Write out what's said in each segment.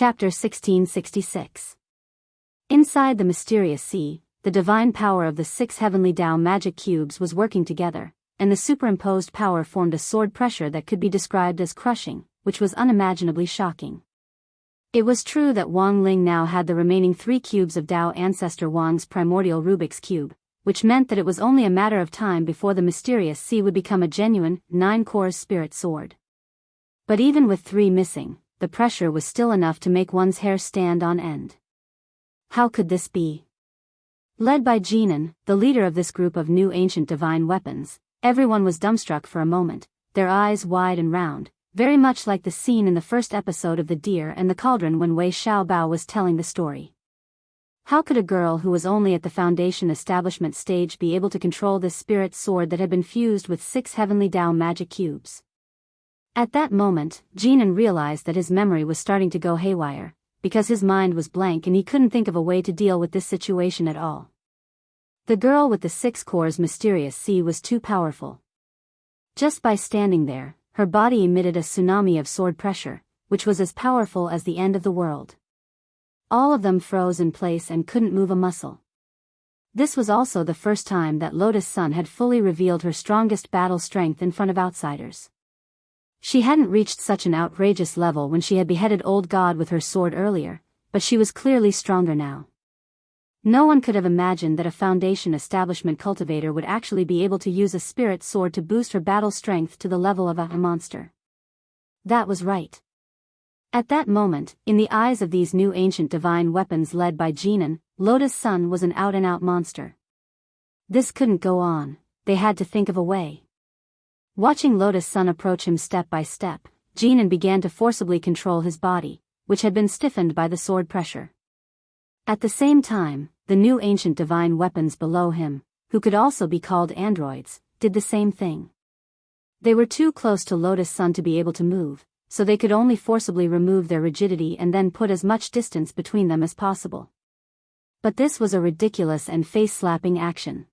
Chapter 1666. Inside the mysterious sea, the divine power of the 6 heavenly Tao magic cubes was working together, and the superimposed power formed a sword pressure that could be described as crushing, which was unimaginably shocking. It was true that Wang Ling now had the remaining 3 cubes of Tao ancestor Wang's primordial Rubik's Cube, which meant that it was only a matter of time before the mysterious sea would become a genuine, 9-cores spirit sword. But even with 3 missing, the pressure was still enough to make one's hair stand on end. How could this be? Led by Jinan, the leader of this group of new ancient divine weapons, everyone was dumbstruck for a moment, their eyes wide and round, very much like the scene in the first episode of The Deer and the Cauldron when Wei Xiaobao was telling the story. How could a girl who was only at the foundation establishment stage be able to control this spirit sword that had been fused with 6 heavenly Tao magic cubes? At that moment, Jinan realized that his memory was starting to go haywire, because his mind was blank and he couldn't think of a way to deal with this situation at all. The girl with the 6 cores mysterious sea was too powerful. Just by standing there, her body emitted a tsunami of sword pressure, which was as powerful as the end of the world. All of them froze in place and couldn't move a muscle. This was also the first time that Lotus Sun had fully revealed her strongest battle strength in front of outsiders. She hadn't reached such an outrageous level when she had beheaded Old God with her sword earlier, but she was clearly stronger now. No one could have imagined that a foundation establishment cultivator would actually be able to use a spirit sword to boost her battle strength to the level of a monster. That was right. At that moment, in the eyes of these new ancient divine weapons led by Jinan, Lotus Sun was an out-and-out monster. This couldn't go on, they had to think of a way. Watching Lotus Sun approach him step by step, Jinan began to forcibly control his body, which had been stiffened by the sword pressure. At the same time, the new ancient divine weapons below him, who could also be called androids, did the same thing. They were too close to Lotus Sun to be able to move, so they could only forcibly remove their rigidity and then put as much distance between them as possible. But this was a ridiculous and face-slapping action.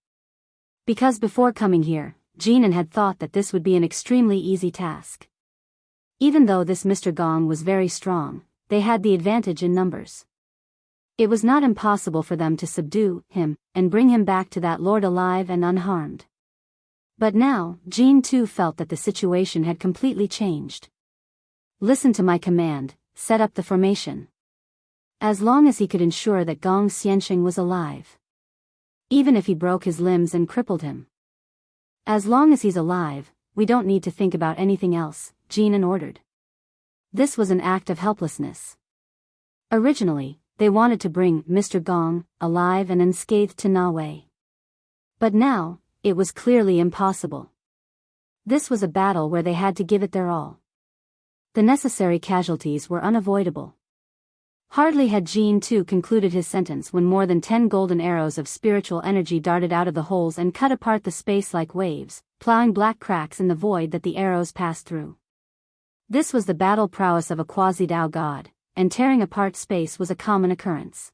Because before coming here, Jinan had thought that this would be an extremely easy task. Even though this Mr. Gong was very strong, they had the advantage in numbers. It was not impossible for them to subdue him and bring him back to that lord alive and unharmed. But now, Jin too felt that the situation had completely changed. Listen to my command, set up the formation. As long as he could ensure that Gong Xiansheng was alive. Even if he broke his limbs and crippled him. As long as he's alive, we don't need to think about anything else, Jinan ordered. This was an act of helplessness. Originally, they wanted to bring Mr. Gong, alive and unscathed to Na Wei. But now, it was clearly impossible. This was a battle where they had to give it their all. The necessary casualties were unavoidable. Hardly had Jin too concluded his sentence when more than 10 golden arrows of spiritual energy darted out of the holes and cut apart the space like waves, plowing black cracks in the void that the arrows passed through. This was the battle prowess of a quasi-Tao god, and tearing apart space was a common occurrence.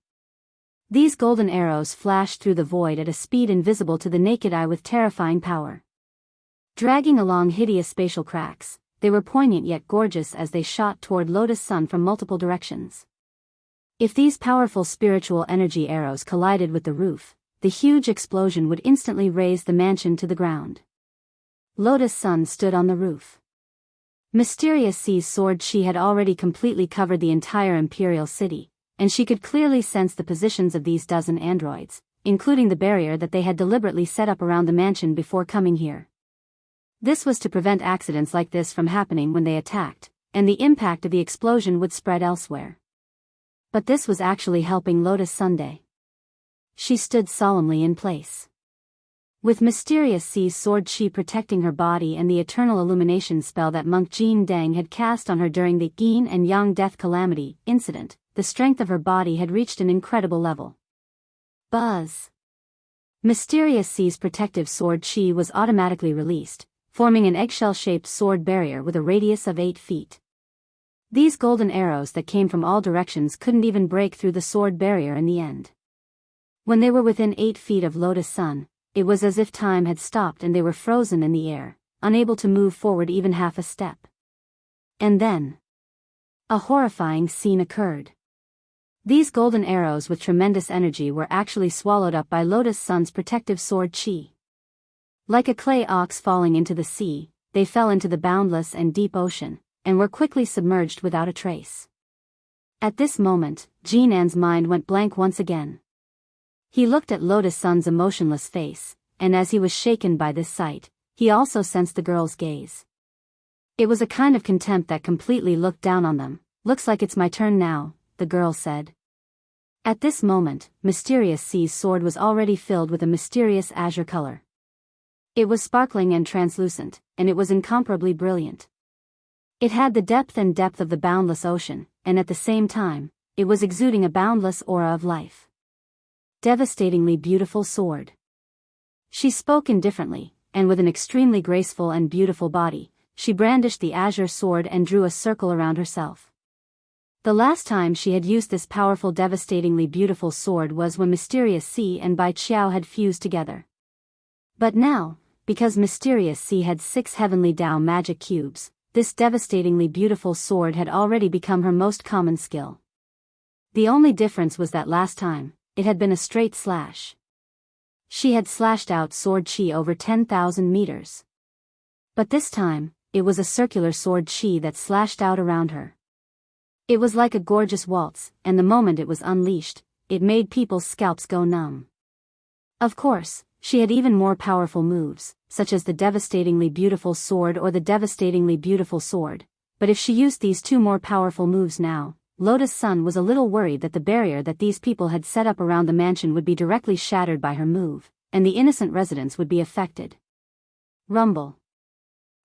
These golden arrows flashed through the void at a speed invisible to the naked eye with terrifying power. Dragging along hideous spatial cracks, they were poignant yet gorgeous as they shot toward Lotus Sun from multiple directions. If these powerful spiritual energy arrows collided with the roof, the huge explosion would instantly raze the mansion to the ground. Lotus Sun stood on the roof. Mysterious Sea's sword chi had already completely covered the entire imperial city, and she could clearly sense the positions of these dozen androids, including the barrier that they had deliberately set up around the mansion before coming here. This was to prevent accidents like this from happening when they attacked, and the impact of the explosion would spread elsewhere. But this was actually helping Lotus Sunday. She stood solemnly in place. With Mysterious Sea's sword chi protecting her body and the eternal illumination spell that monk Jin Deng had cast on her during the Yin and Yang death calamity incident, the strength of her body had reached an incredible level. Buzz! Mysterious Sea's protective sword chi was automatically released, forming an eggshell-shaped sword barrier with a radius of 8 feet. These golden arrows that came from all directions couldn't even break through the sword barrier in the end. When they were within 8 feet of Lotus Sun, it was as if time had stopped and they were frozen in the air, unable to move forward even half a step. And then, A horrifying scene occurred. These golden arrows with tremendous energy were actually swallowed up by Lotus Sun's protective sword chi. Like a clay ox falling into the sea, they fell into the boundless and deep ocean, and were quickly submerged without a trace. At this moment, Jinan's mind went blank once again. He looked at Lotus Sun's emotionless face, and as he was shaken by this sight, he also sensed the girl's gaze. It was a kind of contempt that completely looked down on them. "Looks like it's my turn now," the girl said. At this moment, Mysterious C's sword was already filled with a mysterious azure color. It was sparkling and translucent, and it was incomparably brilliant. It had the depth of the boundless ocean, and at the same time, it was exuding a boundless aura of life. Devastatingly beautiful sword. She spoke indifferently, and with an extremely graceful and beautiful body, she brandished the azure sword and drew a circle around herself. The last time she had used this powerful, devastatingly beautiful sword was when Mysterious C and Bai Qiao had fused together. But now, because Mysterious C had 6 heavenly Tao magic cubes, this devastatingly beautiful sword had already become her most common skill. The only difference was that last time, it had been a straight slash. She had slashed out sword chi over 10,000 meters. But this time, it was a circular sword chi that slashed out around her. It was like a gorgeous waltz, and the moment it was unleashed, it made people's scalps go numb. Of course, she had even more powerful moves, such as the devastatingly beautiful sword or the devastatingly beautiful sword, but if she used these 2 more powerful moves now, Lotus Sun was a little worried that the barrier that these people had set up around the mansion would be directly shattered by her move, and the innocent residents would be affected. Rumble.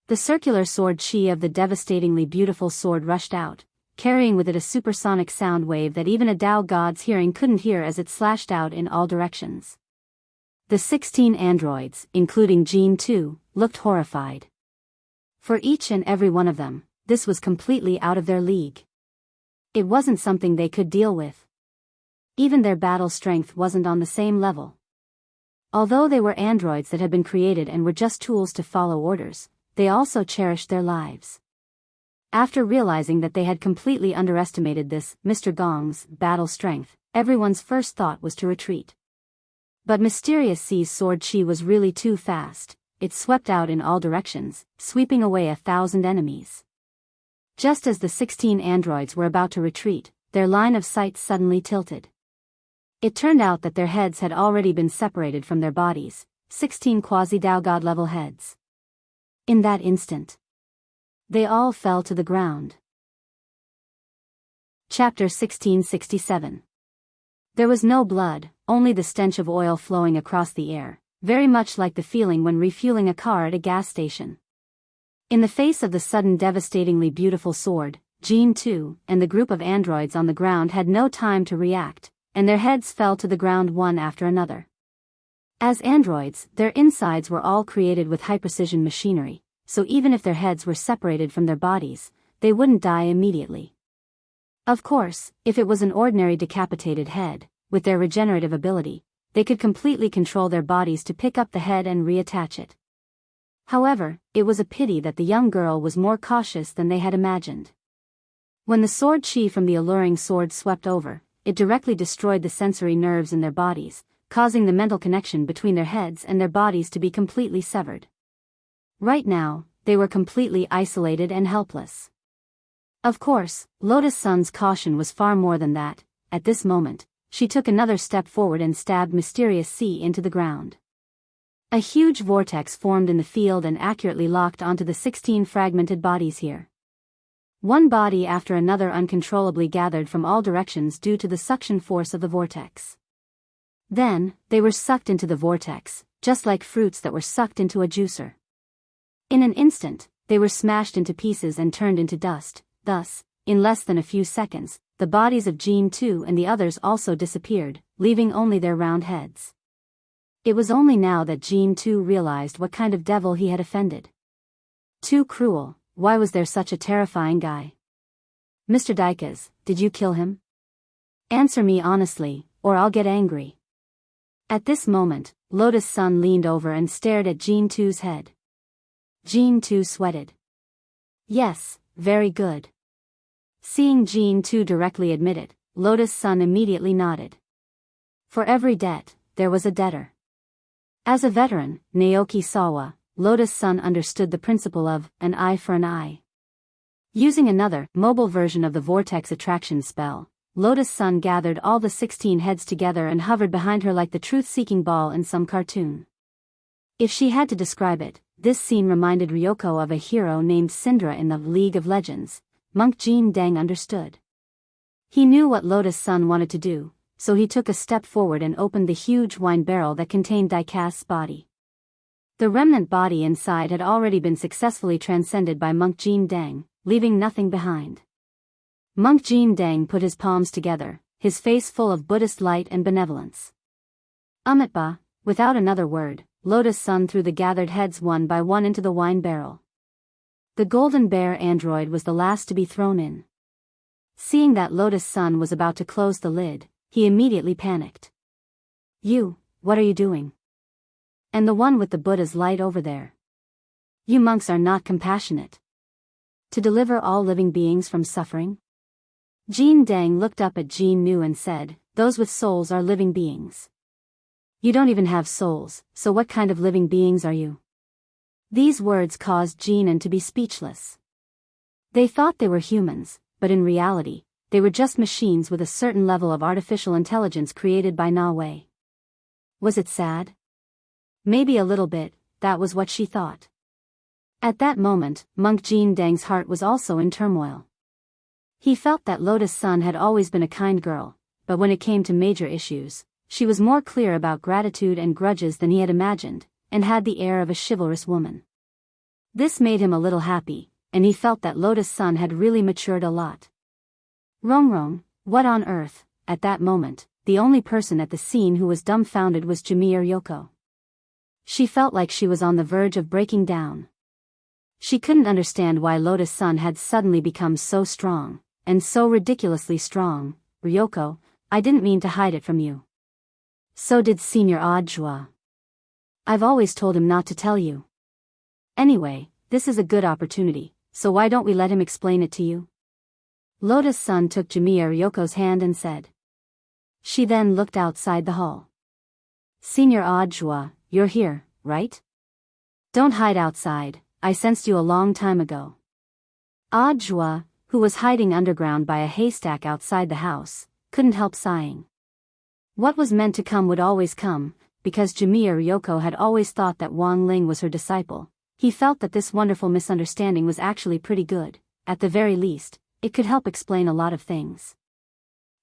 The circular sword chi of the devastatingly beautiful sword rushed out, carrying with it a supersonic sound wave that even a Tao god's hearing couldn't hear as it slashed out in all directions. The 16 androids, including Jean 2, looked horrified. For each and every one of them, this was completely out of their league. It wasn't something they could deal with. Even their battle strength wasn't on the same level. Although they were androids that had been created and were just tools to follow orders, they also cherished their lives. After realizing that they had completely underestimated this, Mr. Gong's, battle strength, everyone's first thought was to retreat. But Mysterious C's sword chi was really too fast. It swept out in all directions, sweeping away 1,000 enemies. Just as the 16 androids were about to retreat, their line of sight suddenly tilted. It turned out that their heads had already been separated from their bodies, 16 quasi-Tao God level heads. In that instant, they all fell to the ground. Chapter 1667. There was no blood, only the stench of oil flowing across the air, very much like the feeling when refueling a car at a gas station. In the face of the sudden devastatingly beautiful sword, Jean 2 and the group of androids on the ground had no time to react, and their heads fell to the ground one after another. As androids, their insides were all created with high-precision machinery, so even if their heads were separated from their bodies, they wouldn't die immediately. Of course, if it was an ordinary decapitated head, with their regenerative ability, they could completely control their bodies to pick up the head and reattach it. However, it was a pity that the young girl was more cautious than they had imagined. When the sword chi from the alluring sword swept over, it directly destroyed the sensory nerves in their bodies, causing the mental connection between their heads and their bodies to be completely severed. Right now, they were completely isolated and helpless. Of course, Lotus Sun's caution was far more than that. At this moment, she took another step forward and stabbed Mysterious C into the ground. A huge vortex formed in the field and accurately locked onto the 16 fragmented bodies here. One body after another uncontrollably gathered from all directions due to the suction force of the vortex. Then, they were sucked into the vortex, just like fruits that were sucked into a juicer. In an instant, they were smashed into pieces and turned into dust. Thus, in less than a few seconds, the bodies of Jean 2 and the others also disappeared, leaving only their round heads. It was only now that Jean 2 realized what kind of devil he had offended. Too cruel. Why was there such a terrifying guy? Mr. Dikes, did you kill him? Answer me honestly, or I'll get angry. At this moment, Lotus Sun leaned over and stared at Jean 2's head. Jean 2 sweated. Yes, very good. Seeing Jean too directly admit it, Lotus Sun immediately nodded. For every debt, there was a debtor. As a veteran, Naoki Sawa, Lotus Sun understood the principle of an eye for an eye. Using another, mobile version of the vortex attraction spell, Lotus Sun gathered all the 16 heads together and hovered behind her like the truth-seeking ball in some cartoon. If she had to describe it, this scene reminded Ryoko of a hero named Syndra in the League of Legends. Monk Jin Dang understood. He knew what Lotus Sun wanted to do, so he took a step forward and opened the huge wine barrel that contained Daikast's body. The remnant body inside had already been successfully transcended by Monk Jin Dang, leaving nothing behind. Monk Jin Dang put his palms together, his face full of Buddhist light and benevolence. Amitba, without another word, Lotus Sun threw the gathered heads one by one into the wine barrel. The golden bear android was the last to be thrown in. Seeing that Lotus Sun was about to close the lid, he immediately panicked. What are you doing? And the one with the Buddha's light over there. You monks are not compassionate. To deliver all living beings from suffering? Jin Dang looked up at Jin Nu and said, those with souls are living beings. You don't even have souls, so what kind of living beings are you? These words caused Jinan to be speechless. They thought they were humans, but in reality, they were just machines with a certain level of artificial intelligence created by Na Wei. Was it sad? Maybe a little bit, that was what she thought. At that moment, Monk Jin Dang's heart was also in turmoil. He felt that Lotus Sun had always been a kind girl, but when it came to major issues, she was more clear about gratitude and grudges than he had imagined, and had the air of a chivalrous woman. This made him a little happy, and he felt that Lotus Sun had really matured a lot. Rongrong, what on earth? At that moment, the only person at the scene who was dumbfounded was Jamiya Ryoko. She felt like she was on the verge of breaking down. She couldn't understand why Lotus Sun had suddenly become so strong, and so ridiculously strong. Ryoko, I didn't mean to hide it from you. So did Senior Audjua. I've always told him not to tell you. Anyway, this is a good opportunity, so why don't we let him explain it to you? Lotus Sun took Jamiya Ryoko's hand and said. She then looked outside the hall. Senior Audjua, you're here, right? Don't hide outside, I sensed you a long time ago. Audjua, who was hiding underground by a haystack outside the house, couldn't help sighing. What was meant to come would always come, because Jamiya Ryoko had always thought that Wang Ling was her disciple. He felt that this wonderful misunderstanding was actually pretty good. At the very least, it could help explain a lot of things.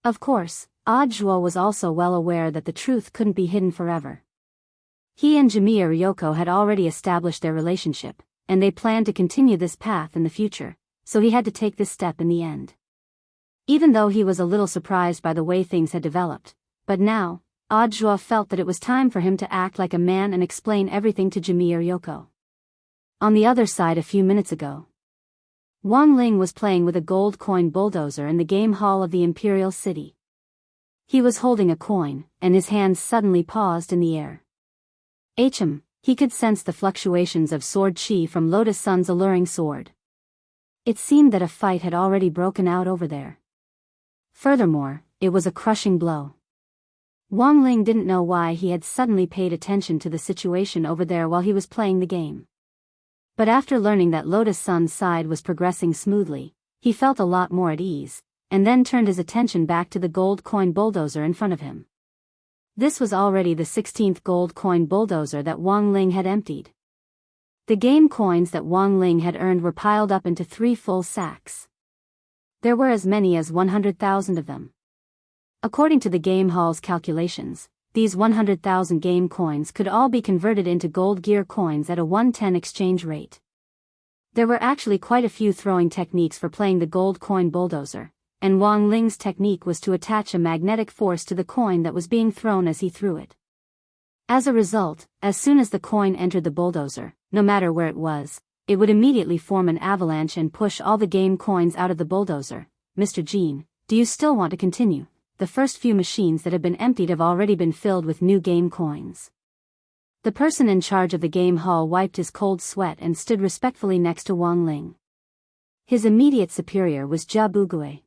Of course, Audjua was also well aware that the truth couldn't be hidden forever. He and Jamiya Ryoko had already established their relationship, and they planned to continue this path in the future, so he had to take this step in the end. Even though he was a little surprised by the way things had developed, but now, Audjua felt that it was time for him to act like a man and explain everything to Jamiya Ryoko. On the other side a few minutes ago, Wang Ling was playing with a gold coin bulldozer in the game hall of the Imperial City. He was holding a coin, and his hands suddenly paused in the air. He could sense the fluctuations of sword chi from Lotus Sun's alluring sword. It seemed that a fight had already broken out over there. Furthermore, it was a crushing blow. Wang Ling didn't know why he had suddenly paid attention to the situation over there while he was playing the game. But after learning that Lotus Sun's side was progressing smoothly, he felt a lot more at ease, and then turned his attention back to the gold coin bulldozer in front of him. This was already the 16th gold coin bulldozer that Wang Ling had emptied. The game coins that Wang Ling had earned were piled up into 3 full sacks. There were as many as 100,000 of them. According to the game hall's calculations, these 100,000 game coins could all be converted into gold gear coins at a 110 exchange rate. There were actually quite a few throwing techniques for playing the gold coin bulldozer, and Wang Ling's technique was to attach a magnetic force to the coin that was being thrown as he threw it. As a result, as soon as the coin entered the bulldozer, no matter where it was, it would immediately form an avalanche and push all the game coins out of the bulldozer. Mr. Jean, do you still want to continue? The first few machines that have been emptied have already been filled with new game coins. The person in charge of the game hall wiped his cold sweat and stood respectfully next to Wang Ling. His immediate superior was Jia Bugui.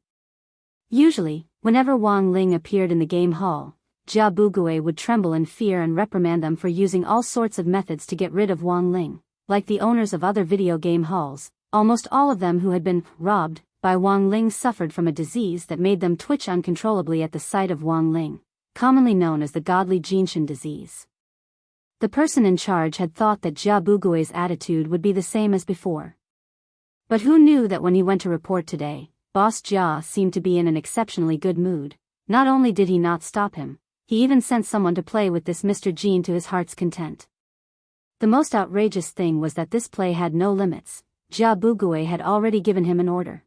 Usually, whenever Wang Ling appeared in the game hall, Jia Bugui would tremble in fear and reprimand them for using all sorts of methods to get rid of Wang Ling. Like the owners of other video game halls, almost all of them who had been robbed by Wang Ling suffered from a disease that made them twitch uncontrollably at the sight of Wang Ling, commonly known as the godly Jinshin disease. The person in charge had thought that Jia Bugui's attitude would be the same as before. But who knew that when he went to report today, Boss Jia seemed to be in an exceptionally good mood. Not only did he not stop him, he even sent someone to play with this Mr. Jin to his heart's content. The most outrageous thing was that this play had no limits. Jia Bugui had already given him an order.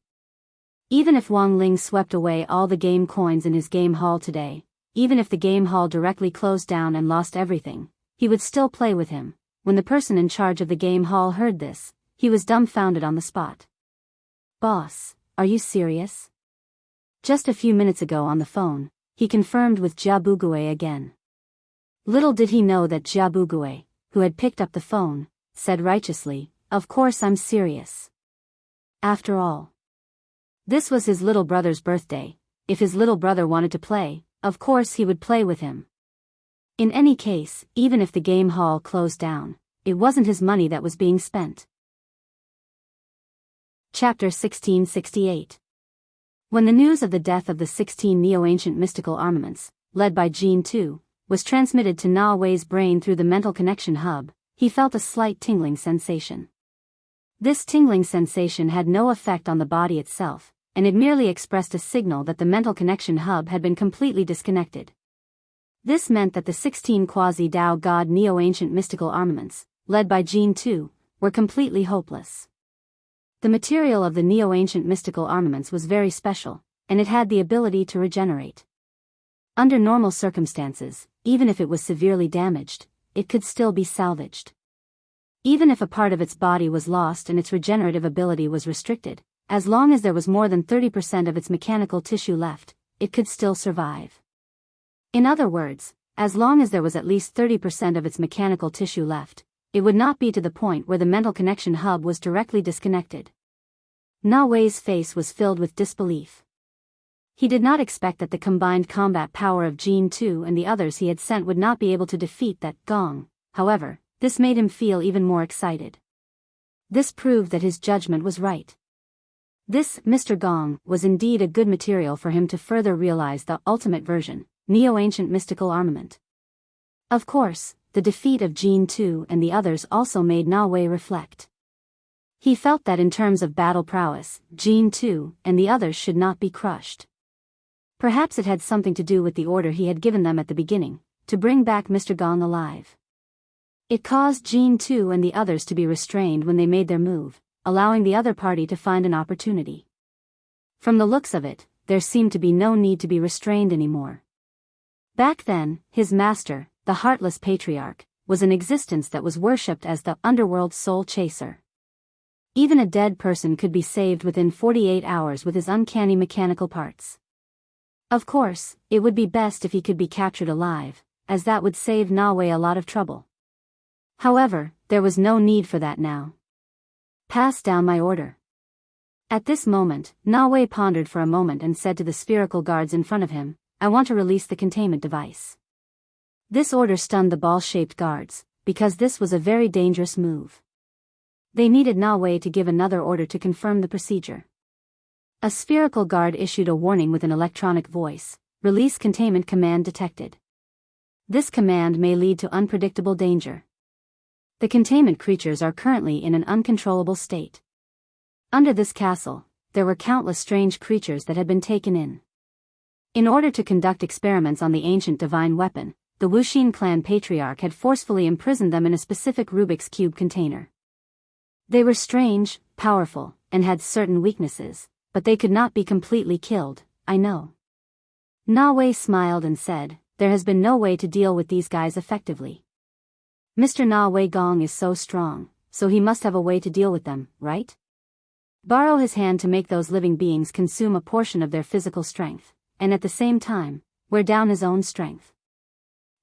Even if Wang Ling swept away all the game coins in his game hall today, even if the game hall directly closed down and lost everything, he would still play with him. When the person in charge of the game hall heard this, he was dumbfounded on the spot. "Boss, are you serious?" Just a few minutes ago on the phone, he confirmed with Jia Bugui again. Little did he know that Jia Bugui, who had picked up the phone, said righteously, "Of course I'm serious." After all, this was his little brother's birthday. If his little brother wanted to play, of course he would play with him. In any case, even if the game hall closed down, it wasn't his money that was being spent. Chapter 1668. When the news of the death of the 16 neo-ancient mystical armaments, led by Jin Tu, was transmitted to Na Wei's brain through the mental connection hub, he felt a slight tingling sensation. This tingling sensation had no effect on the body itself, and it merely expressed a signal that the mental connection hub had been completely disconnected. This meant that the 16 quasi-Dao God neo-ancient mystical armaments, led by Jin Tu, were completely hopeless. The material of the neo-ancient mystical armaments was very special, and it had the ability to regenerate. Under normal circumstances, even if it was severely damaged, it could still be salvaged. Even if a part of its body was lost and its regenerative ability was restricted, as long as there was more than 30% of its mechanical tissue left, it could still survive. In other words, as long as there was at least 30% of its mechanical tissue left, it would not be to the point where the mental connection hub was directly disconnected. Na Wei's face was filled with disbelief. He did not expect that the combined combat power of Jin Tu and the others he had sent would not be able to defeat that gong. However, this made him feel even more excited. This proved that his judgment was right. This Mr. Gong was indeed a good material for him to further realize the ultimate version, neo-ancient mystical armament. Of course, the defeat of Jin Tu and the others also made Na Wei reflect. He felt that in terms of battle prowess, Jin Tu and the others should not be crushed. Perhaps it had something to do with the order he had given them at the beginning, to bring back Mr. Gong alive. It caused Jin Tu and the others to be restrained when they made their move, allowing the other party to find an opportunity. From the looks of it, there seemed to be no need to be restrained anymore. Back then, his master, the Heartless Patriarch, was an existence that was worshipped as the underworld soul chaser. Even a dead person could be saved within 48 hours with his uncanny mechanical parts. Of course, it would be best if he could be captured alive, as that would save Na Wei a lot of trouble. However, there was no need for that now. Pass down my order. At this moment, Na Wei pondered for a moment and said to the spherical guards in front of him, "I want to release the containment device." This order stunned the ball-shaped guards, because this was a very dangerous move. They needed Na Wei to give another order to confirm the procedure. A spherical guard issued a warning with an electronic voice, "Release containment command detected." This command may lead to unpredictable danger. The containment creatures are currently in an uncontrollable state. Under this castle, there were countless strange creatures that had been taken in. In order to conduct experiments on the ancient divine weapon, the Wuxin clan patriarch had forcefully imprisoned them in a specific Rubik's Cube container. They were strange, powerful, and had certain weaknesses, but they could not be completely killed, I know. Na Wei smiled and said, "There has been no way to deal with these guys effectively. Mr. Na Wei Gong is so strong, so he must have a way to deal with them, right? Borrow his hand to make those living beings consume a portion of their physical strength, and at the same time, wear down his own strength.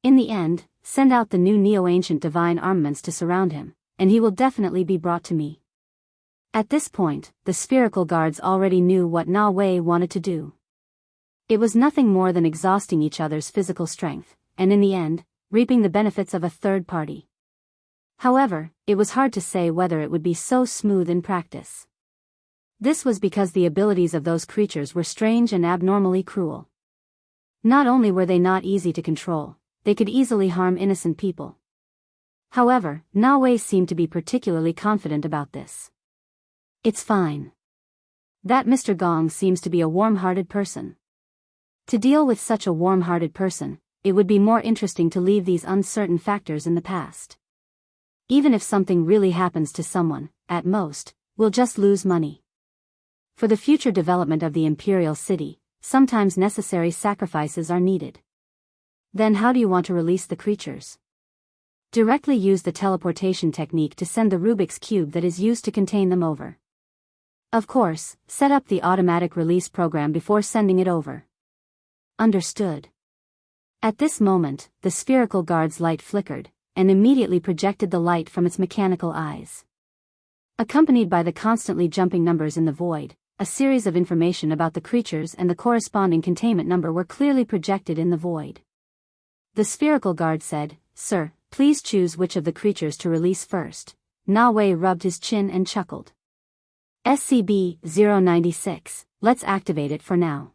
In the end, send out the new neo-ancient divine armaments to surround him, and he will definitely be brought to me." At this point, the spherical guards already knew what Na Wei wanted to do. It was nothing more than exhausting each other's physical strength, and in the end, reaping the benefits of a third party. However, it was hard to say whether it would be so smooth in practice. This was because the abilities of those creatures were strange and abnormally cruel. Not only were they not easy to control, they could easily harm innocent people. However, Na Wei seemed to be particularly confident about this. It's fine. That Mr. Gong seems to be a warm-hearted person. To deal with such a warm-hearted person, it would be more interesting to leave these uncertain factors in the past. Even if something really happens to someone, at most, we'll just lose money. For the future development of the Imperial City, sometimes necessary sacrifices are needed. Then how do you want to release the creatures? Directly use the teleportation technique to send the Rubik's Cube that is used to contain them over. Of course, set up the automatic release program before sending it over. Understood. At this moment, the spherical guard's light flickered, and immediately projected the light from its mechanical eyes. Accompanied by the constantly jumping numbers in the void, a series of information about the creatures and the corresponding containment number were clearly projected in the void. The spherical guard said, "Sir, please choose which of the creatures to release first." Na Wei rubbed his chin and chuckled. SCP-096, let's activate it for now.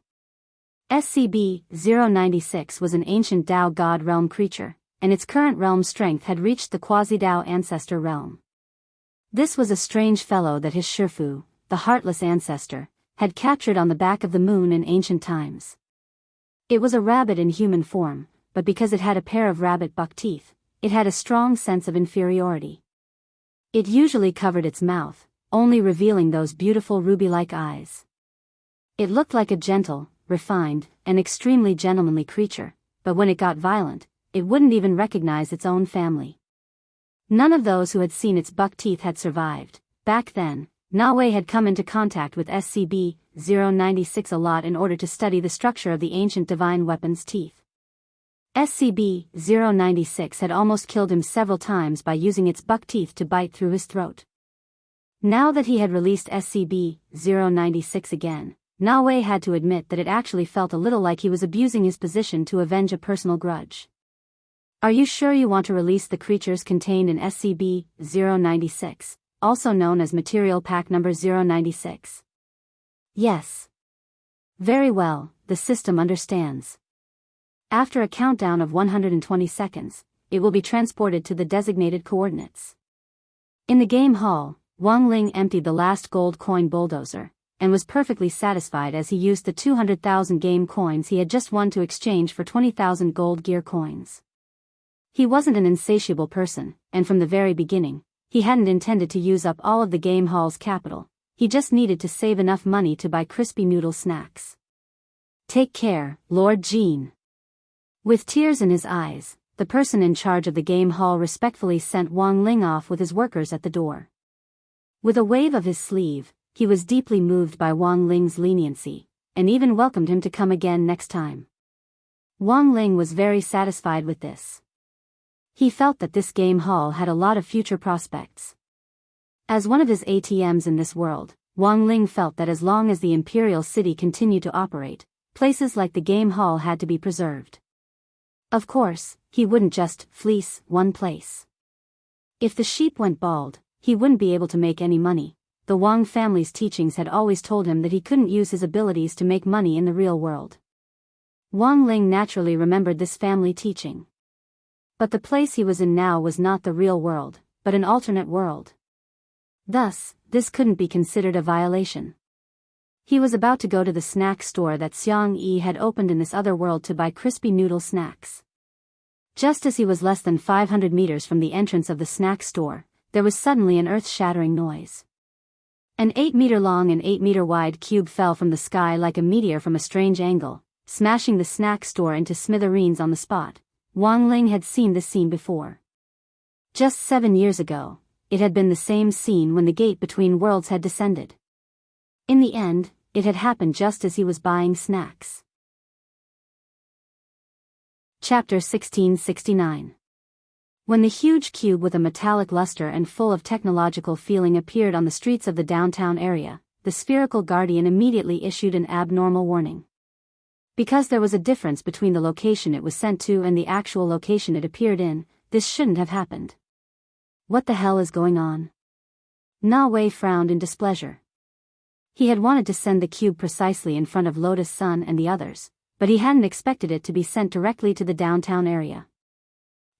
SCP-096 was an ancient Dao God realm creature, and its current realm strength had reached the Quasi-Dao ancestor realm. This was a strange fellow that his Shifu, the heartless ancestor, had captured on the back of the moon in ancient times. It was a rabbit in human form, but because it had a pair of rabbit buck teeth, it had a strong sense of inferiority. It usually covered its mouth, only revealing those beautiful ruby-like eyes. It looked like a gentle, refined, and extremely gentlemanly creature, but when it got violent, it wouldn't even recognize its own family. None of those who had seen its buck teeth had survived. Back then, Na Wei had come into contact with SCP-096 a lot in order to study the structure of the ancient divine weapon's teeth. SCP-096 had almost killed him several times by using its buck teeth to bite through his throat. Now that he had released SCP-096 again, Na Wei had to admit that it actually felt a little like he was abusing his position to avenge a personal grudge. Are you sure you want to release the creatures contained in SCP-096, also known as Material Pack Number 096? Yes. Very well, the system understands. After a countdown of 120 seconds, it will be transported to the designated coordinates. In the game hall, Wang Ling emptied the last gold coin bulldozer, and was perfectly satisfied as he used the 200,000 game coins he had just won to exchange for 20,000 gold gear coins. He wasn't an insatiable person, and from the very beginning, he hadn't intended to use up all of the game hall's capital. He just needed to save enough money to buy crispy noodle snacks. Take care, Lord Jean. With tears in his eyes, the person in charge of the game hall respectfully sent Wang Ling off with his workers at the door. With a wave of his sleeve, he was deeply moved by Wang Ling's leniency, and even welcomed him to come again next time. Wang Ling was very satisfied with this. He felt that this game hall had a lot of future prospects. As one of his ATMs in this world, Wang Ling felt that as long as the Imperial City continued to operate, places like the game hall had to be preserved. Of course, he wouldn't just fleece one place. If the sheep went bald, he wouldn't be able to make any money. The Wang family's teachings had always told him that he couldn't use his abilities to make money in the real world. Wang Ling naturally remembered this family teaching. But the place he was in now was not the real world, but an alternate world. Thus, this couldn't be considered a violation. He was about to go to the snack store that Xiang Yi had opened in this other world to buy crispy noodle snacks. Just as he was less than 500 meters from the entrance of the snack store, there was suddenly an earth-shattering noise. An 8-meter-long and 8-meter-wide cube fell from the sky like a meteor from a strange angle, smashing the snack store into smithereens on the spot. Wang Ling had seen this scene before. Just 7 years ago, it had been the same scene when the gate between worlds had descended. In the end, it had happened just as he was buying snacks. Chapter 1669. When the huge cube with a metallic luster and full of technological feeling appeared on the streets of the downtown area, the spherical guardian immediately issued an abnormal warning. Because there was a difference between the location it was sent to and the actual location it appeared in, this shouldn't have happened. What the hell is going on? Na Wei frowned in displeasure. He had wanted to send the cube precisely in front of Lotus Sun and the others, but he hadn't expected it to be sent directly to the downtown area.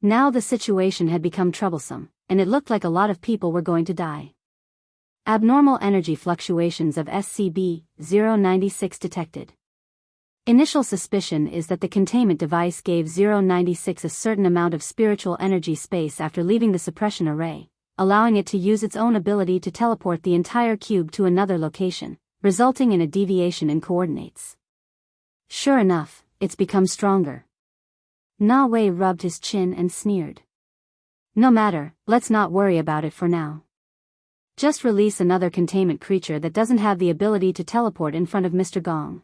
Now the situation had become troublesome, and it looked like a lot of people were going to die. Abnormal energy fluctuations of SCP-096 detected. Initial suspicion is that the containment device gave 096 a certain amount of spiritual energy space after leaving the suppression array, allowing it to use its own ability to teleport the entire cube to another location, resulting in a deviation in coordinates. Sure enough, it's become stronger. Na Wei rubbed his chin and sneered. No matter, let's not worry about it for now. Just release another containment creature that doesn't have the ability to teleport in front of Mr. Gong.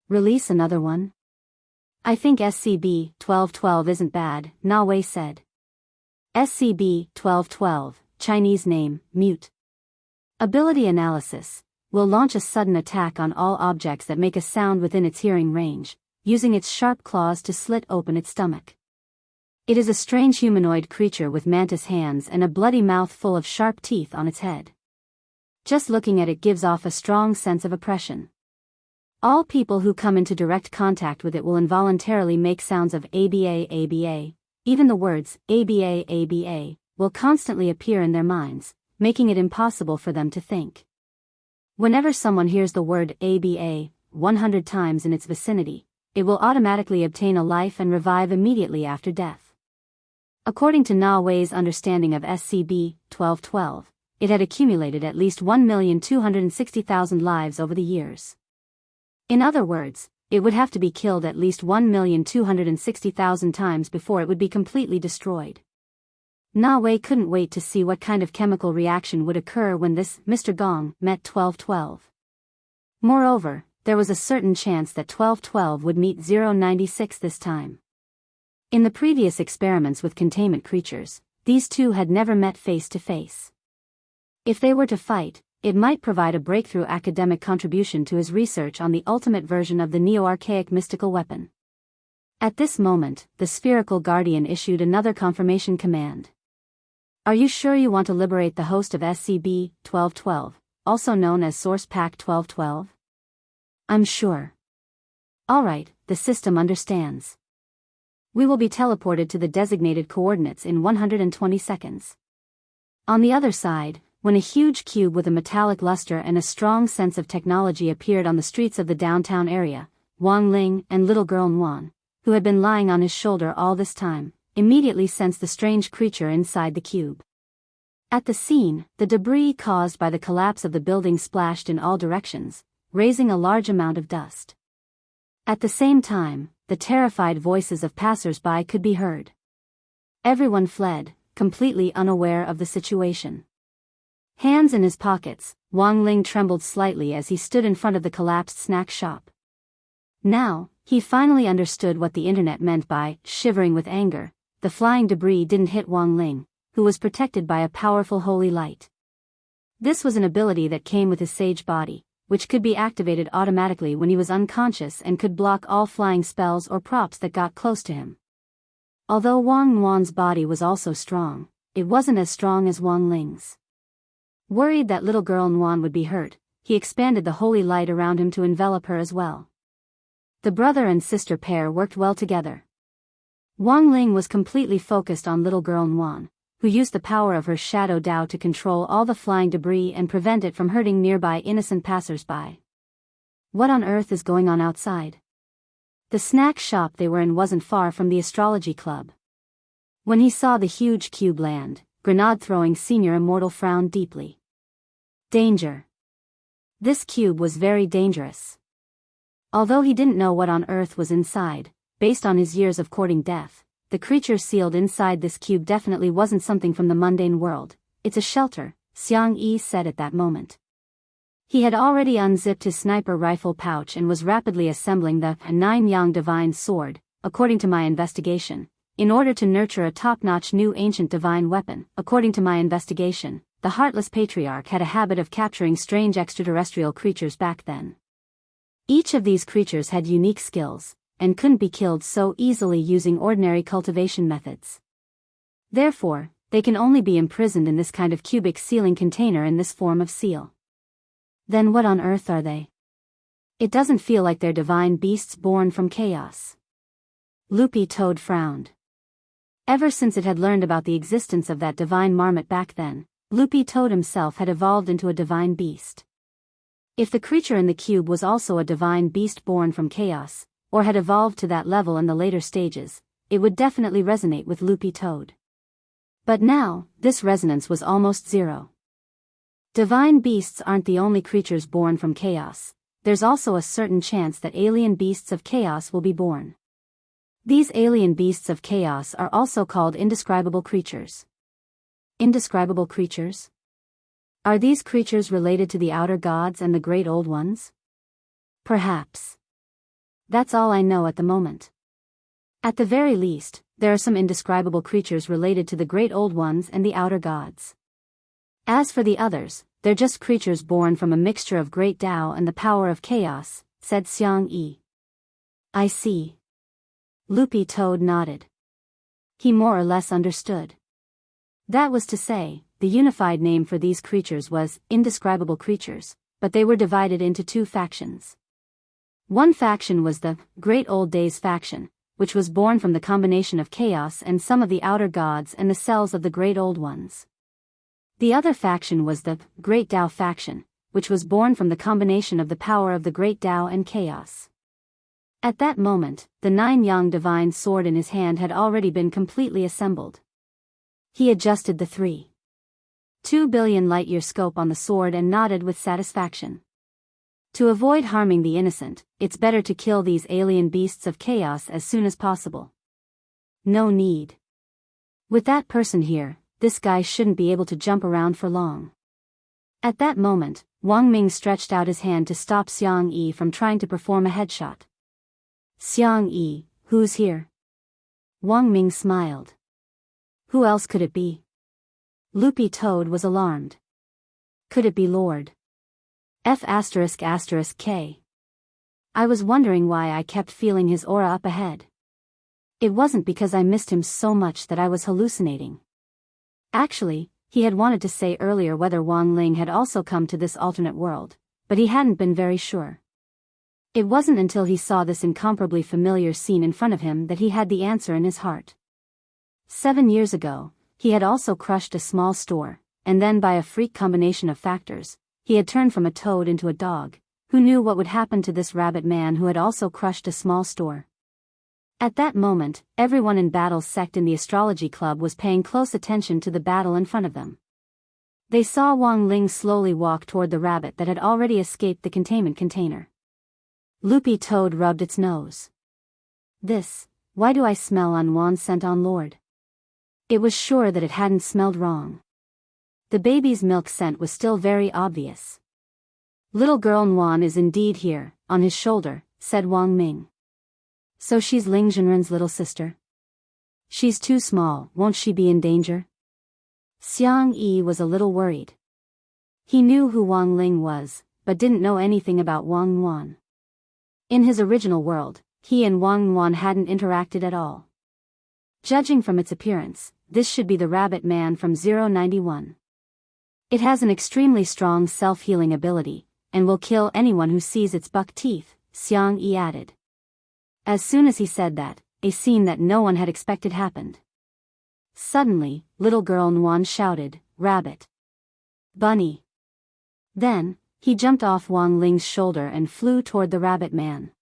Release another one? I think SCP-1212 isn't bad, Na Wei said. SCP-1212, Chinese name, Mute. Ability Analysis, will launch a sudden attack on all objects that make a sound within its hearing range, using its sharp claws to slit open its stomach. It is a strange humanoid creature with mantis hands and a bloody mouth full of sharp teeth on its head. Just looking at it gives off a strong sense of oppression. All people who come into direct contact with it will involuntarily make sounds of ABA ABA, even the words ABA ABA will constantly appear in their minds, making it impossible for them to think. Whenever someone hears the word ABA 100 times in its vicinity, it will automatically obtain a life and revive immediately after death. According to Na Wei's understanding of SCP-1212, it had accumulated at least 1,260,000 lives over the years. In other words, it would have to be killed at least 1,260,000 times before it would be completely destroyed. Na Wei couldn't wait to see what kind of chemical reaction would occur when this Mr. Gong met 1212. Moreover, there was a certain chance that 1212 would meet 096 this time. In the previous experiments with containment creatures, these two had never met face to face. If they were to fight, it might provide a breakthrough academic contribution to his research on the ultimate version of the neo-archaic mystical weapon. At this moment, the spherical guardian issued another confirmation command. Are you sure you want to liberate the host of SCP-1212, also known as Source Pack 1212? I'm sure. Alright, the system understands. We will be teleported to the designated coordinates in 120 seconds. On the other side, when a huge cube with a metallic luster and a strong sense of technology appeared on the streets of the downtown area, Wang Ling and little girl Nguyen, who had been lying on his shoulder all this time, immediately sensed the strange creature inside the cube. At the scene, the debris caused by the collapse of the building splashed in all directions, raising a large amount of dust. At the same time, the terrified voices of passers-by could be heard. Everyone fled, completely unaware of the situation. Hands in his pockets, Wang Ling trembled slightly as he stood in front of the collapsed snack shop. Now, he finally understood what the internet meant by shivering with anger. The flying debris didn't hit Wang Ling, who was protected by a powerful holy light. This was an ability that came with his sage body, which could be activated automatically when he was unconscious and could block all flying spells or props that got close to him. Although Wang Nguyen's body was also strong, it wasn't as strong as Wang Ling's. Worried that little girl Nguyen would be hurt, he expanded the holy light around him to envelop her as well. The brother and sister pair worked well together. Wang Ling was completely focused on little girl Nguyen, who used the power of her shadow Dao to control all the flying debris and prevent it from hurting nearby innocent passers-by. What on earth is going on outside? The snack shop they were in wasn't far from the astrology club. When he saw the huge cube land, grenade-throwing Senior Immortal frowned deeply. Danger. This cube was very dangerous. Although he didn't know what on earth was inside, based on his years of courting death, the creature sealed inside this cube definitely wasn't something from the mundane world. It's a shelter, Xiang Yi said at that moment. He had already unzipped his sniper rifle pouch and was rapidly assembling the 9 Yang Divine Sword. According to my investigation, in order to nurture a top-notch new ancient divine weapon. According to my investigation, the heartless patriarch had a habit of capturing strange extraterrestrial creatures back then. Each of these creatures had unique skills, and couldn't be killed so easily using ordinary cultivation methods. Therefore, they can only be imprisoned in this kind of cubic sealing container in this form of seal. Then what on earth are they? It doesn't feel like they're divine beasts born from chaos. Loopy Toad frowned. Ever since it had learned about the existence of that divine marmot back then, Loopy Toad himself had evolved into a divine beast. If the creature in the cube was also a divine beast born from chaos, or had evolved to that level in the later stages, it would definitely resonate with Loopy Toad. But now, this resonance was almost zero. Divine beasts aren't the only creatures born from chaos. There's also a certain chance that alien beasts of chaos will be born. These alien beasts of chaos are also called indescribable creatures. Indescribable creatures? Are these creatures related to the outer gods and the great old ones? Perhaps. That's all I know at the moment. At the very least, there are some indescribable creatures related to the great old ones and the outer gods. As for the others, they're just creatures born from a mixture of great Tao and the power of chaos, said Xiang Yi. I see. Loopy Toad nodded. He more or less understood. That was to say, the unified name for these creatures was indescribable creatures, but they were divided into two factions. One faction was the Great Old Days faction, which was born from the combination of chaos and some of the outer gods and the cells of the great old ones. The other faction was the Great Tao faction, which was born from the combination of the power of the great Tao and chaos. At that moment, the nine-yang divine sword in his hand had already been completely assembled. He adjusted the 3.2 billion light-year scope on the sword and nodded with satisfaction. To avoid harming the innocent, it's better to kill these alien beasts of chaos as soon as possible. No need. With that person here, this guy shouldn't be able to jump around for long. At that moment, Wang Ming stretched out his hand to stop Xiang Yi from trying to perform a headshot. Xiang Yi, who's here? Wang Ming smiled. Who else could it be? Loopy Toad was alarmed. Could it be Lord F***K? I was wondering why I kept feeling his aura up ahead. It wasn't because I missed him so much that I was hallucinating. Actually, he had wanted to say earlier whether Wang Ling had also come to this alternate world, but he hadn't been very sure. It wasn't until he saw this incomparably familiar scene in front of him that he had the answer in his heart. 7 years ago, he had also crushed a small store, and then by a freak combination of factors, he had turned from a toad into a dog. Who knew what would happen to this rabbit man who had also crushed a small store? At that moment, everyone in Battle's sect in the astrology club was paying close attention to the battle in front of them. They saw Wang Ling slowly walk toward the rabbit that had already escaped the containment container. Loopy Toad rubbed its nose. Why do I smell unwanted scent on Lord? It was sure that it hadn't smelled wrong. The baby's milk scent was still very obvious. Little girl Nguan is indeed here, on his shoulder, said Wang Ming. So she's Ling Zhenren's little sister? She's too small, won't she be in danger? Xiang Yi was a little worried. He knew who Wang Ling was, but didn't know anything about Wang Nguan. In his original world, he and Wang Nguan hadn't interacted at all. Judging from its appearance, this should be the rabbit man from 091. It has an extremely strong self-healing ability, and will kill anyone who sees its buck teeth, Xiang Yi added. As soon as he said that, a scene that no one had expected happened. Suddenly, little girl Nguan shouted, "Rabbit! Bunny!" Then, he jumped off Wang Ling's shoulder and flew toward the rabbit man.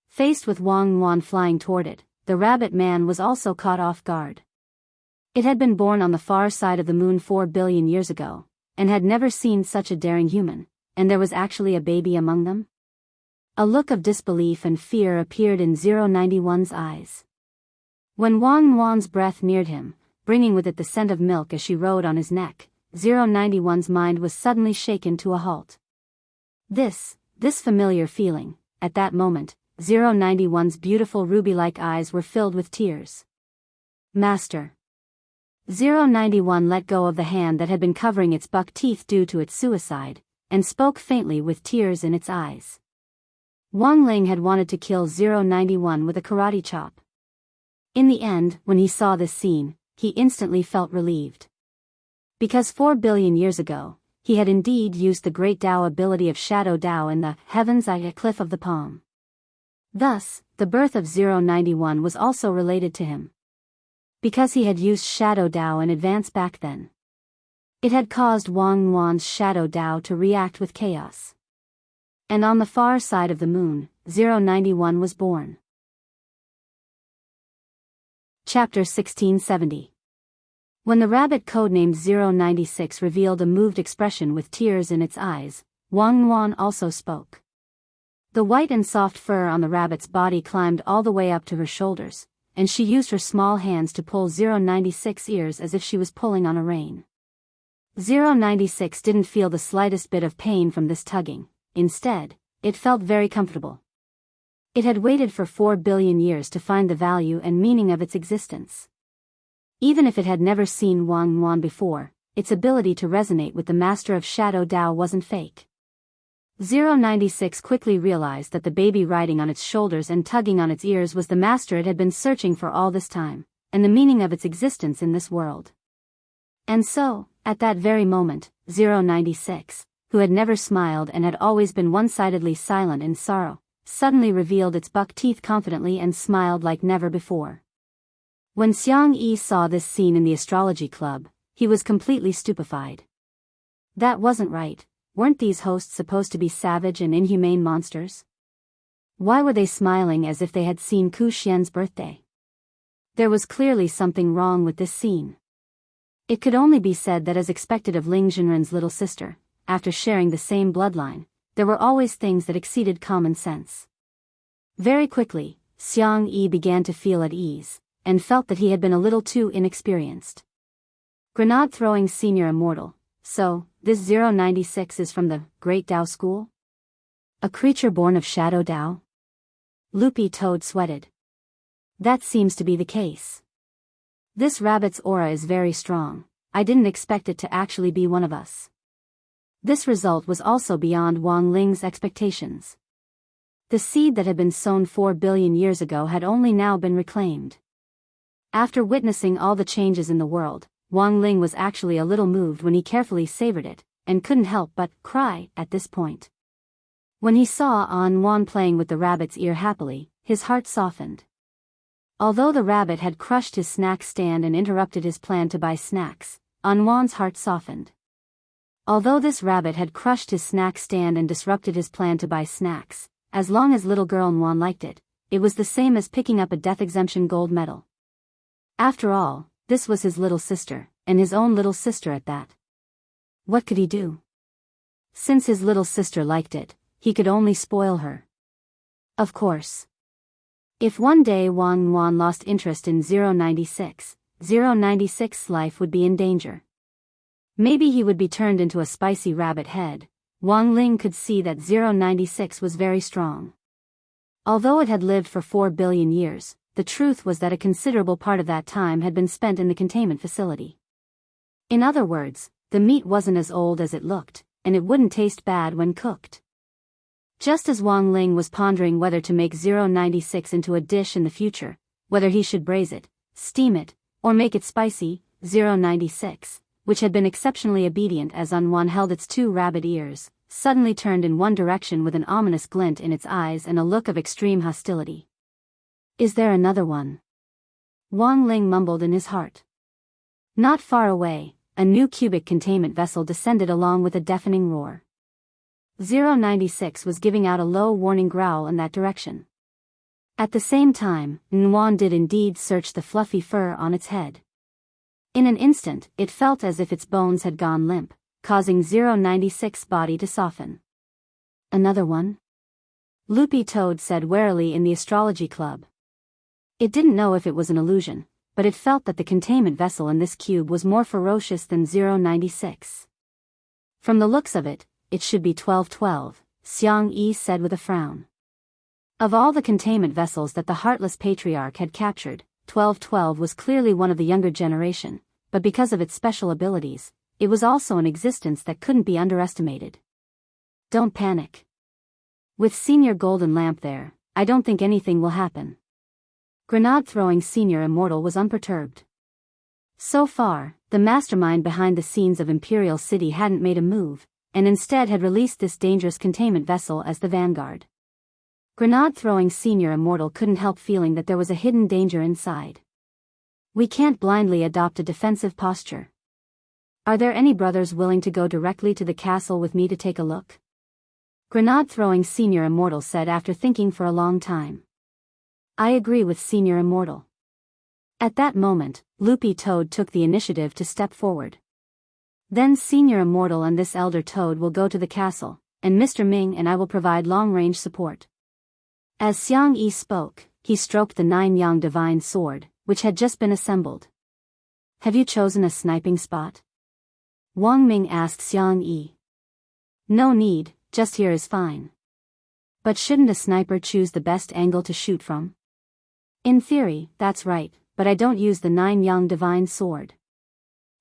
Faced with Wang Nguan flying toward it, the rabbit man was also caught off guard. It had been born on the far side of the moon 4 billion years ago, and had never seen such a daring human, and there was actually a baby among them? A look of disbelief and fear appeared in 091's eyes. When Wang Nguan's breath neared him, bringing with it the scent of milk as she rode on his neck, 091's mind was suddenly shaken to a halt. This familiar feeling, at that moment, 091's beautiful ruby-like eyes were filled with tears. Master. 091 let go of the hand that had been covering its buck teeth due to its suicide, and spoke faintly with tears in its eyes. Wang Ling had wanted to kill 091 with a karate chop. In the end, when he saw this scene, he instantly felt relieved. Because 4 billion years ago, he had indeed used the great Tao ability of Shadow Tao in the heavens at a cliff of the palm. Thus, the birth of 091 was also related to him. Because he had used Shadow Tao in advance back then. It had caused Wang Wan's Shadow Tao to react with chaos. And on the far side of the moon, 091 was born. Chapter 1670. When the rabbit codenamed 096 revealed a moved expression with tears in its eyes, Wang Wan also spoke. The white and soft fur on the rabbit's body climbed all the way up to her shoulders, and she used her small hands to pull 096's ears as if she was pulling on a rein. 096 didn't feel the slightest bit of pain from this tugging. Instead, it felt very comfortable. It had waited for 4 billion years to find the value and meaning of its existence. Even if it had never seen Wang Wan before, its ability to resonate with the master of Shadow Tao wasn't fake. 096 quickly realized that the baby riding on its shoulders and tugging on its ears was the master it had been searching for all this time, and the meaning of its existence in this world. And so, at that very moment, 096, who had never smiled and had always been one-sidedly silent in sorrow, suddenly revealed its buck teeth confidently and smiled like never before. When Xiang Yi saw this scene in the astrology club, he was completely stupefied. That wasn't right. Weren't these hosts supposed to be savage and inhumane monsters? Why were they smiling as if they had seen Ku Xian's birthday? There was clearly something wrong with this scene. It could only be said that as expected of Ling Jinren's little sister, after sharing the same bloodline, there were always things that exceeded common sense. Very quickly, Xiang Yi began to feel at ease, and felt that he had been a little too inexperienced. Grenade-throwing senior immortal, so, this 096 is from the Great Tao School? A creature born of Shadow Tao? Loopy Toad sweated. That seems to be the case. This rabbit's aura is very strong. I didn't expect it to actually be one of us. This result was also beyond Wang Ling's expectations. The seed that had been sown 4 billion years ago had only now been reclaimed. After witnessing all the changes in the world, Wang Ling was actually a little moved when he carefully savored it, and couldn't help but cry at this point. When he saw An Wan playing with the rabbit's ear happily, his heart softened. Although the rabbit had crushed his snack stand and interrupted his plan to buy snacks, An Wan's heart softened. Although this rabbit had crushed his snack stand and disrupted his plan to buy snacks, as long as little girl An liked it, it was the same as picking up a death exemption gold medal. After all, this was his little sister, and his own little sister at that. What could he do? Since his little sister liked it, he could only spoil her. Of course. If one day Wang Wan lost interest in 096, 096's life would be in danger. Maybe he would be turned into a spicy rabbit head. Wang Ling could see that 096 was very strong. Although it had lived for 4 billion years, the truth was that a considerable part of that time had been spent in the containment facility. In other words, the meat wasn't as old as it looked, and it wouldn't taste bad when cooked. Just as Wang Ling was pondering whether to make 096 into a dish in the future, whether he should braise it, steam it, or make it spicy, 096, which had been exceptionally obedient as An Wan held its 2 rabbit ears, suddenly turned in one direction with an ominous glint in its eyes and a look of extreme hostility. Is there another one? Wang Ling mumbled in his heart. Not far away, a new cubic containment vessel descended along with a deafening roar. 096 was giving out a low warning growl in that direction. At the same time, Nguyen did indeed search the fluffy fur on its head. In an instant, it felt as if its bones had gone limp, causing 096's body to soften. Another one? Loopy Toad said warily in the astrology club. It didn't know if it was an illusion, but it felt that the containment vessel in this cube was more ferocious than 096. From the looks of it, it should be 1212, Xiang Yi said with a frown. Of all the containment vessels that the heartless patriarch had captured, 1212 was clearly one of the younger generation, but because of its special abilities, it was also an existence that couldn't be underestimated. Don't panic. With Senior Golden Lamp there, I don't think anything will happen. Grenade-throwing Senior Immortal was unperturbed. So far, the mastermind behind the scenes of Imperial City hadn't made a move, and instead had released this dangerous containment vessel as the vanguard. Grenade-throwing Senior Immortal couldn't help feeling that there was a hidden danger inside. We can't blindly adopt a defensive posture. Are there any brothers willing to go directly to the castle with me to take a look? Grenade-throwing Senior Immortal said after thinking for a long time. I agree with Senior Immortal. At that moment, Loopy Toad took the initiative to step forward. Then Senior Immortal and this Elder Toad will go to the castle, and Mr. Ming and I will provide long-range support. As Xiang Yi spoke, he stroked the 9-yang divine sword, which had just been assembled. Have you chosen a sniping spot? Wang Ming asked Xiang Yi. No need, just here is fine. But shouldn't a sniper choose the best angle to shoot from? In theory, that's right, but I don't use the 9-yang divine sword.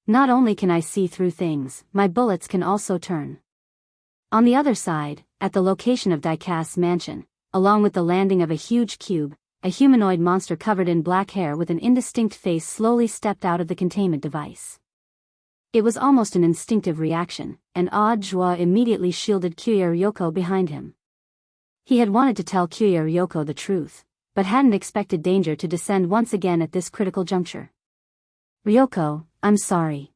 Not only can I see through things, my bullets can also turn. On the other side, at the location of Diecast's mansion, along with the landing of a huge cube, a humanoid monster covered in black hair with an indistinct face slowly stepped out of the containment device. It was almost an instinctive reaction, and Odd Joie immediately shielded Kyoya Ryoko behind him. He had wanted to tell Kyoya Ryoko the truth, but hadn't expected danger to descend once again at this critical juncture. Ryoko, I'm sorry.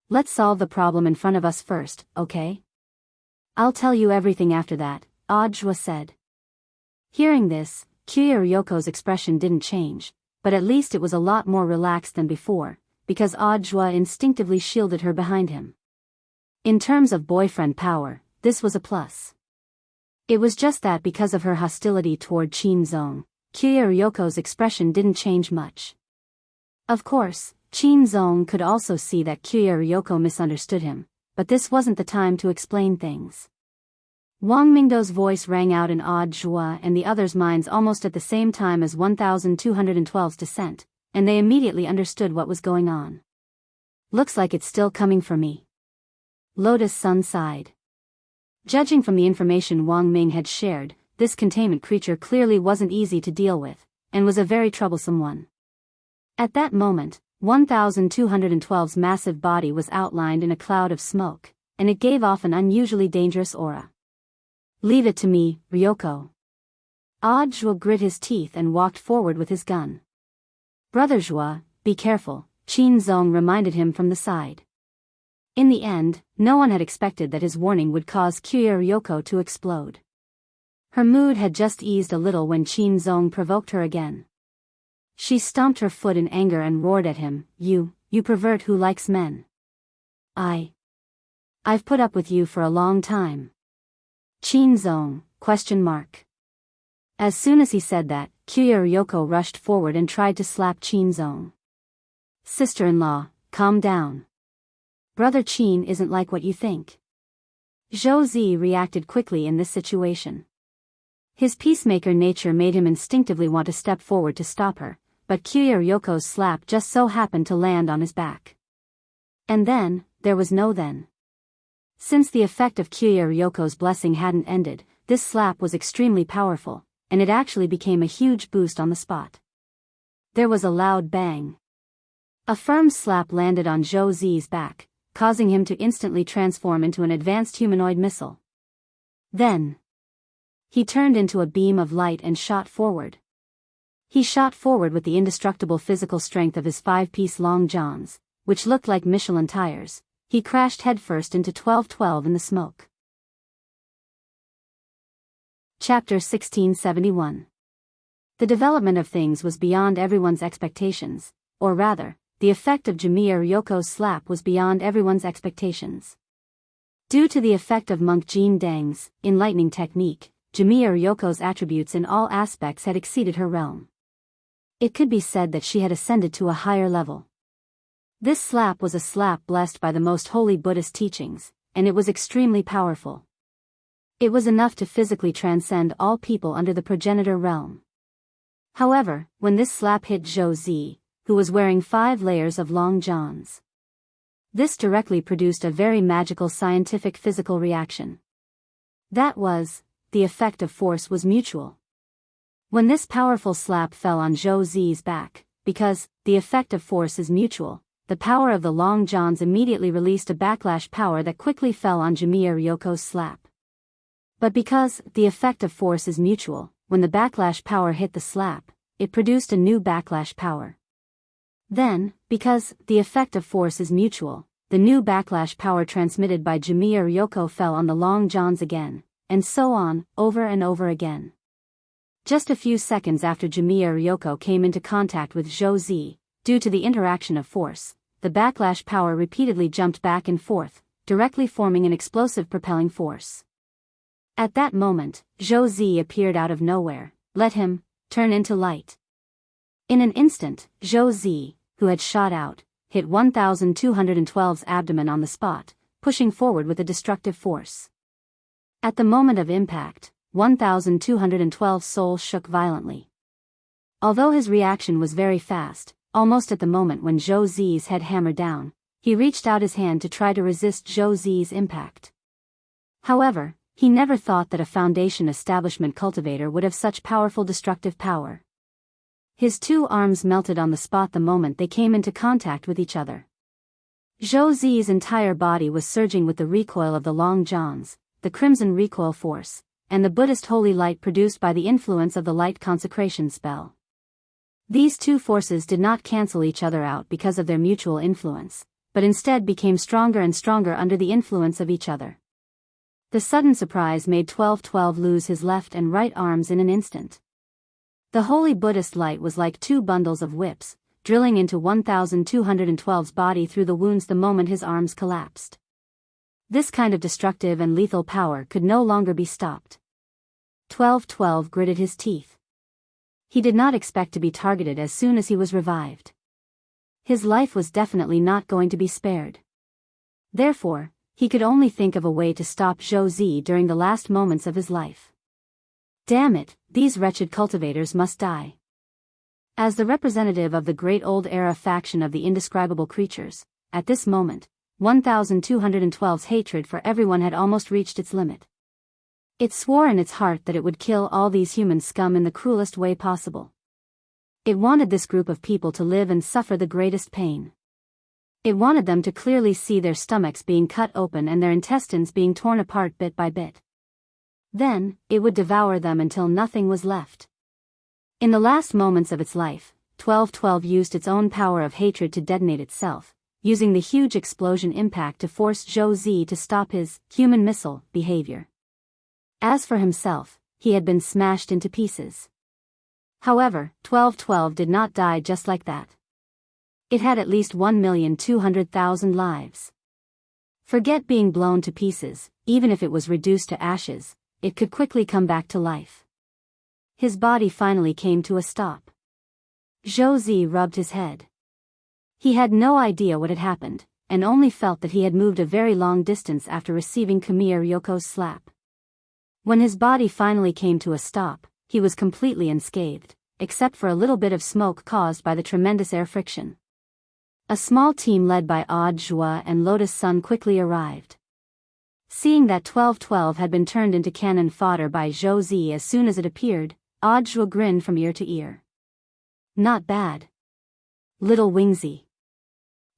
Let's solve the problem in front of us first, okay? I'll tell you everything after that, Odd Joie said. Hearing this, Kyoya Ryoko's expression didn't change, but at least it was a lot more relaxed than before, because Odd Joie instinctively shielded her behind him. In terms of boyfriend power, this was a plus. It was just that because of her hostility toward Qin Zong, Kyoya Ryoko's expression didn't change much. Of course, Qin Zong could also see that Kyoya Ryoko misunderstood him, but this wasn't the time to explain things. Wang Mingdo's voice rang out in Odd Joie and the others' minds almost at the same time as 1212's descent, and they immediately understood what was going on. Looks like it's still coming for me. Lotus Sun sighed. Judging from the information Wang Ming had shared, this containment creature clearly wasn't easy to deal with, and was a very troublesome one. At that moment, 1212's massive body was outlined in a cloud of smoke, and it gave off an unusually dangerous aura. Leave it to me, Ryoko. Odd Joie grit his teeth and walked forward with his gun. Brother Joie, be careful, Qin Zong reminded him from the side. In the end, no one had expected that his warning would cause Kyoya Ryoko to explode. Her mood had just eased a little when Qin Zong provoked her again. She stomped her foot in anger and roared at him, You pervert who likes men. I've put up with you for a long time. Qin Zong, ? As soon as he said that, Kyoya Ryoko rushed forward and tried to slap Qin Zong. Sister-in-law, calm down. Brother Qin isn't like what you think. Zhou Zi reacted quickly in this situation. His peacemaker nature made him instinctively want to step forward to stop her, but Kyoya Ryoko's slap just so happened to land on his back. And then, there was no then. Since the effect of Kyoya Ryoko's blessing hadn't ended, this slap was extremely powerful, and it actually became a huge boost on the spot. There was a loud bang. A firm slap landed on Zhou Zi's back, causing him to instantly transform into an advanced humanoid missile. Then, he turned into a beam of light and shot forward. He shot forward with the indestructible physical strength of his 5-piece long johns, which looked like Michelin tires. He crashed headfirst into 1212 in the smoke. Chapter 1671. The development of things was beyond everyone's expectations, or rather, the effect of Jamiya Ryoko's slap was beyond everyone's expectations. Due to the effect of Monk Jin Deng's enlightening technique, Jamiya Ryoko's attributes in all aspects had exceeded her realm. It could be said that she had ascended to a higher level. This slap was a slap blessed by the most holy Buddhist teachings, and it was extremely powerful. It was enough to physically transcend all people under the progenitor realm. However, when this slap hit Zhou Zi, who was wearing 5 layers of long johns, this directly produced a very magical scientific physical reaction. That was, the effect of force was mutual. When this powerful slap fell on Zhou Zi's back, because the effect of force is mutual, the power of the long johns immediately released a backlash power that quickly fell on Jamiya Ryoko's slap. But because the effect of force is mutual, when the backlash power hit the slap, it produced a new backlash power. Then, because the effect of force is mutual, the new backlash power transmitted by Jamiya Ryoko fell on the long johns again, and so on, over and over again. Just a few seconds after Jamiya Ryoko came into contact with Zhou Zi, due to the interaction of force, the backlash power repeatedly jumped back and forth, directly forming an explosive propelling force. At that moment, Zhou Zi appeared out of nowhere, let him turn into light. In an instant, Zhou Zi, who had shot out, hit 1212's abdomen on the spot, pushing forward with a destructive force. At the moment of impact, 1212's soul shook violently. Although his reaction was very fast, almost at the moment when Zhou Zi's head hammered down, he reached out his hand to try to resist Zhou Zi's impact. However, he never thought that a Foundation establishment cultivator would have such powerful destructive power. His 2 arms melted on the spot the moment they came into contact with each other. Zhou Zi's entire body was surging with the recoil of the long johns, the crimson recoil force, and the Buddhist holy light produced by the influence of the light consecration spell. These 2 forces did not cancel each other out because of their mutual influence, but instead became stronger and stronger under the influence of each other. The sudden surprise made 1212 lose his left and right arms in an instant. The holy Buddhist light was like 2 bundles of whips, drilling into 1212's body through the wounds the moment his arms collapsed. This kind of destructive and lethal power could no longer be stopped. 1212 gritted his teeth. He did not expect to be targeted as soon as he was revived. His life was definitely not going to be spared. Therefore, he could only think of a way to stop Zhou Zi during the last moments of his life. Damn it, these wretched cultivators must die. As the representative of the great old era faction of the indescribable creatures, at this moment, 1212's hatred for everyone had almost reached its limit. It swore in its heart that it would kill all these human scum in the cruelest way possible. It wanted this group of people to live and suffer the greatest pain. It wanted them to clearly see their stomachs being cut open and their intestines being torn apart bit by bit. Then, it would devour them until nothing was left. In the last moments of its life, 1212 used its own power of hatred to detonate itself, using the huge explosion impact to force Zhou Zi to stop his human missile behavior. As for himself, he had been smashed into pieces. However, 1212 did not die just like that. It had at least 1,200,000 lives. Forget being blown to pieces, even if it was reduced to ashes, it could quickly come back to life. His body finally came to a stop. Zhou Zi rubbed his head. He had no idea what had happened, and only felt that he had moved a very long distance after receiving Jamiya Ryoko's slap. When his body finally came to a stop, he was completely unscathed, except for a little bit of smoke caused by the tremendous air friction. A small team led by Odd Zhua and Lotus Sun quickly arrived. Seeing that 1212 had been turned into cannon fodder by Zhou Zi as soon as it appeared, Odd Zhua grinned from ear to ear. Not bad. Little Wingzy.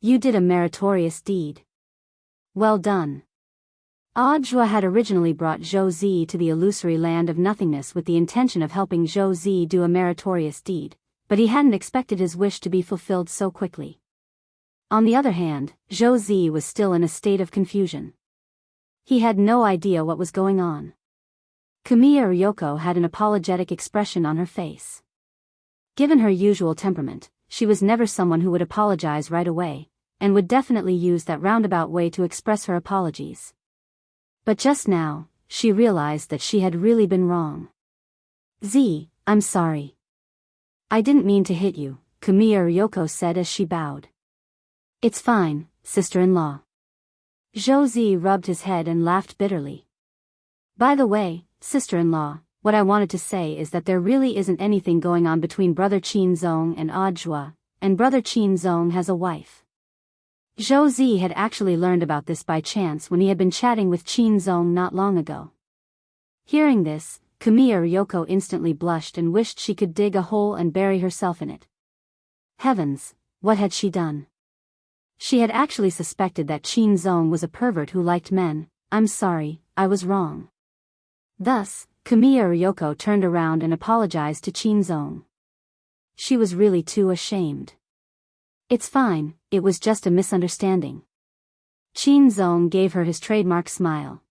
You did a meritorious deed. Well done. Odd Zhua had originally brought Zhou Zi to the illusory land of nothingness with the intention of helping Zhou Zi do a meritorious deed, but he hadn't expected his wish to be fulfilled so quickly. On the other hand, Zhou Zi was still in a state of confusion. He had no idea what was going on. Jamiya Ryoko had an apologetic expression on her face. Given her usual temperament, she was never someone who would apologize right away, and would definitely use that roundabout way to express her apologies. But just now, she realized that she had really been wrong. Z, I'm sorry. I didn't mean to hit you, Jamiya Ryoko said as she bowed. It's fine, sister-in-law. Zhou Zi rubbed his head and laughed bitterly. By the way, sister-in-law, what I wanted to say is that there really isn't anything going on between Brother Qin Zong and Audiobook, and Brother Qin Zong has a wife. Zhou Zi had actually learned about this by chance when he had been chatting with Qin Zong not long ago. Hearing this, Kamiya Ryoko instantly blushed and wished she could dig a hole and bury herself in it. Heavens, what had she done? She had actually suspected that Qin Zong was a pervert who liked men. I'm sorry, I was wrong. Thus, Kamiya Ryoko turned around and apologized to Qin Zong. She was really too ashamed. It's fine, it was just a misunderstanding. Qin Zong gave her his trademark smile.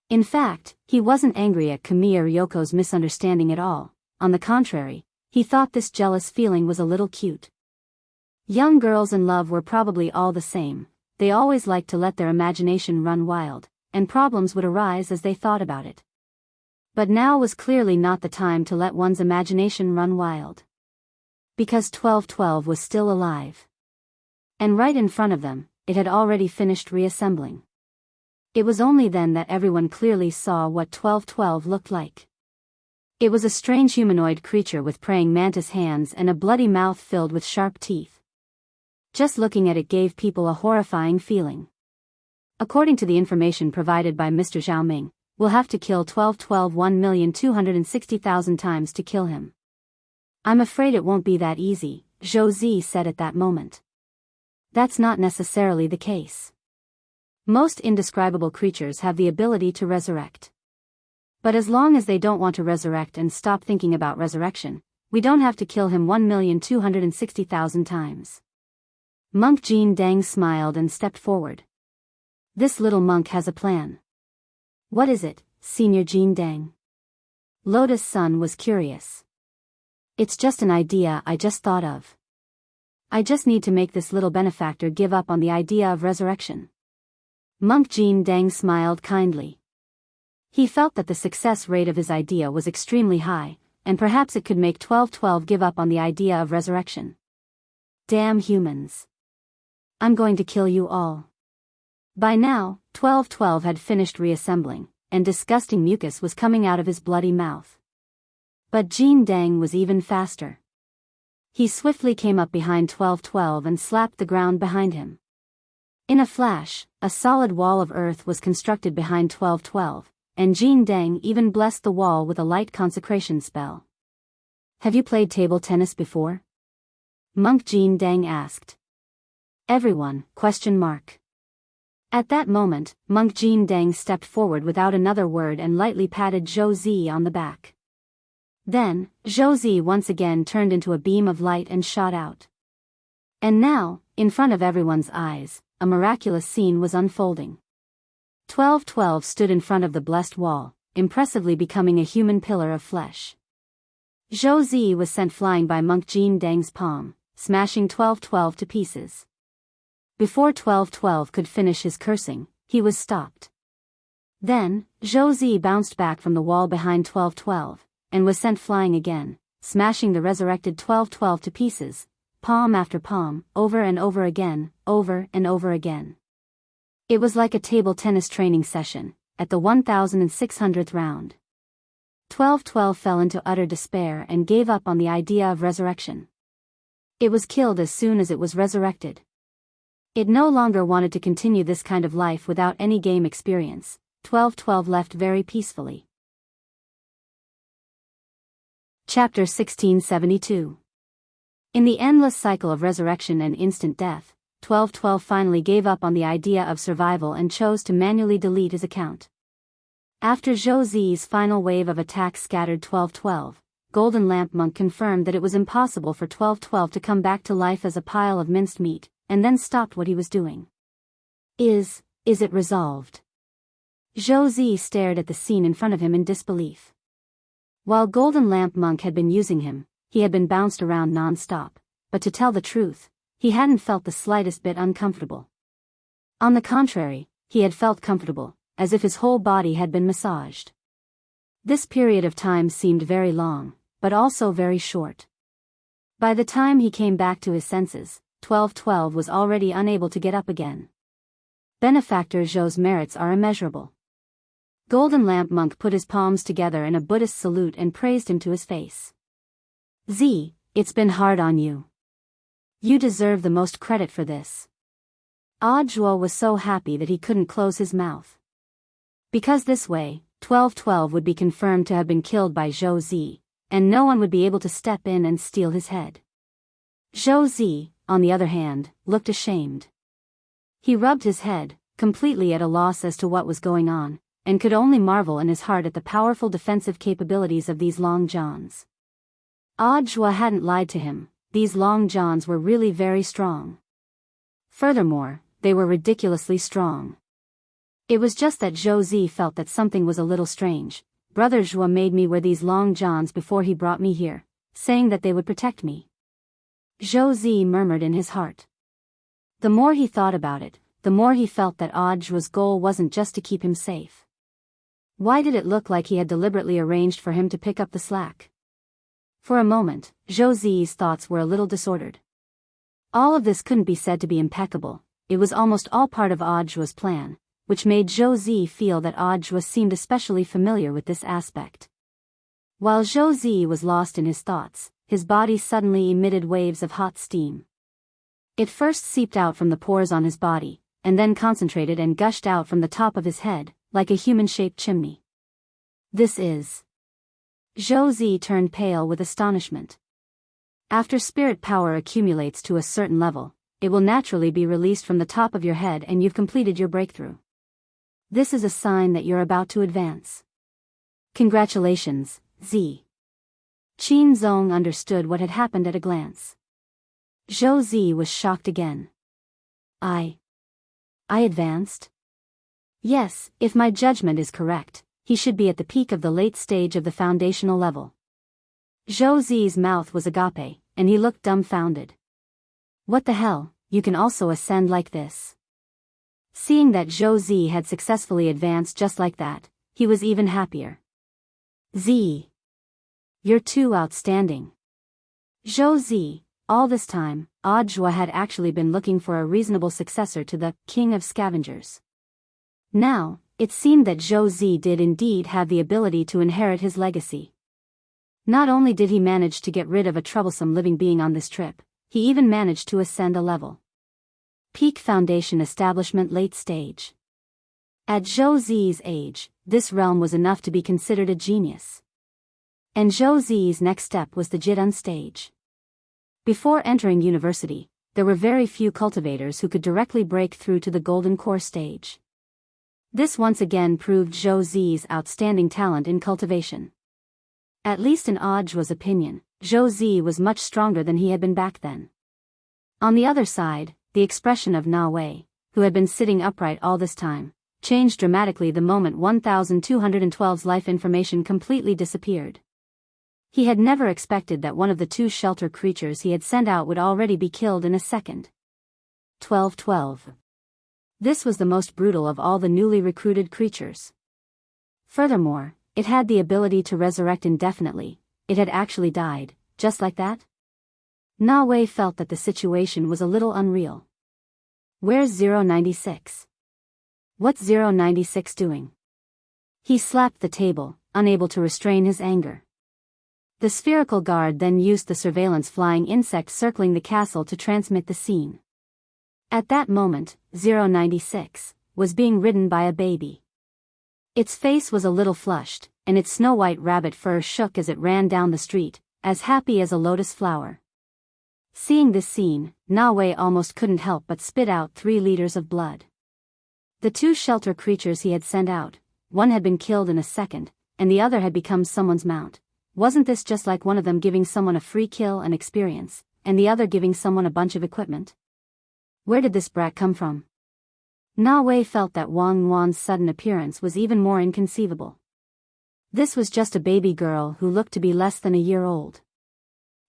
In fact, he wasn't angry at Kamiya Ryoko's misunderstanding at all. On the contrary, he thought this jealous feeling was a little cute. Young girls in love were probably all the same. They always liked to let their imagination run wild, and problems would arise as they thought about it. But now was clearly not the time to let one's imagination run wild. Because 1212 was still alive. And right in front of them, it had already finished reassembling. It was only then that everyone clearly saw what 1212 looked like. It was a strange humanoid creature with praying mantis hands and a bloody mouth filled with sharp teeth. Just looking at it gave people a horrifying feeling. According to the information provided by Mr. Xiaoming, we'll have to kill 1212 1,260,000 times to kill him. I'm afraid it won't be that easy, Zhou Zi said at that moment. That's not necessarily the case. Most indescribable creatures have the ability to resurrect. But as long as they don't want to resurrect and stop thinking about resurrection, we don't have to kill him 1,260,000 times. Monk Jin Dang smiled and stepped forward. This little monk has a plan. What is it, Senior Jin Dang? Lotus Sun was curious. It's just an idea I just thought of. I just need to make this little benefactor give up on the idea of resurrection. Monk Jin Dang smiled kindly. He felt that the success rate of his idea was extremely high, and perhaps it could make 1212 give up on the idea of resurrection. Damn humans. I'm going to kill you all. By now, 1212 had finished reassembling, and disgusting mucus was coming out of his bloody mouth. But Jin Dang was even faster. He swiftly came up behind 1212 and slapped the ground behind him. In a flash, a solid wall of earth was constructed behind 1212, and Jin Dang even blessed the wall with a light consecration spell. Have you played table tennis before? Monk Jin Dang asked. Everyone, ? At that moment, Monk Jin Dang stepped forward without another word and lightly patted Zhou Zi on the back. Then, Zhou Zi once again turned into a beam of light and shot out. And now, in front of everyone's eyes, a miraculous scene was unfolding. 1212 stood in front of the blessed wall, impressively becoming a human pillar of flesh. Zhou Zi was sent flying by Monk Jin Dang's palm, smashing 1212 to pieces. Before 1212 could finish his cursing, he was stopped. Then, Zhou Zi bounced back from the wall behind 1212, and was sent flying again, smashing the resurrected 1212 to pieces, palm after palm, over and over again, over and over again. It was like a table tennis training session, at the 1,600th round. 1212 fell into utter despair and gave up on the idea of resurrection. It was killed as soon as it was resurrected. It no longer wanted to continue this kind of life without any game experience. 1212 left very peacefully. Chapter 1672. In the endless cycle of resurrection and instant death, 1212 finally gave up on the idea of survival and chose to manually delete his account. After Zhou Zi's final wave of attacks scattered 1212, Golden Lamp Monk confirmed that it was impossible for 1212 to come back to life as a pile of minced meat, and then stopped what he was doing. Is it resolved? Zhou Zi stared at the scene in front of him in disbelief. While Golden Lamp Monk had been using him, he had been bounced around non-stop, but to tell the truth, he hadn't felt the slightest bit uncomfortable. On the contrary, he had felt comfortable, as if his whole body had been massaged. This period of time seemed very long, but also very short. By the time he came back to his senses, 1212 was already unable to get up again. Benefactor Zhou's merits are immeasurable. Golden Lamp Monk put his palms together in a Buddhist salute and praised him to his face. Z, it's been hard on you. You deserve the most credit for this. Audiobook was so happy that he couldn't close his mouth. Because this way, 1212 would be confirmed to have been killed by Zhou Zi, and no one would be able to step in and steal his head. Zhou Zi, on the other hand, looked ashamed. He rubbed his head, completely at a loss as to what was going on, and could only marvel in his heart at the powerful defensive capabilities of these long johns. Audiobook hadn't lied to him, these long johns were really very strong. Furthermore, they were ridiculously strong. It was just that Zhou Zi felt that something was a little strange. Brother Zhou made me wear these long johns before he brought me here, saying that they would protect me. Zhou Zi murmured in his heart. The more he thought about it, the more he felt that Audiobook's goal wasn't just to keep him safe. Why did it look like he had deliberately arranged for him to pick up the slack? For a moment, Zhou Zi's thoughts were a little disordered. All of this couldn't be said to be impeccable, it was almost all part of Audiobook's plan, which made Zhou Zi feel that Audiobook seemed especially familiar with this aspect. While Zhou Zi was lost in his thoughts, his body suddenly emitted waves of hot steam. It first seeped out from the pores on his body, and then concentrated and gushed out from the top of his head, like a human-shaped chimney. This is... Zhou Zi turned pale with astonishment. After spirit power accumulates to a certain level, it will naturally be released from the top of your head and you've completed your breakthrough. This is a sign that you're about to advance. Congratulations, Z. Qin Zong understood what had happened at a glance. Zhou Zi was shocked again. I advanced? Yes, if my judgment is correct, he should be at the peak of the late stage of the foundational level. Zhou Zi's mouth was agape, and he looked dumbfounded. What the hell, you can also ascend like this? Seeing that Zhou Zi had successfully advanced just like that, he was even happier. Z. You're too outstanding. Zhou Zi, all this time, Audiobook had actually been looking for a reasonable successor to the King of Scavengers. Now, it seemed that Zhou Zi did indeed have the ability to inherit his legacy. Not only did he manage to get rid of a troublesome living being on this trip, he even managed to ascend a level. Peak Foundation Establishment Late Stage. At Zhou Zi's age, this realm was enough to be considered a genius. And Zhou Zi's next step was the Jidun stage. Before entering university, there were very few cultivators who could directly break through to the Golden Core stage. This once again proved Zhou Zi's outstanding talent in cultivation. At least in Audiobook's opinion, Zhou Zi was much stronger than he had been back then. On the other side, the expression of Na Wei, who had been sitting upright all this time, changed dramatically the moment 1212's life information completely disappeared. He had never expected that one of the two shelter creatures he had sent out would already be killed in a second. 1212. This was the most brutal of all the newly recruited creatures. Furthermore, it had the ability to resurrect indefinitely. It had actually died, just like that? Na Wei felt that the situation was a little unreal. Where's 096? What's 096 doing? He slapped the table, unable to restrain his anger. The spherical guard then used the surveillance flying insect circling the castle to transmit the scene. At that moment, 096 was being ridden by a baby. Its face was a little flushed, and its snow-white rabbit fur shook as it ran down the street, as happy as a lotus flower. Seeing this scene, Na Wei almost couldn't help but spit out 3 liters of blood. The two shelter creatures he had sent out, one had been killed in a second, and the other had become someone's mount. Wasn't this just like one of them giving someone a free kill and experience, and the other giving someone a bunch of equipment? Where did this brat come from? Na Wei felt that Wang Wan's sudden appearance was even more inconceivable. This was just a baby girl who looked to be less than a year old.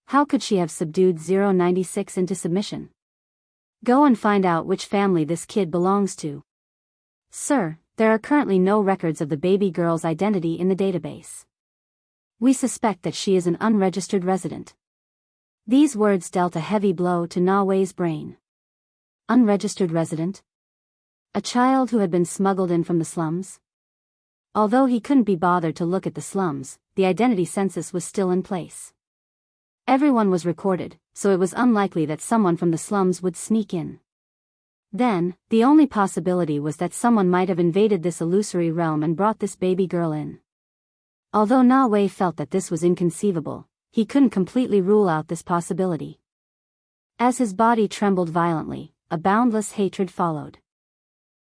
How could she have subdued 096 into submission? Go and find out which family this kid belongs to. Sir, there are currently no records of the baby girl's identity in the database. We suspect that she is an unregistered resident. These words dealt a heavy blow to Na Wei's brain. Unregistered resident? A child who had been smuggled in from the slums? Although he couldn't be bothered to look at the slums, the identity census was still in place. Everyone was recorded, so it was unlikely that someone from the slums would sneak in. Then, the only possibility was that someone might have invaded this illusory realm and brought this baby girl in. Although Na Wei felt that this was inconceivable, he couldn't completely rule out this possibility. As his body trembled violently, a boundless hatred followed.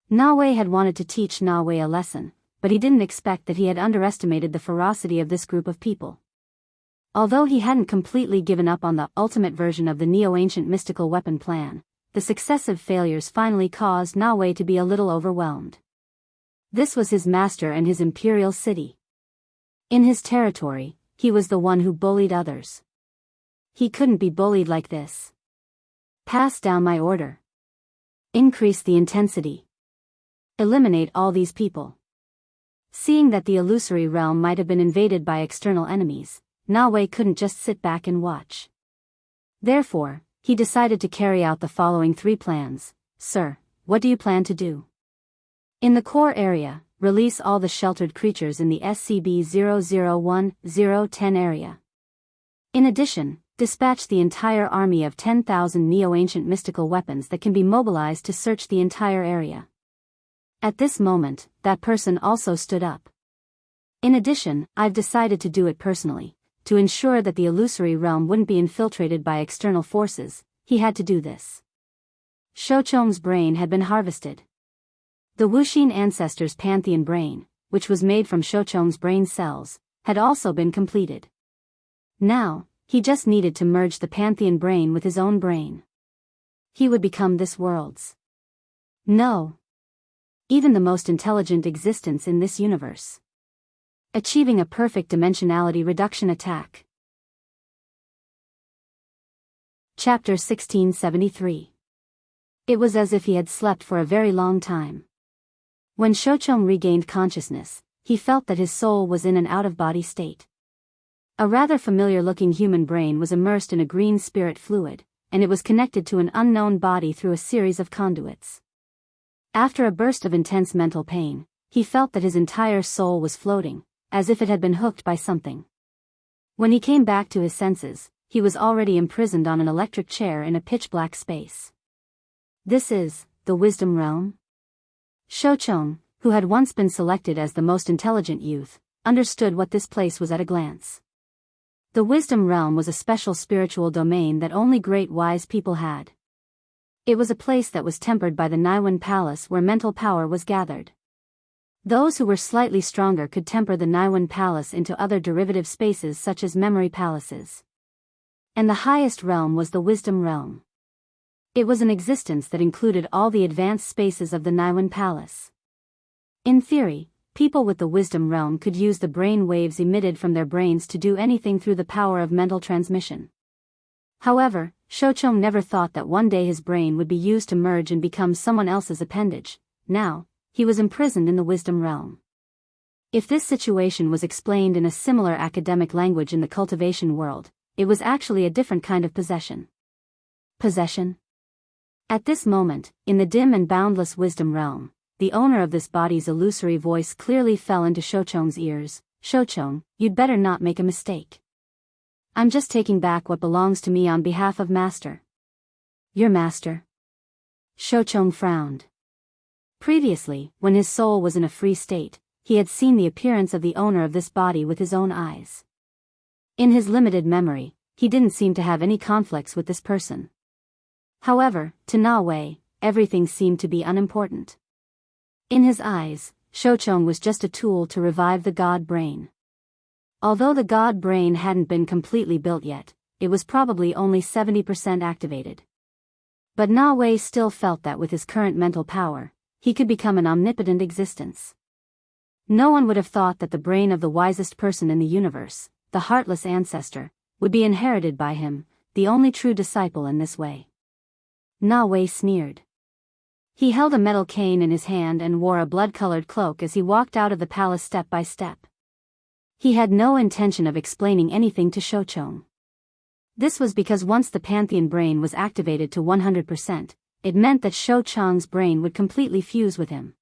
Na Wei had wanted to teach Na Wei a lesson, but he didn't expect that he had underestimated the ferocity of this group of people. Although he hadn't completely given up on the ultimate version of the neo-ancient mystical weapon plan, the successive failures finally caused Na Wei to be a little overwhelmed. This was his master and his imperial city. In his territory, he was the one who bullied others. He couldn't be bullied like this. Pass down my order. Increase the intensity. Eliminate all these people. Seeing that the illusory realm might have been invaded by external enemies, Na Wei couldn't just sit back and watch. Therefore, he decided to carry out the following 3 plans. Sir, what do you plan to do? In the core area, release all the sheltered creatures in the SCP-001-010 area. In addition, dispatch the entire army of 10,000 neo-ancient mystical weapons that can be mobilized to search the entire area. At this moment, that person also stood up. In addition, I've decided to do it personally. To ensure that the illusory realm wouldn't be infiltrated by external forces, he had to do this. Shouchong's brain had been harvested. The Wuxin ancestors' pantheon brain, which was made from Shouchong's brain cells, had also been completed. Now, he just needed to merge the pantheon brain with his own brain. He would become this world's. No. Even the most intelligent existence in this universe. Achieving a perfect dimensionality reduction attack. Chapter 1673. It was as if he had slept for a very long time. When Shouchong regained consciousness, he felt that his soul was in an out-of-body state. A rather familiar-looking human brain was immersed in a green spirit fluid, and it was connected to an unknown body through a series of conduits. After a burst of intense mental pain, he felt that his entire soul was floating, as if it had been hooked by something. When he came back to his senses, he was already imprisoned on an electric chair in a pitch-black space. This is the Wisdom Realm? Shouchong, who had once been selected as the most intelligent youth, understood what this place was at a glance. The Wisdom Realm was a special spiritual domain that only great wise people had. It was a place that was tempered by the Naiwen Palace where mental power was gathered. Those who were slightly stronger could temper the Naiwen Palace into other derivative spaces such as memory palaces. And the highest realm was the Wisdom Realm. It was an existence that included all the advanced spaces of the Naiwen Palace. In theory, people with the Wisdom Realm could use the brain waves emitted from their brains to do anything through the power of mental transmission. However, Shouchong never thought that one day his brain would be used to merge and become someone else's appendage. Now, he was imprisoned in the Wisdom Realm. If this situation was explained in a similar academic language in the cultivation world, it was actually a different kind of possession. Possession? At this moment, in the dim and boundless Wisdom Realm, the owner of this body's illusory voice clearly fell into Shouchong's ears. Shouchong, you'd better not make a mistake. I'm just taking back what belongs to me on behalf of Master. Your master? Shouchong frowned. Previously, when his soul was in a free state, he had seen the appearance of the owner of this body with his own eyes. In his limited memory, he didn't seem to have any conflicts with this person. However, to Na Wei, everything seemed to be unimportant. In his eyes, Shouchong was just a tool to revive the God brain. Although the God brain hadn't been completely built yet, it was probably only 70% activated. But Na Wei still felt that with his current mental power, he could become an omnipotent existence. No one would have thought that the brain of the wisest person in the universe, the heartless ancestor, would be inherited by him, the only true disciple in this way. Na Wei sneered. He held a metal cane in his hand and wore a blood-colored cloak as he walked out of the palace step by step. He had no intention of explaining anything to Shouchong. This was because once the Pantheon brain was activated to 100%, it meant that Shouchong's brain would completely fuse with him.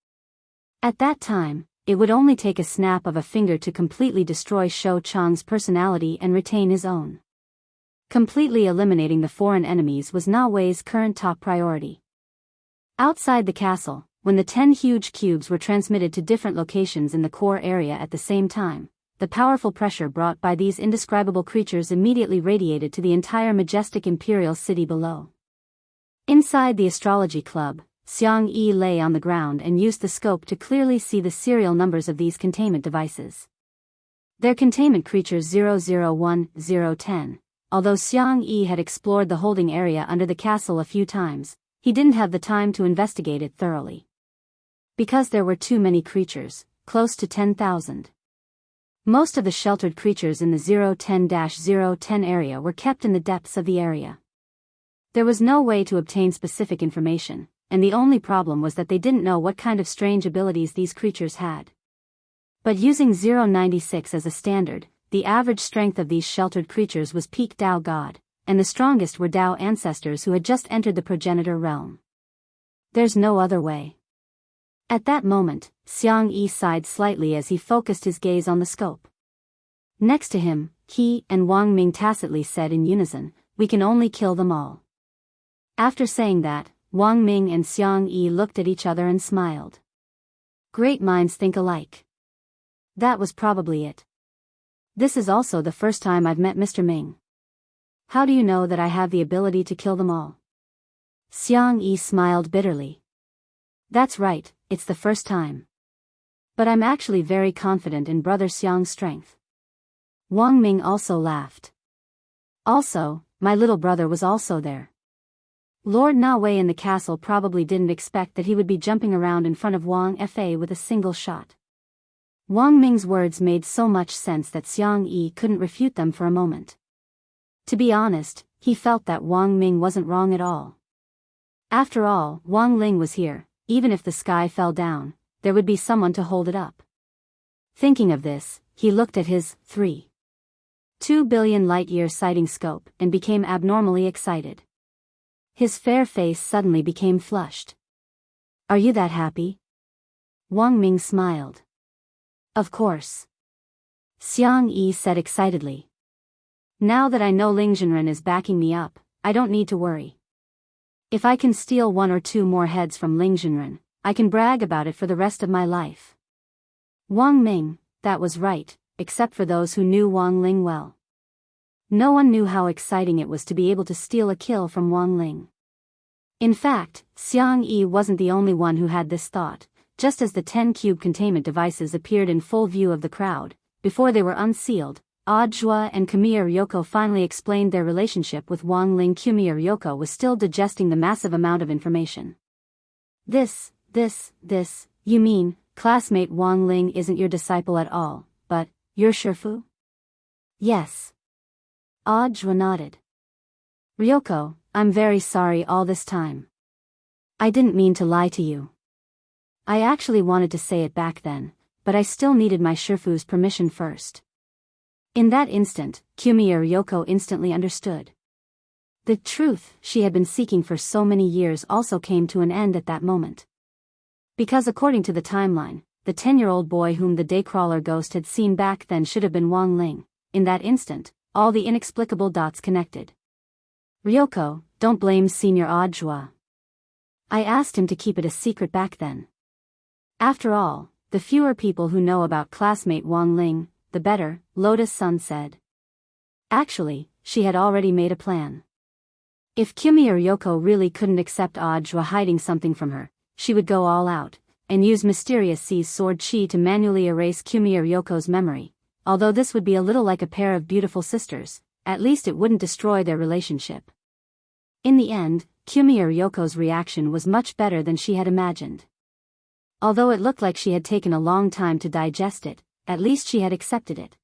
At that time, It would only take a snap of a finger to completely destroy Shou Chang's personality and retain his own. Completely eliminating the foreign enemies was Na Wei's current top priority. Outside the castle, when the 10 huge cubes were transmitted to different locations in the core area at the same time, the powerful pressure brought by these indescribable creatures immediately radiated to the entire majestic imperial city below. Inside the astrology club, Xiang Yi lay on the ground and used the scope to clearly see the serial numbers of these containment devices. Their containment creatures 0010. Although Xiang Yi had explored the holding area under the castle a few times, he didn't have the time to investigate it thoroughly. Because there were too many creatures, close to 10,000. Most of the sheltered creatures in the 010-010 area were kept in the depths of the area. There was no way to obtain specific information, and the only problem was that they didn't know what kind of strange abilities these creatures had. But using 096 as a standard, the average strength of these sheltered creatures was peak Dao God, and the strongest were Dao ancestors who had just entered the progenitor realm. There's no other way. At that moment, Xiang Yi sighed slightly as he focused his gaze on the scope. Next to him, he and Wang Ming tacitly said in unison, "We can only kill them all." After saying that, Wang Ming and Xiang Yi looked at each other and smiled. Great minds think alike. That was probably it. This is also the first time I've met Mr. Ming. How do you know that I have the ability to kill them all? Xiang Yi smiled bitterly. That's right, it's the first time. But I'm actually very confident in Brother Xiang's strength. Wang Ming also laughed. Also, my little brother was also there. Lord Na Wei in the castle probably didn't expect that he would be jumping around in front of Wang Fa with a single shot. Wang Ming's words made so much sense that Xiang Yi couldn't refute them for a moment. To be honest, he felt that Wang Ming wasn't wrong at all. After all, Wang Ling was here. Even if the sky fell down, there would be someone to hold it up. Thinking of this, he looked at his 3.2 billion light-year sighting scope and became abnormally excited. His fair face suddenly became flushed. Are you that happy? Wang Ming smiled. Of course. Xiang Yi said excitedly. Now that I know Ling Zhenren is backing me up, I don't need to worry. If I can steal 1 or 2 more heads from Ling Zhenren, I can brag about it for the rest of my life. Wang Ming, that was right, except for those who knew Wang Ling well. No one knew how exciting it was to be able to steal a kill from Wang Ling. In fact, Xiang Yi wasn't the only one who had this thought. Just as the 10 cube containment devices appeared in full view of the crowd, before they were unsealed, Audiobook and Kumiya Ryoko finally explained their relationship with Wang Ling. Kumiya Ryoko was still digesting the massive amount of information. This, you mean, classmate Wang Ling isn't your disciple at all, but, you're Shifu? Yes. Audiobook nodded. Ryoko, I'm very sorry all this time. I didn't mean to lie to you. I actually wanted to say it back then, but I still needed my Shifu's permission first. In that instant, Kumiya Ryoko instantly understood. The truth she had been seeking for so many years also came to an end at that moment. Because according to the timeline, the 10-year-old boy whom the Daycrawler ghost had seen back then should have been Wang Ling. In that instant, all the inexplicable dots connected. Ryoko, don't blame Senior Audiobook. I asked him to keep it a secret back then. After all, the fewer people who know about classmate Wang Ling, the better, Lotus Sun said. Actually, she had already made a plan. If Kumiya Ryoko really couldn't accept Audiobook hiding something from her, she would go all out, and use Mysterious Sea's sword chi to manually erase Kumiya Ryoko's memory. Although this would be a little like a pair of beautiful sisters, at least it wouldn't destroy their relationship. In the end, Kumiya Ryoko's reaction was much better than she had imagined. Although it looked like she had taken a long time to digest it, at least she had accepted it.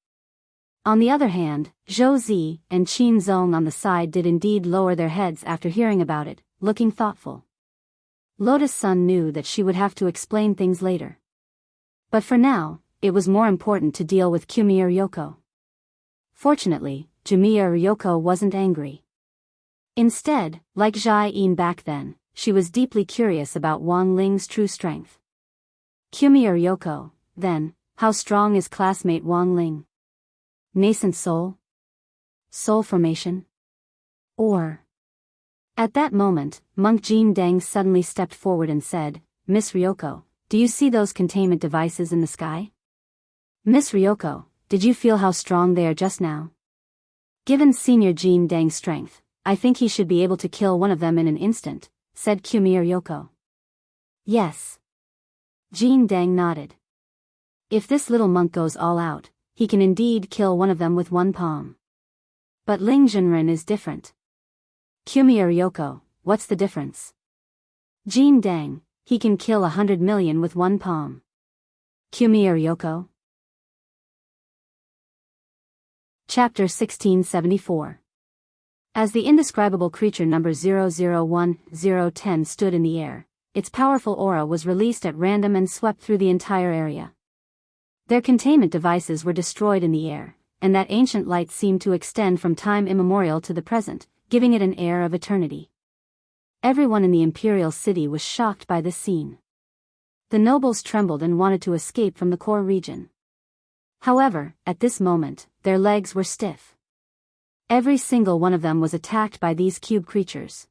On the other hand, Zhou Zi and Qin Zong on the side did indeed lower their heads after hearing about it, looking thoughtful. Lotus Sun knew that she would have to explain things later. But for now, it was more important to deal with Kumiya Ryoko. Fortunately, Kumiya Ryoko wasn't angry. Instead, like Jai Yin back then, she was deeply curious about Wang Ling's true strength. Kumiya Ryoko, then, how strong is classmate Wang Ling? Nascent soul? Soul formation? Or... At that moment, Monk Jean Deng suddenly stepped forward and said, Miss Ryoko, do you see those containment devices in the sky? Miss Ryoko, did you feel how strong they are just now? Given Senior Jean Deng's strength, I think he should be able to kill one of them in an instant, said Kumi Ryoko. Yes. Jean Deng nodded. If this little monk goes all out, he can indeed kill one of them with one palm. But Ling Junren is different. Kumi Ryoko, what's the difference? Jean Deng, he can kill 100 million with one palm. Kumi Ryoko. Chapter 1674. As the indescribable creature number 001010 stood in the air, its powerful aura was released at random and swept through the entire area. Their containment devices were destroyed in the air, and that ancient light seemed to extend from time immemorial to the present, giving it an air of eternity. Everyone in the imperial city was shocked by this scene. The nobles trembled and wanted to escape from the core region. However, at this moment, their legs were stiff. Every single one of them was attacked by these cube creatures.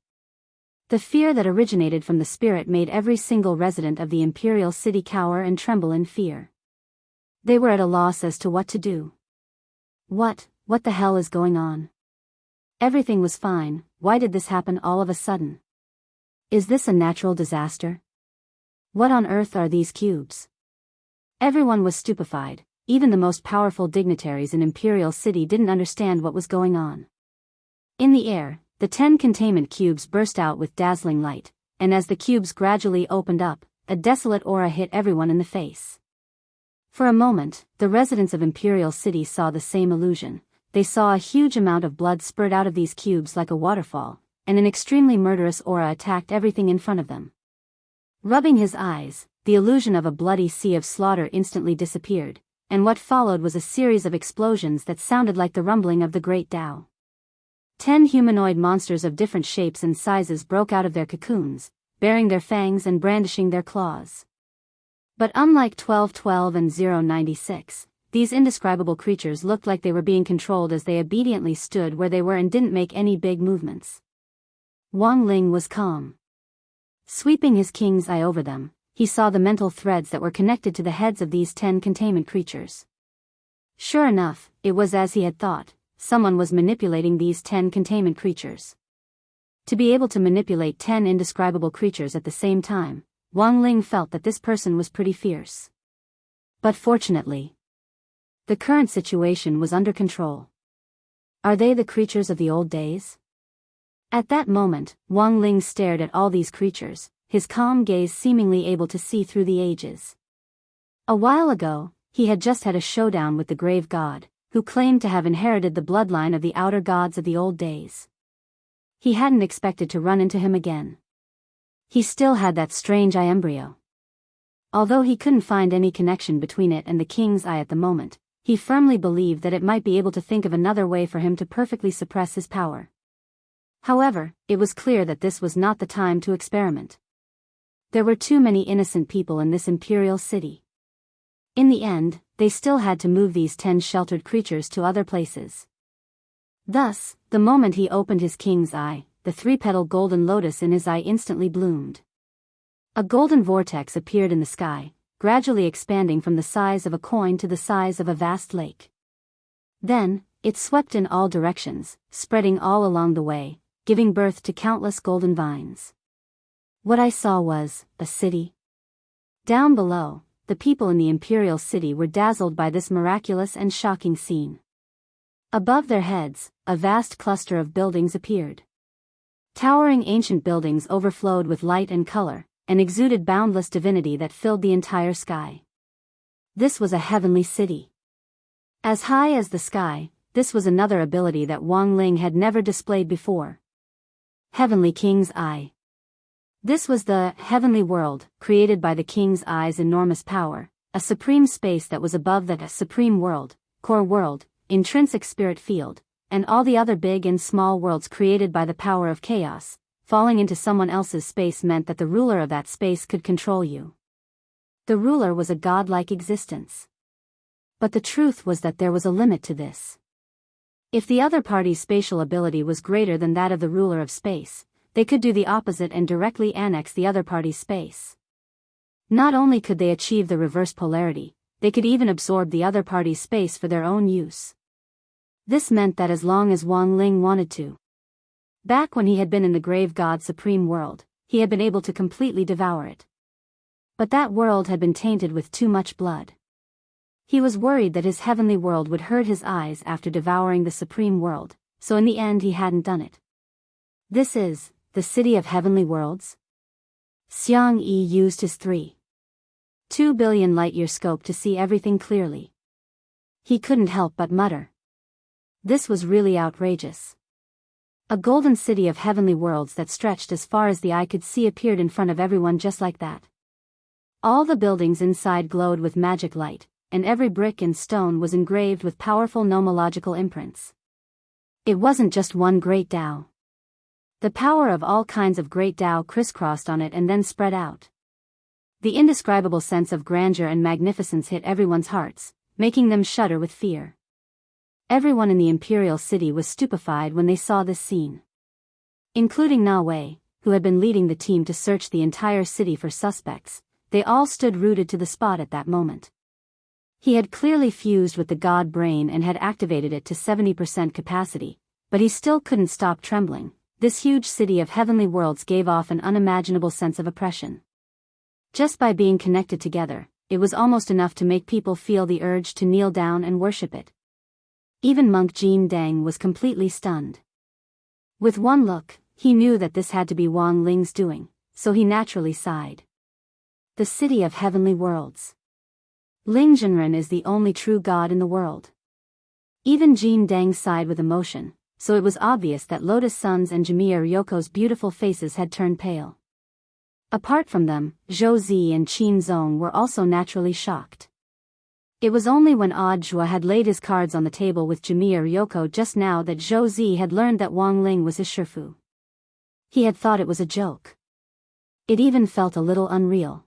The fear that originated from the spirit made every single resident of the imperial city cower and tremble in fear. They were at a loss as to what to do. What the hell is going on? Everything was fine, why did this happen all of a sudden? Is this a natural disaster? What on earth are these cubes? Everyone was stupefied, even the most powerful dignitaries in Imperial City didn't understand what was going on. In the air, the 10 containment cubes burst out with dazzling light, and as the cubes gradually opened up, a desolate aura hit everyone in the face. For a moment, the residents of Imperial City saw the same illusion. They saw a huge amount of blood spurt out of these cubes like a waterfall, and an extremely murderous aura attacked everything in front of them. Rubbing his eyes, the illusion of a bloody sea of slaughter instantly disappeared, and what followed was a series of explosions that sounded like the rumbling of the Great Tao. 10 humanoid monsters of different shapes and sizes broke out of their cocoons, baring their fangs and brandishing their claws. But unlike 1212 and 096, these indescribable creatures looked like they were being controlled as they obediently stood where they were and didn't make any big movements. Wang Ling was calm. Sweeping his king's eye over them, he saw the mental threads that were connected to the heads of these 10 containment creatures. Sure enough, it was as he had thought. Someone was manipulating these 10 containment creatures. To be able to manipulate 10 indescribable creatures at the same time, Wang Ling felt that this person was pretty fierce. But fortunately, the current situation was under control. Are they the creatures of the old days? At that moment, Wang Ling stared at all these creatures, his calm gaze seemingly able to see through the ages. A while ago, he had just had a showdown with the grave god, who claimed to have inherited the bloodline of the outer gods of the old days. He hadn't expected to run into him again. He still had that strange eye embryo. Although he couldn't find any connection between it and the king's eye at the moment, he firmly believed that it might be able to think of another way for him to perfectly suppress his power. However, it was clear that this was not the time to experiment. There were too many innocent people in this imperial city. In the end, they still had to move these 10 sheltered creatures to other places. Thus, the moment he opened his king's eye, the 3-petal golden lotus in his eye instantly bloomed. A golden vortex appeared in the sky, gradually expanding from the size of a coin to the size of a vast lake. Then, it swept in all directions, spreading all along the way, giving birth to countless golden vines. What I saw was a city. Down below, the people in the imperial city were dazzled by this miraculous and shocking scene. Above their heads, a vast cluster of buildings appeared. Towering ancient buildings overflowed with light and color, and exuded boundless divinity that filled the entire sky. This was a heavenly city. As high as the sky, this was another ability that Wang Ling had never displayed before. Heavenly King's Eye. This was the heavenly world, created by the King's Eye's enormous power, a supreme space that was above the supreme world, core world, intrinsic spirit field, and all the other big and small worlds created by the power of chaos. Falling into someone else's space meant that the ruler of that space could control you. The ruler was a godlike existence. But the truth was that there was a limit to this. If the other party's spatial ability was greater than that of the ruler of space, they could do the opposite and directly annex the other party's space. Not only could they achieve the reverse polarity, they could even absorb the other party's space for their own use. This meant that as long as Wang Ling wanted to, back when he had been in the grave god's supreme world, he had been able to completely devour it. But that world had been tainted with too much blood. He was worried that his heavenly world would hurt his eyes after devouring the supreme world, so in the end he hadn't done it. This is the city of heavenly worlds? Xiang Yi used his 3.2 billion light-year scope to see everything clearly. He couldn't help but mutter. This was really outrageous. A golden city of heavenly worlds that stretched as far as the eye could see appeared in front of everyone just like that. All the buildings inside glowed with magic light, and every brick and stone was engraved with powerful nomological imprints. It wasn't just one great Tao. The power of all kinds of great Tao crisscrossed on it and then spread out. The indescribable sense of grandeur and magnificence hit everyone's hearts, making them shudder with fear. Everyone in the imperial city was stupefied when they saw this scene. Including Na Wei, who had been leading the team to search the entire city for suspects, they all stood rooted to the spot at that moment. He had clearly fused with the god brain and had activated it to 70% capacity, but he still couldn't stop trembling. This huge city of heavenly worlds gave off an unimaginable sense of oppression. Just by being connected together, it was almost enough to make people feel the urge to kneel down and worship it. Even monk Jin Deng was completely stunned. With one look, he knew that this had to be Wang Ling's doing, so he naturally sighed. The city of heavenly worlds. Ling Zhenren is the only true god in the world. Even Jin Deng sighed with emotion, so it was obvious that Lotus Sun's and Jamiya Ryoko's beautiful faces had turned pale. Apart from them, Zhou Zi and Qin Zong were also naturally shocked. It was only when Odd Zhua had laid his cards on the table with Jamiya Ryoko just now that Zhou Zi had learned that Wang Ling was his Shifu. He had thought it was a joke. It even felt a little unreal.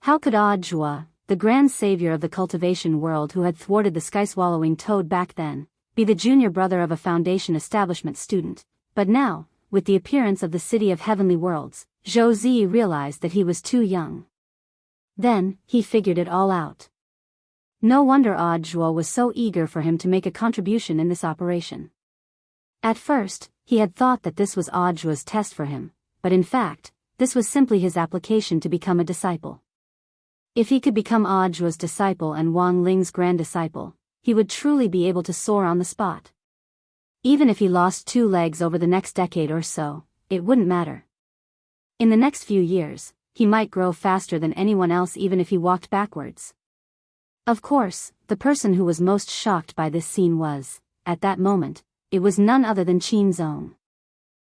How could Odd Zhua, the grand savior of the cultivation world who had thwarted the sky-swallowing toad back then, be the junior brother of a foundation establishment student? But now, with the appearance of the city of heavenly worlds, Zhou Zi realized that he was too young. Then, he figured it all out. No wonder Odd Zhuo was so eager for him to make a contribution in this operation. At first, he had thought that this was Odd Zhuo's test for him, but in fact, this was simply his application to become a disciple. If he could become Odd Zhuo's disciple and Wang Ling's grand disciple, he would truly be able to soar on the spot. Even if he lost 2 legs over the next decade or so, it wouldn't matter. In the next few years, he might grow faster than anyone else even if he walked backwards. Of course, the person who was most shocked by this scene was, at that moment, it was none other than Qin Zong.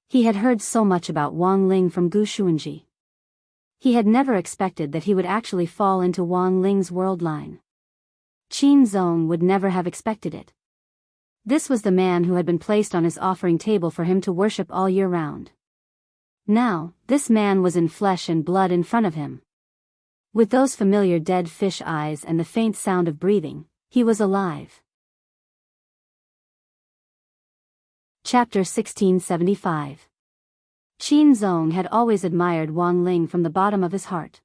He had heard so much about Wang Ling from Gu Xuanji. He had never expected that he would actually fall into Wang Ling's world line. Qin Zong would never have expected it. This was the man who had been placed on his offering table for him to worship all year round. Now, this man was in flesh and blood in front of him. With those familiar dead fish eyes and the faint sound of breathing, he was alive. Chapter 1675. Qin Zong had always admired Wang Ling from the bottom of his heart.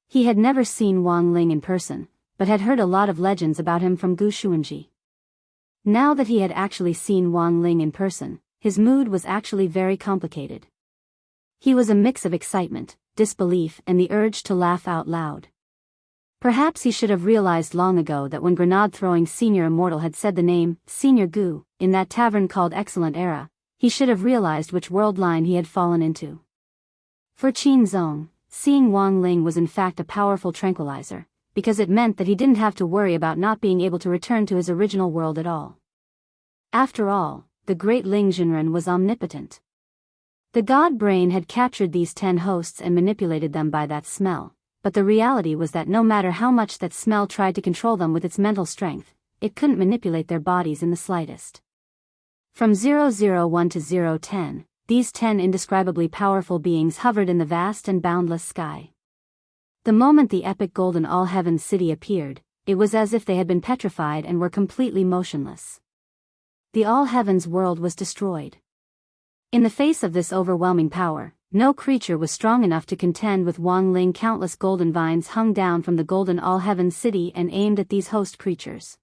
He had never seen Wang Ling in person, but had heard a lot of legends about him from Gu Xuanji. Now that he had actually seen Wang Ling in person, his mood was actually very complicated. He was a mix of excitement, disbelief and the urge to laugh out loud. Perhaps he should have realized long ago that when grenade-throwing Senior Immortal had said the name, Senior Gu, in that tavern called Excellent Era, he should have realized which world line he had fallen into. For Qin Zong, seeing Wang Ling was in fact a powerful tranquilizer, because it meant that he didn't have to worry about not being able to return to his original world at all. After all, the great Ling Zhenren was omnipotent. The god brain had captured these 10 hosts and manipulated them by that smell, but the reality was that no matter how much that smell tried to control them with its mental strength, it couldn't manipulate their bodies in the slightest. From 001 to 010, these 10 indescribably powerful beings hovered in the vast and boundless sky. The moment the epic golden all-heavens city appeared, it was as if they had been petrified and were completely motionless. The all-heavens world was destroyed. In the face of this overwhelming power, no creature was strong enough to contend with Wang Ling. Countless golden vines hung down from the golden all-heavens city and aimed at these host creatures.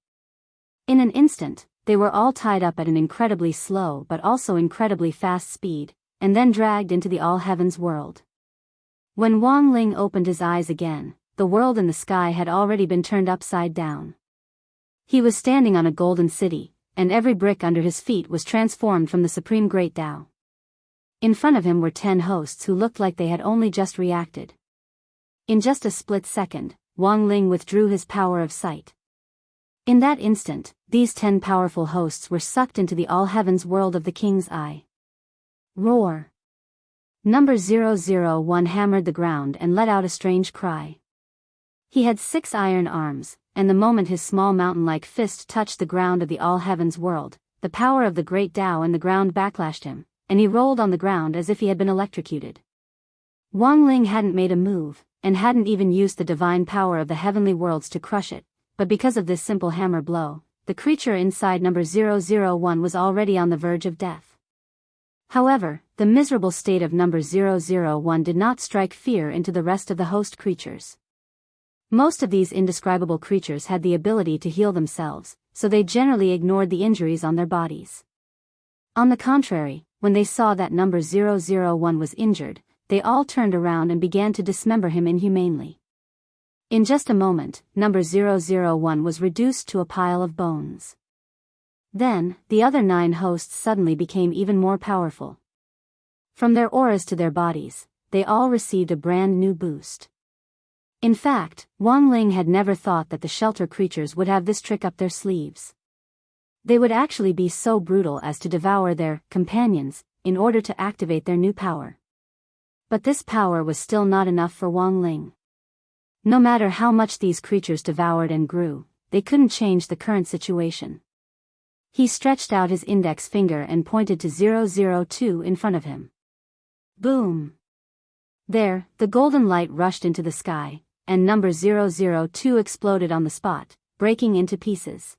In an instant, they were all tied up at an incredibly slow but also incredibly fast speed, and then dragged into the all-heavens world. When Wang Ling opened his eyes again, the world and the sky had already been turned upside down. He was standing on a golden city, and every brick under his feet was transformed from the supreme great Tao. In front of him were 10 hosts who looked like they had only just reacted. In just a split second, Wang Ling withdrew his power of sight. In that instant, these 10 powerful hosts were sucked into the all-heavens world of the King's Eye. Roar! Number 001 hammered the ground and let out a strange cry. He had 6 iron arms, and the moment his small mountain-like fist touched the ground of the all-heavens world, the power of the great Tao and the ground backlashed him, and he rolled on the ground as if he had been electrocuted. Wang Ling hadn't made a move, and hadn't even used the divine power of the heavenly worlds to crush it, but because of this simple hammer blow, the creature inside number 001 was already on the verge of death. However, the miserable state of number 001 did not strike fear into the rest of the host creatures. Most of these indescribable creatures had the ability to heal themselves, so they generally ignored the injuries on their bodies. On the contrary, when they saw that number 001 was injured, they all turned around and began to dismember him inhumanely. In just a moment, number 001 was reduced to a pile of bones. Then, the other 9 hosts suddenly became even more powerful. From their auras to their bodies, they all received a brand new boost. In fact, Wang Ling had never thought that the shelter creatures would have this trick up their sleeves. They would actually be so brutal as to devour their companions in order to activate their new power. But this power was still not enough for Wang Ling. No matter how much these creatures devoured and grew, they couldn't change the current situation. He stretched out his index finger and pointed to 002 in front of him. Boom! There, the golden light rushed into the sky, and number 002 exploded on the spot, breaking into pieces.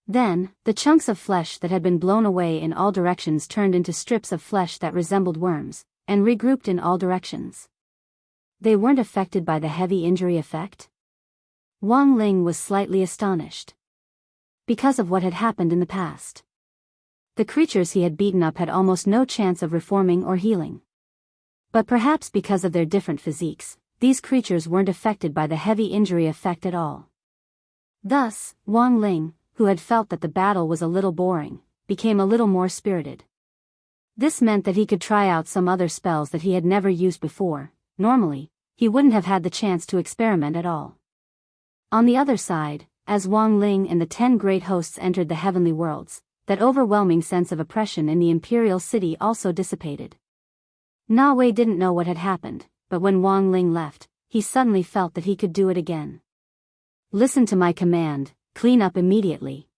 Then, the chunks of flesh that had been blown away in all directions turned into strips of flesh that resembled worms, and regrouped in all directions. They weren't affected by the heavy injury effect? Wang Ling was slightly astonished. Because of what had happened in the past. The creatures he had beaten up had almost no chance of reforming or healing. But perhaps because of their different physiques, these creatures weren't affected by the heavy injury effect at all. Thus, Wang Ling, who had felt that the battle was a little boring, became a little more spirited. This meant that he could try out some other spells that he had never used before. Normally, he wouldn't have had the chance to experiment at all. On the other side, as Wang Ling and the 10 great hosts entered the heavenly worlds, that overwhelming sense of oppression in the imperial city also dissipated. Na Wei didn't know what had happened, but when Wang Ling left, he suddenly felt that he could do it again. Listen to my command, clean up immediately.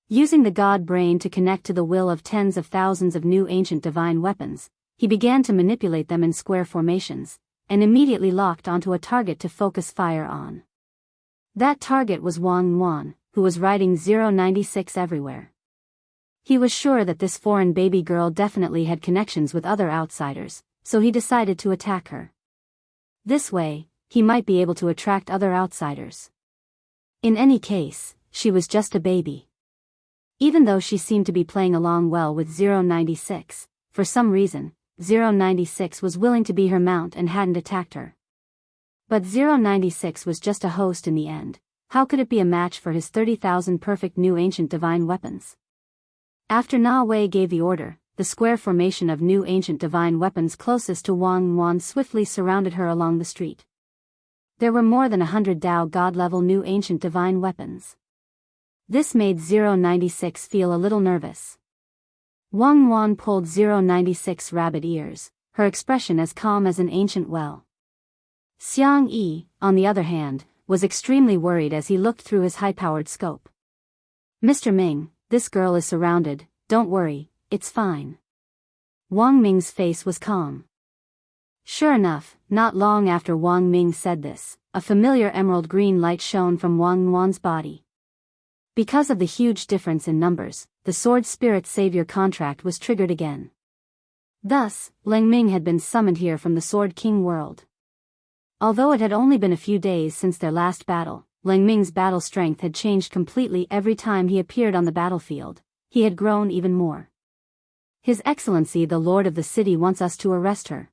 Using the god brain to connect to the will of tens of thousands of new ancient divine weapons, he began to manipulate them in square formations, and immediately locked onto a target to focus fire on. That target was Wang Wan, who was writing 096 everywhere. He was sure that this foreign baby girl definitely had connections with other outsiders, so he decided to attack her. This way, he might be able to attract other outsiders. In any case, she was just a baby. Even though she seemed to be playing along well with 096, for some reason, 096 was willing to be her mount and hadn't attacked her. But 096 was just a host in the end. How could it be a match for his 30,000 perfect new ancient divine weapons? After Na Wei gave the order, the square formation of new ancient divine weapons closest to Wang Wan swiftly surrounded her along the street. There were more than 100 Dao God-level new ancient divine weapons. This made 096 feel a little nervous. Wang Wan pulled 096 rabbit ears, her expression as calm as an ancient well. Xiang Yi, on the other hand, was extremely worried as he looked through his high-powered scope. Mr. Ming, this girl is surrounded, don't worry, it's fine. Wang Ming's face was calm. Sure enough, not long after Wang Ming said this, a familiar emerald green light shone from Wang Wan's body. Because of the huge difference in numbers, the Sword Spirit Savior contract was triggered again. Thus, Lang Ming had been summoned here from the Sword King world. Although it had only been a few days since their last battle, Lang Ming's battle strength had changed completely every time he appeared on the battlefield. He had grown even more. His Excellency the Lord of the City wants us to arrest her.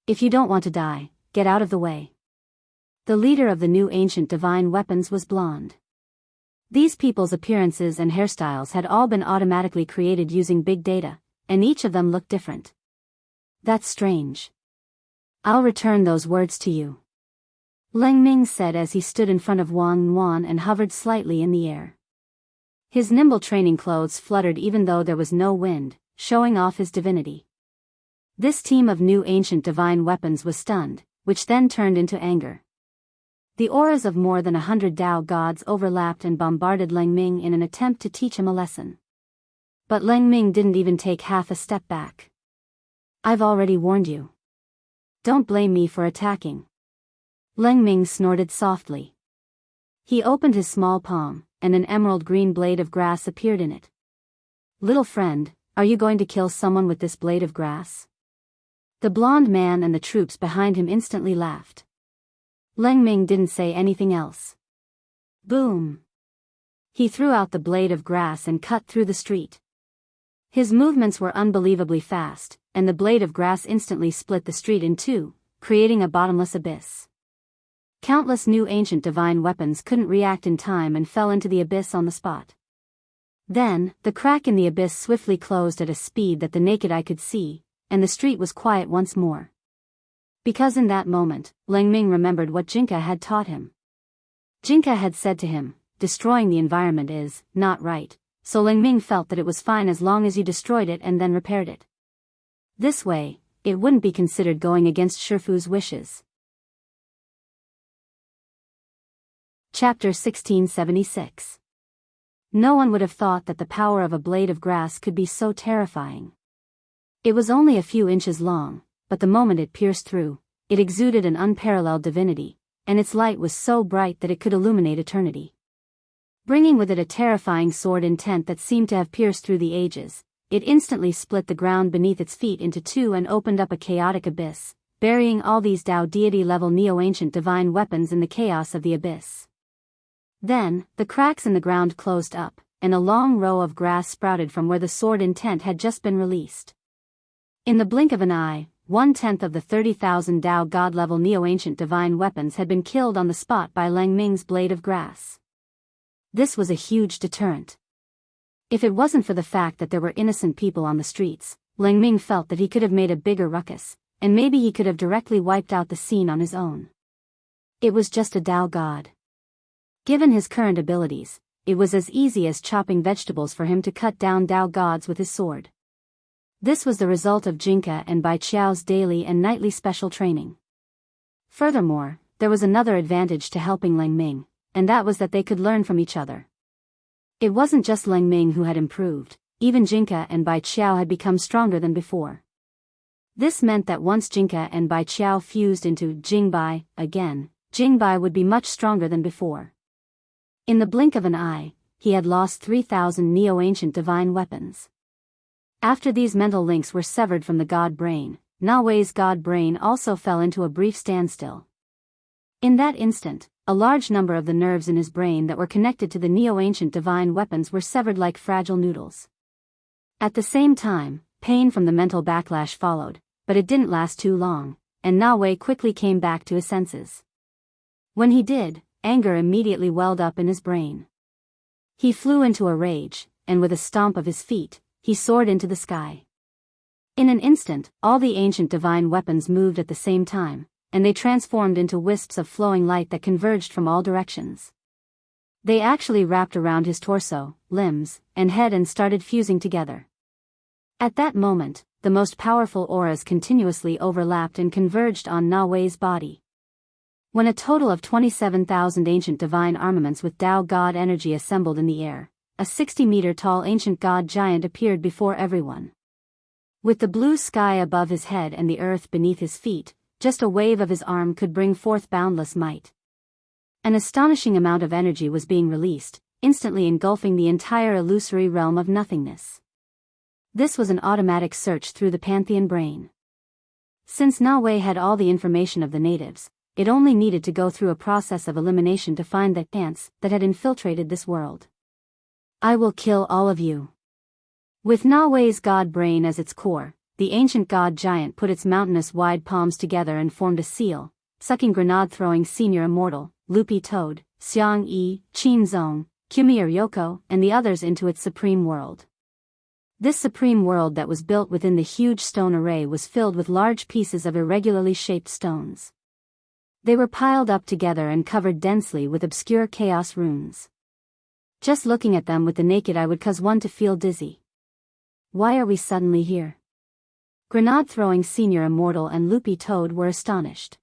If you don't want to die, get out of the way. The leader of the new ancient divine weapons was blonde. These people's appearances and hairstyles had all been automatically created using big data, and each of them looked different. That's strange. I'll return those words to you. Lang Ming said as he stood in front of Wang Wan and hovered slightly in the air. His nimble training clothes fluttered even though there was no wind, showing off his divinity. This team of new ancient divine weapons was stunned, which then turned into anger. The auras of more than 100 Tao gods overlapped and bombarded Lang Ming in an attempt to teach him a lesson. But Lang Ming didn't even take half a step back. I've already warned you. Don't blame me for attacking. Lang Ming snorted softly. He opened his small palm, and an emerald green blade of grass appeared in it. Little friend, are you going to kill someone with this blade of grass? The blonde man and the troops behind him instantly laughed. Lang Ming didn't say anything else. Boom! He threw out the blade of grass and cut through the street. His movements were unbelievably fast, and the blade of grass instantly split the street in two, creating a bottomless abyss. Countless new ancient divine weapons couldn't react in time and fell into the abyss on the spot. Then, the crack in the abyss swiftly closed at a speed that the naked eye could see, and the street was quiet once more. Because in that moment, Lang Ming remembered what Jinka had taught him. Jinka had said to him, destroying the environment is not right, so Lang Ming felt that it was fine as long as you destroyed it and then repaired it. This way, it wouldn't be considered going against Shifu's wishes. Chapter 1676. No one would have thought that the power of a blade of grass could be so terrifying. It was only a few inches long, but the moment it pierced through, it exuded an unparalleled divinity, and its light was so bright that it could illuminate eternity. Bringing with it a terrifying sword intent that seemed to have pierced through the ages, it instantly split the ground beneath its feet into two and opened up a chaotic abyss, burying all these Tao deity-level neo-ancient divine weapons in the chaos of the abyss. Then, the cracks in the ground closed up, and a long row of grass sprouted from where the sword intent had just been released. In the blink of an eye, 1/10 of the 30,000 Tao God-level neo-ancient divine weapons had been killed on the spot by Lang Ming's blade of grass. This was a huge deterrent. If it wasn't for the fact that there were innocent people on the streets, Lang Ming felt that he could have made a bigger ruckus, and maybe he could have directly wiped out the scene on his own. It was just a Tao god. Given his current abilities, it was as easy as chopping vegetables for him to cut down Tao gods with his sword. This was the result of Jinka and Bai Qiao's daily and nightly special training. Furthermore, there was another advantage to helping Lang Ming, and that was that they could learn from each other. It wasn't just Lang Ming who had improved, even Jinka and Bai Qiao had become stronger than before. This meant that once Jinka and Bai Qiao fused into Jingbai again, Jingbai would be much stronger than before. In the blink of an eye, he had lost 3,000 neo-ancient divine weapons. After these mental links were severed from the god brain, Na Wei's god brain also fell into a brief standstill. In that instant, a large number of the nerves in his brain that were connected to the neo-ancient divine weapons were severed like fragile noodles. At the same time, pain from the mental backlash followed, but it didn't last too long, and Na Wei quickly came back to his senses. When he did, anger immediately welled up in his brain. He flew into a rage, and with a stomp of his feet, he soared into the sky. In an instant, all the ancient divine weapons moved at the same time, and they transformed into wisps of flowing light that converged from all directions. They actually wrapped around his torso, limbs, and head and started fusing together. At that moment, the most powerful auras continuously overlapped and converged on Na Wei's body. When a total of 27,000 ancient divine armaments with Tao God energy assembled in the air, a 60-meter tall ancient god giant appeared before everyone. With the blue sky above his head and the earth beneath his feet, just a wave of his arm could bring forth boundless might. An astonishing amount of energy was being released, instantly engulfing the entire illusory realm of nothingness. This was an automatic search through the Pantheon brain. Since Na had all the information of the natives, it only needed to go through a process of elimination to find the ants that had infiltrated this world. I will kill all of you. With Na god brain as its core, the ancient god giant put its mountainous wide palms together and formed a seal, sucking grenade-throwing senior immortal, Loopy Toad, Xiang Yi, Qin Zong, Kumir Yoko, and the others into its supreme world. This supreme world that was built within the huge stone array was filled with large pieces of irregularly shaped stones. They were piled up together and covered densely with obscure chaos runes. Just looking at them with the naked eye would cause one to feel dizzy. Why are we suddenly here? Grenade-throwing senior immortal and Loopy Toad were astonished.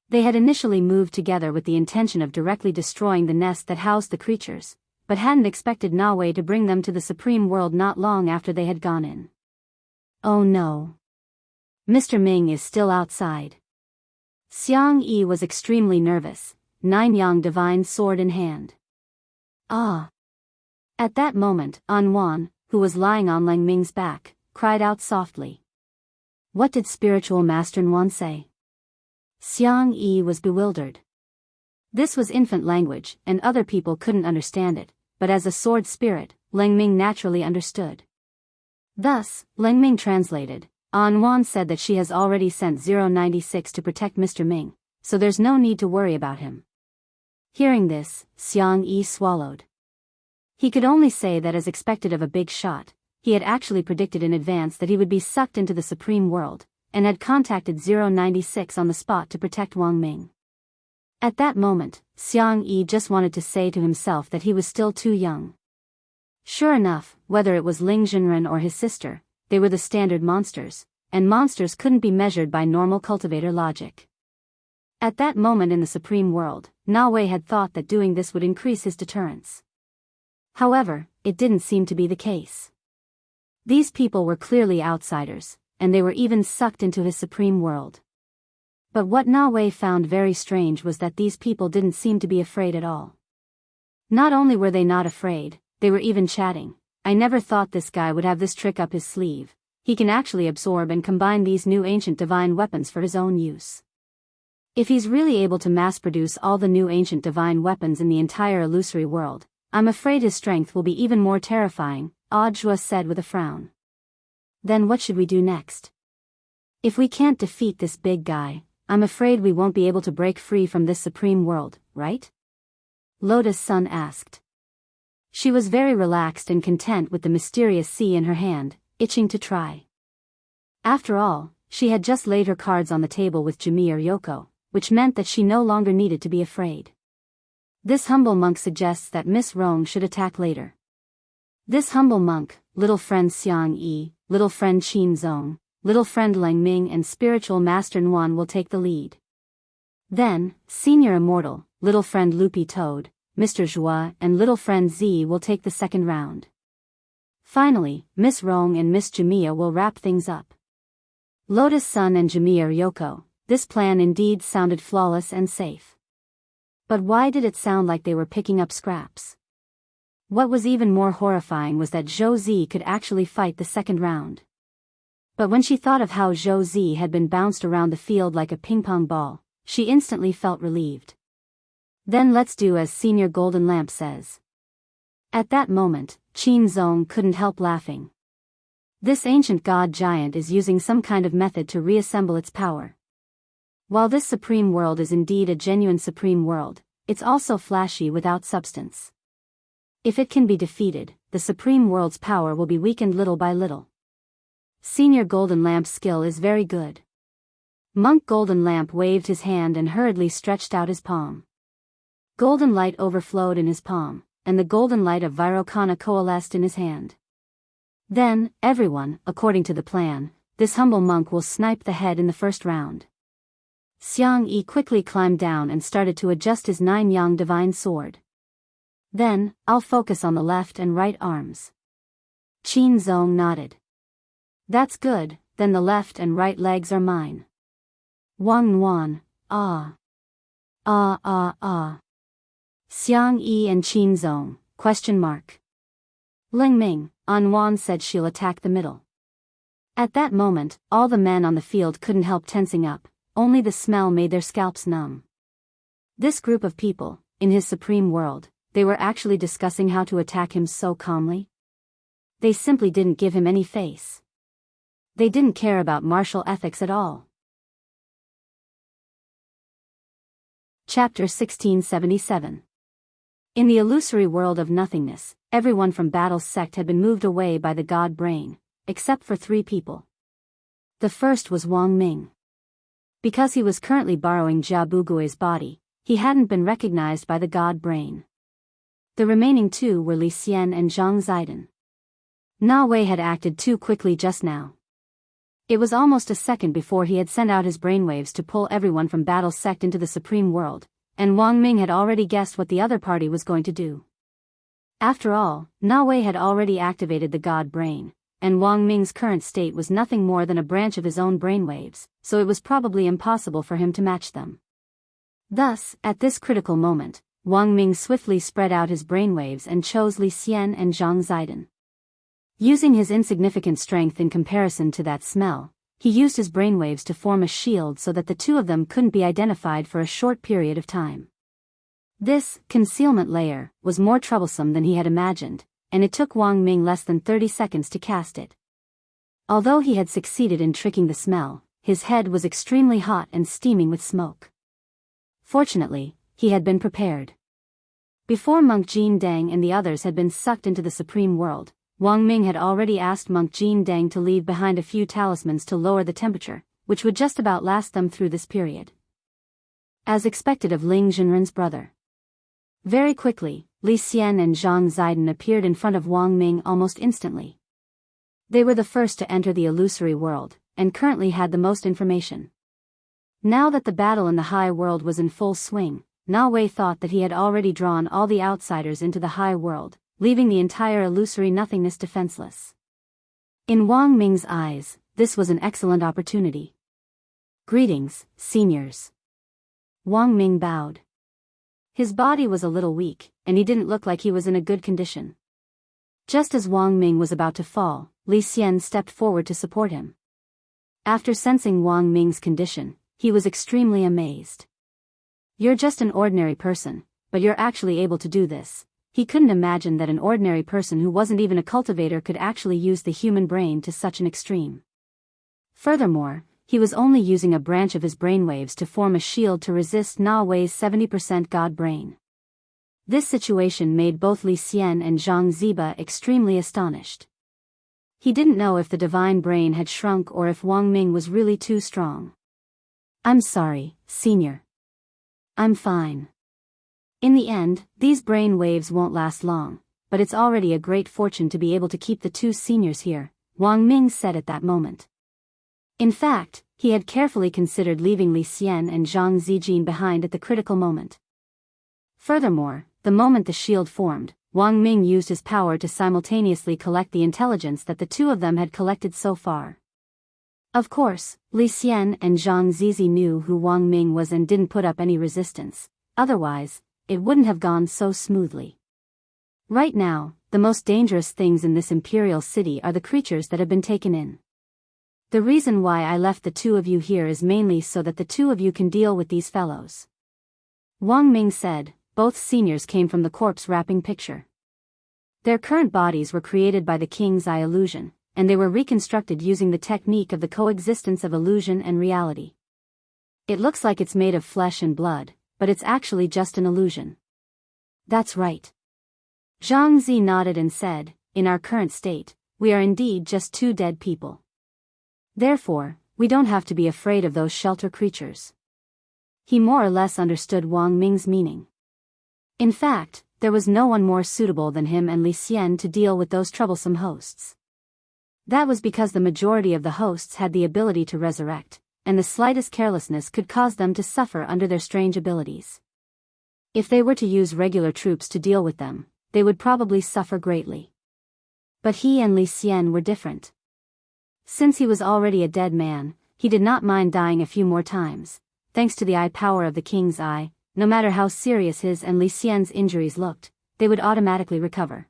They had initially moved together with the intention of directly destroying the nest that housed the creatures, but hadn't expected Na to bring them to the supreme world not long after they had gone in. Oh no. Mr. Ming is still outside. Xiang Yi was extremely nervous, nine-yang divine sword in hand. Ah! At that moment, An Wan, who was lying on Lang Ming's back, cried out softly. What did spiritual Master Wan say? Xiang Yi was bewildered. This was infant language, and other people couldn't understand it, but as a sword spirit, Lang Ming naturally understood. Thus, Lang Ming translated, An Wan said that she has already sent 096 to protect Mr. Ming, so there's no need to worry about him. Hearing this, Xiang Yi swallowed. He could only say that as expected of a big shot, he had actually predicted in advance that he would be sucked into the supreme world, and had contacted 096 on the spot to protect Wang Ming. At that moment, Xiang Yi just wanted to say to himself that he was still too young. Sure enough, whether it was Ling Zhenren or his sister, they were the standard monsters, and monsters couldn't be measured by normal cultivator logic. At that moment in the supreme world, Na had thought that doing this would increase his deterrence. However, it didn't seem to be the case. These people were clearly outsiders, and they were even sucked into his supreme world. But what Na found very strange was that these people didn't seem to be afraid at all. Not only were they not afraid, they were even chatting. I never thought this guy would have this trick up his sleeve. He can actually absorb and combine these new ancient divine weapons for his own use. If he's really able to mass-produce all the new ancient divine weapons in the entire illusory world, I'm afraid his strength will be even more terrifying, Audiobook said with a frown. Then what should we do next? If we can't defeat this big guy, I'm afraid we won't be able to break free from this supreme world, right? Lotus Sun asked. She was very relaxed and content with the mysterious sea in her hand, itching to try. After all, she had just laid her cards on the table with Jamir Yoko, which meant that she no longer needed to be afraid. This humble monk suggests that Miss Rong should attack later. This humble monk, little friend Xiang Yi, little friend Qin Zong, little friend Lang Ming and spiritual master Nuan will take the lead. Then, senior immortal, little friend Loopy Toad, Mr. Zhua and little friend Z will take the second round. Finally, Miss Rong and Miss Jamia will wrap things up. Lotus Sun and Jamia Yoko, this plan indeed sounded flawless and safe. But why did it sound like they were picking up scraps? What was even more horrifying was that Zhou Zi could actually fight the second round. But when she thought of how Zhou Zi had been bounced around the field like a ping-pong ball, she instantly felt relieved. Then let's do as Senior Golden Lamp says. At that moment, Qin Zong couldn't help laughing. This ancient god giant is using some kind of method to reassemble its power. While this supreme world is indeed a genuine supreme world, it's also flashy without substance. If it can be defeated, the supreme world's power will be weakened little by little. Senior Golden Lamp's skill is very good. Monk Golden Lamp waved his hand and hurriedly stretched out his palm. Golden light overflowed in his palm, and the golden light of Virokana coalesced in his hand. Then, everyone, according to the plan, this humble monk will snipe the head in the first round. Xiang Yi quickly climbed down and started to adjust his 9-yang divine sword. Then, I'll focus on the left and right arms. Qin Zong nodded. That's good, then the left and right legs are mine. Wang Nuan, ah. Ah ah ah. Xiang Yi and Qin Zong, question mark. Ling Ming, An Wan said she'll attack the middle. At that moment, all the men on the field couldn't help tensing up, only the smell made their scalps numb. This group of people, in his supreme world, they were actually discussing how to attack him so calmly. They simply didn't give him any face. They didn't care about martial ethics at all. Chapter 1677. In the illusory world of nothingness, everyone from Battle's sect had been moved away by the god brain, except for 3 people. The first was Wang Ming. Because he was currently borrowing Jia Bugui's body, he hadn't been recognized by the god brain. The remaining 2 were Li Xian and Zhang Ziden. Na Wei had acted too quickly just now. It was almost a second before he had sent out his brainwaves to pull everyone from Battle's sect into the Supreme World, and Wang Ming had already guessed what the other party was going to do. After all, Na Wei had already activated the God Brain, and Wang Ming's current state was nothing more than a branch of his own brainwaves, so it was probably impossible for him to match them. Thus, at this critical moment, Wang Ming swiftly spread out his brainwaves and chose Li Xian and Zhang Ziden. Using his insignificant strength in comparison to that smell, he used his brainwaves to form a shield so that the 2 of them couldn't be identified for a short period of time. This concealment layer was more troublesome than he had imagined, and it took Wang Ming less than 30 seconds to cast it. Although he had succeeded in tricking the smell, his head was extremely hot and steaming with smoke. Fortunately, he had been prepared. Before Monk Jin Dang and the others had been sucked into the Supreme World, Wang Ming had already asked Monk Jin Dang to leave behind a few talismans to lower the temperature, which would just about last them through this period. As expected of Ling Zhenren's brother. Very quickly, Li Xian and Zhang Ziden appeared in front of Wang Ming almost instantly. They were the first to enter the illusory world, and currently had the most information. Now that the battle in the high world was in full swing, Na Wei thought that he had already drawn all the outsiders into the high world, leaving the entire illusory nothingness defenseless. In Wang Ming's eyes, this was an excellent opportunity. Greetings, seniors. Wang Ming bowed. His body was a little weak, and he didn't look like he was in a good condition. Just as Wang Ming was about to fall, Li Xian stepped forward to support him. After sensing Wang Ming's condition, he was extremely amazed. You're just an ordinary person, but you're actually able to do this. He couldn't imagine that an ordinary person who wasn't even a cultivator could actually use the human brain to such an extreme. Furthermore, he was only using a branch of his brainwaves to form a shield to resist Na Wei's 70% God brain. This situation made both Li Xian and Zhang Ziba extremely astonished. He didn't know if the divine brain had shrunk or if Wang Ming was really too strong. I'm sorry, senior. I'm fine. In the end, these brain waves won't last long, but it's already a great fortune to be able to keep the 2 seniors here, Wang Ming said at that moment. In fact, he had carefully considered leaving Li Xian and Zhang Zijin behind at the critical moment. Furthermore, the moment the shield formed, Wang Ming used his power to simultaneously collect the intelligence that the 2 of them had collected so far. Of course, Li Xian and Zhang Zizi knew who Wang Ming was and didn't put up any resistance, otherwise, it wouldn't have gone so smoothly. Right now, the most dangerous things in this imperial city are the creatures that have been taken in. The reason why I left the 2 of you here is mainly so that the 2 of you can deal with these fellows. Wang Ming said. Both seniors came from the corpse wrapping picture. Their current bodies were created by the King's Eye illusion, and they were reconstructed using the technique of the coexistence of illusion and reality. It looks like it's made of flesh and blood, but it's actually just an illusion. That's right. Zhang Zi nodded and said, in our current state, we are indeed just 2 dead people. Therefore, we don't have to be afraid of those shelter creatures. He more or less understood Wang Ming's meaning. In fact, there was no one more suitable than him and Li Xian to deal with those troublesome hosts. That was because the majority of the hosts had the ability to resurrect, and the slightest carelessness could cause them to suffer under their strange abilities. If they were to use regular troops to deal with them, they would probably suffer greatly. But he and Li Xian were different. Since he was already a dead man, he did not mind dying a few more times. Thanks to the eye power of the king's eye, no matter how serious his and Li Xian's injuries looked, they would automatically recover.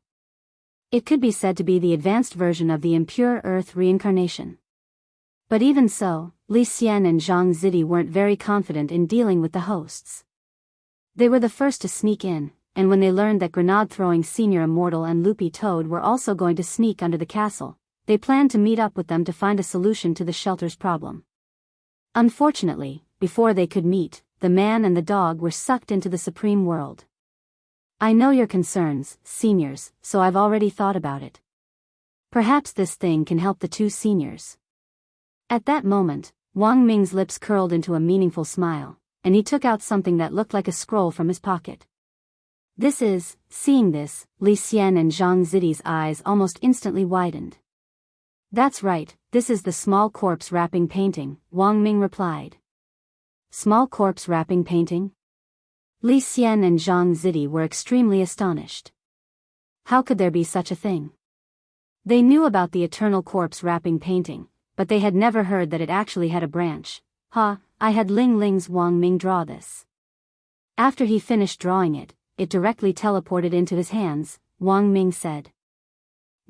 It could be said to be the advanced version of the impure earth reincarnation. But even so, Li Xian and Zhang Zidi weren't very confident in dealing with the hosts. They were the first to sneak in, and when they learned that grenade-throwing Senior Immortal and Loopy Toad were also going to sneak under the castle, they planned to meet up with them to find a solution to the shelter's problem. Unfortunately, before they could meet, the man and the dog were sucked into the Supreme World. I know your concerns, seniors, so I've already thought about it. Perhaps this thing can help the two seniors. At that moment, Wang Ming's lips curled into a meaningful smile, and he took out something that looked like a scroll from his pocket. This is, seeing this, Li Xian and Zhang Zidi's eyes almost instantly widened. That's right, this is the small corpse wrapping painting, Wang Ming replied. Small corpse wrapping painting? Li Xian and Zhang Zidi were extremely astonished. How could there be such a thing? They knew about the eternal corpse wrapping painting, but they had never heard that it actually had a branch. I had Ling Ling's Wang Ming draw this. After he finished drawing it, it directly teleported into his hands, Wang Ming said.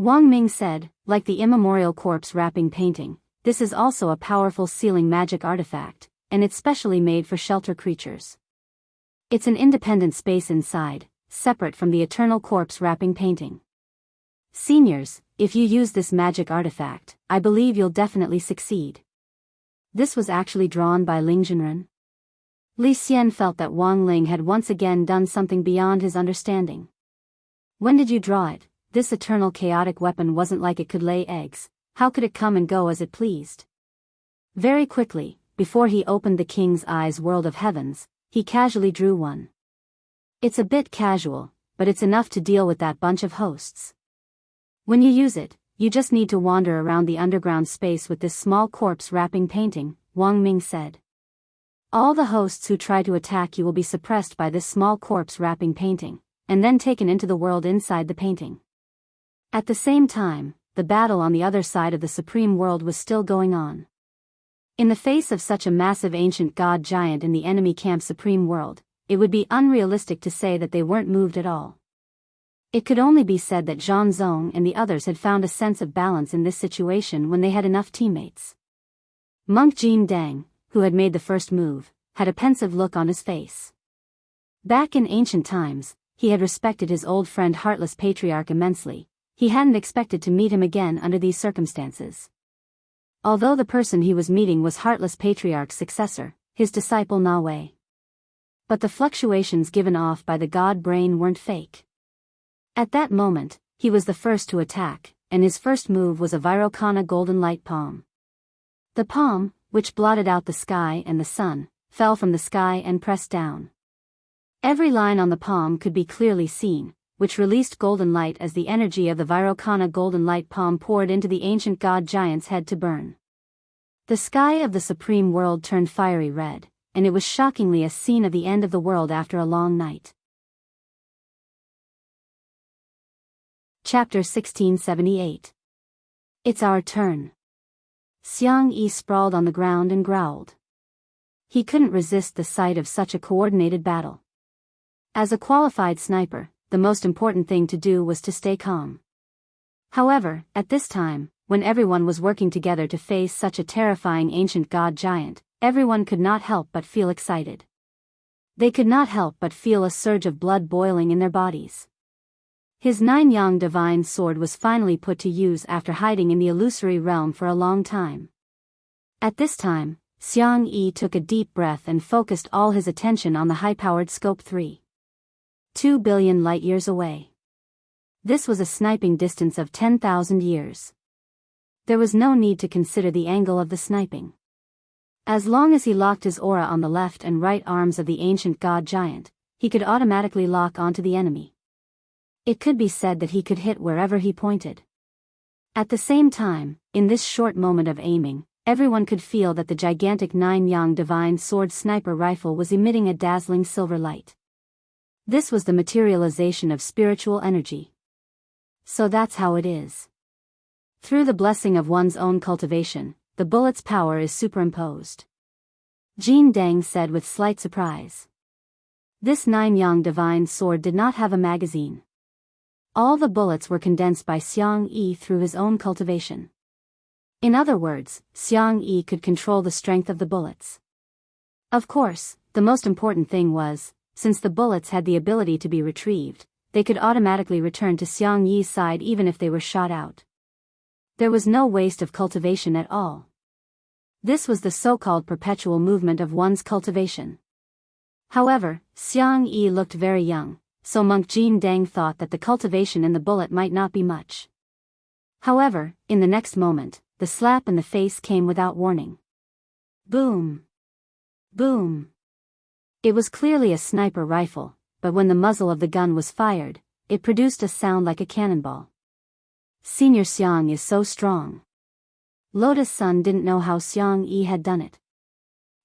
Wang Ming said, like the immemorial corpse wrapping painting, this is also a powerful sealing magic artifact, and it's specially made for shelter creatures. It's an independent space inside, separate from the eternal corpse wrapping painting. Seniors, if you use this magic artifact, I believe you'll definitely succeed. This was actually drawn by Ling Zhenren. Li Xian felt that Wang Ling had once again done something beyond his understanding. When did you draw it? This eternal chaotic weapon wasn't like it could lay eggs. How could it come and go as it pleased? Very quickly, before he opened the king's eyes world of heavens, he casually drew one. It's a bit casual, but it's enough to deal with that bunch of hosts. When you use it, you just need to wander around the underground space with this small corpse wrapping painting, Wang Ming said. All the hosts who try to attack you will be suppressed by this small corpse wrapping painting, and then taken into the world inside the painting. At the same time, the battle on the other side of the Supreme World was still going on. In the face of such a massive ancient god giant in the enemy camp Supreme World, it would be unrealistic to say that they weren't moved at all. It could only be said that Zhang Zong and the others had found a sense of balance in this situation when they had enough teammates. Monk Jin Deng, who had made the first move, had a pensive look on his face. Back in ancient times, he had respected his old friend Heartless Patriarch immensely. He hadn't expected to meet him again under these circumstances. Although the person he was meeting was Heartless Patriarch's successor, his disciple Na Wei. But the fluctuations given off by the god brain weren't fake. At that moment, he was the first to attack, and his first move was a Virokana golden light palm. The palm, which blotted out the sky and the sun, fell from the sky and pressed down. Every line on the palm could be clearly seen, which released golden light as the energy of the Virokana golden light palm poured into the ancient god giant's head to burn. The sky of the Supreme World turned fiery red, and it was shockingly a scene of the end of the world after a long night. Chapter 1678. It's our turn. Xiang Yi sprawled on the ground and growled. He couldn't resist the sight of such a coordinated battle. As a qualified sniper, the most important thing to do was to stay calm. However, at this time, when everyone was working together to face such a terrifying ancient god giant, everyone could not help but feel excited. They could not help but feel a surge of blood boiling in their bodies. His nine-yang divine sword was finally put to use after hiding in the illusory realm for a long time. At this time, Xiang Yi took a deep breath and focused all his attention on the high-powered Scope 3. 2 billion light-years away. This was a sniping distance of 10,000 years. There was no need to consider the angle of the sniping. As long as he locked his aura on the left and right arms of the ancient god giant, he could automatically lock onto the enemy. It could be said that he could hit wherever he pointed. At the same time, in this short moment of aiming, everyone could feel that the gigantic nine-yang divine sword sniper rifle was emitting a dazzling silver light. This was the materialization of spiritual energy. So that's how it is. Through the blessing of one's own cultivation, the bullet's power is superimposed. Jin Dang said with slight surprise. This nine-yang divine sword did not have a magazine. All the bullets were condensed by Xiang Yi through his own cultivation. In other words, Xiang Yi could control the strength of the bullets. Of course, the most important thing was, since the bullets had the ability to be retrieved, they could automatically return to Xiang Yi's side even if they were shot out. There was no waste of cultivation at all. This was the so-called perpetual movement of one's cultivation. However, Xiang Yi looked very young, so monk Jin Dang thought that the cultivation in the bullet might not be much. However, in the next moment, the slap in the face came without warning. Boom! Boom! It was clearly a sniper rifle, but when the muzzle of the gun was fired, it produced a sound like a cannonball. Senior Xiang is so strong. Lotus Sun didn't know how Xiang Yi had done it.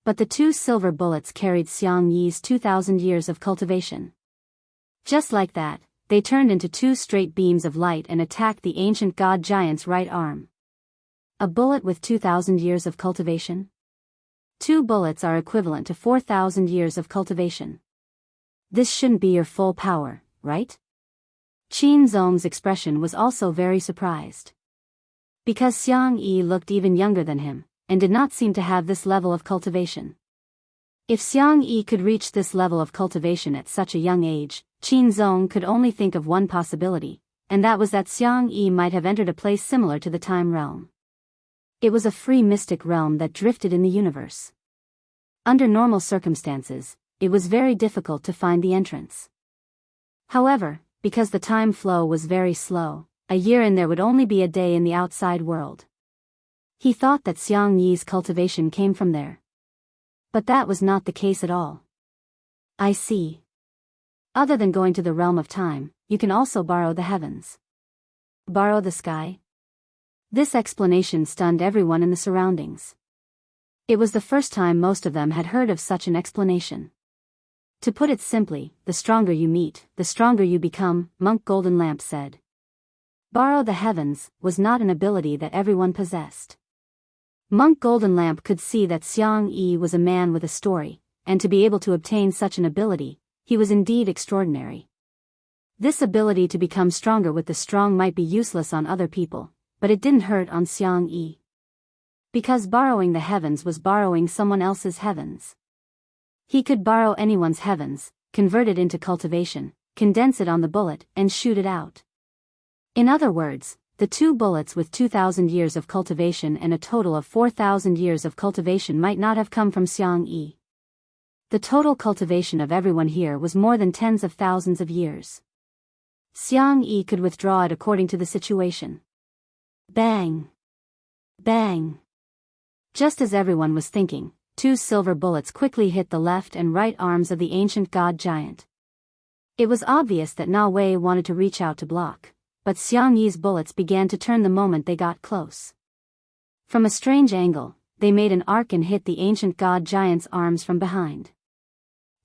But the two silver bullets carried Xiang Yi's 2,000 years of cultivation. Just like that, they turned into two straight beams of light and attacked the ancient god giant's right arm. A bullet with 2,000 years of cultivation? 2 bullets are equivalent to 4,000 years of cultivation. This shouldn't be your full power, right? Qin Zong's expression was also very surprised. Because Xiang Yi looked even younger than him, and did not seem to have this level of cultivation. If Xiang Yi could reach this level of cultivation at such a young age, Qin Zong could only think of one possibility, and that was that Xiang Yi might have entered a place similar to the time realm. It was a free mystic realm that drifted in the universe. Under normal circumstances, it was very difficult to find the entrance. However, because the time flow was very slow, a year and there would only be a day in the outside world. He thought that Xiang Yi's cultivation came from there. But that was not the case at all. I see. Other than going to the realm of time, you can also borrow the heavens. Borrow the sky? This explanation stunned everyone in the surroundings. It was the first time most of them had heard of such an explanation. To put it simply, the stronger you meet, the stronger you become, Monk Golden Lamp said. Borrow the heavens was not an ability that everyone possessed. Monk Golden Lamp could see that Xiang Yi was a man with a story, and to be able to obtain such an ability, he was indeed extraordinary. This ability to become stronger with the strong might be useless on other people, but it didn't hurt on Xiang Yi. Because borrowing the heavens was borrowing someone else's heavens. He could borrow anyone's heavens, convert it into cultivation, condense it on the bullet, and shoot it out. In other words, the 2 bullets with 2,000 years of cultivation and a total of 4,000 years of cultivation might not have come from Xiang Yi. The total cultivation of everyone here was more than tens of thousands of years. Xiang Yi could withdraw it according to the situation. Bang! Bang! Just as everyone was thinking, 2 silver bullets quickly hit the left and right arms of the ancient god giant. It was obvious that Na Wei wanted to reach out to block, but Xiang Yi's bullets began to turn the moment they got close. From a strange angle, they made an arc and hit the ancient god giant's arms from behind.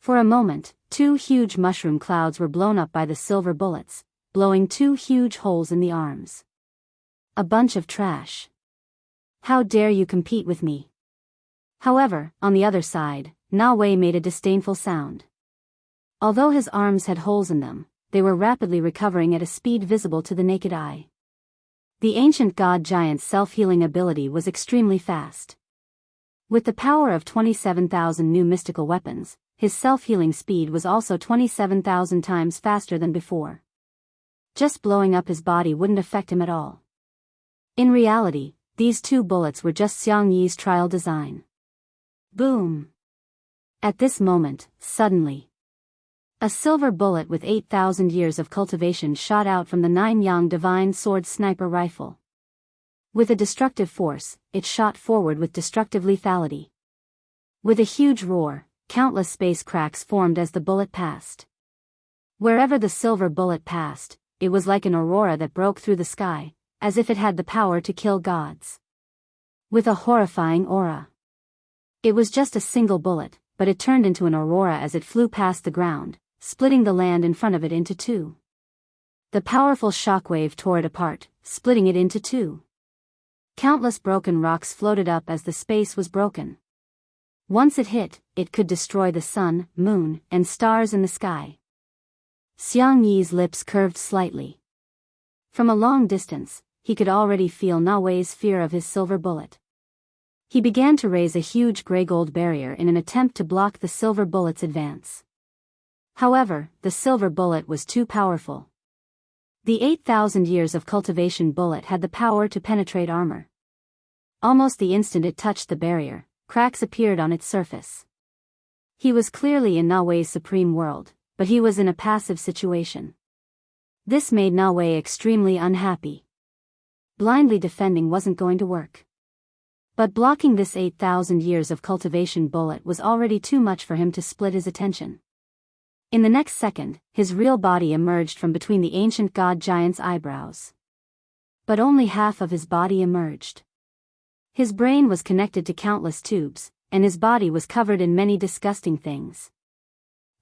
For a moment, 2 huge mushroom clouds were blown up by the silver bullets, blowing 2 huge holes in the arms. A bunch of trash. How dare you compete with me? However, on the other side, Na Wei made a disdainful sound. Although his arms had holes in them, they were rapidly recovering at a speed visible to the naked eye. The ancient god giant's self-healing ability was extremely fast. With the power of 27,000 new mystical weapons, his self-healing speed was also 27,000 times faster than before. Just blowing up his body wouldn't affect him at all. In reality, these 2 bullets were just Xiang Yi's trial design. Boom! At this moment, suddenly, a silver bullet with 8,000 years of cultivation shot out from the 9-yang divine sword sniper rifle. With a destructive force, it shot forward with destructive lethality. With a huge roar, countless space cracks formed as the bullet passed. Wherever the silver bullet passed, it was like an aurora that broke through the sky, as if it had the power to kill gods. With a horrifying aura. It was just a single bullet, but it turned into an aurora as it flew past the ground, splitting the land in front of it into 2. The powerful shockwave tore it apart, splitting it into 2. Countless broken rocks floated up as the space was broken. Once it hit, it could destroy the sun, moon, and stars in the sky. Xiang Yi's lips curved slightly. From a long distance, he could already feel Na Wei's fear of his silver bullet. He began to raise a huge gray-gold barrier in an attempt to block the silver bullet's advance. However, the silver bullet was too powerful. The 8,000 years of cultivation bullet had the power to penetrate armor. Almost the instant it touched the barrier, cracks appeared on its surface. He was clearly in Na Wei's supreme world, but he was in a passive situation. This made Na Wei extremely unhappy. Blindly defending wasn't going to work. But blocking this 8,000 years of cultivation bullet was already too much for him to split his attention. In the next second, his real body emerged from between the ancient god giant's eyebrows. But only half of his body emerged. His brain was connected to countless tubes, and his body was covered in many disgusting things.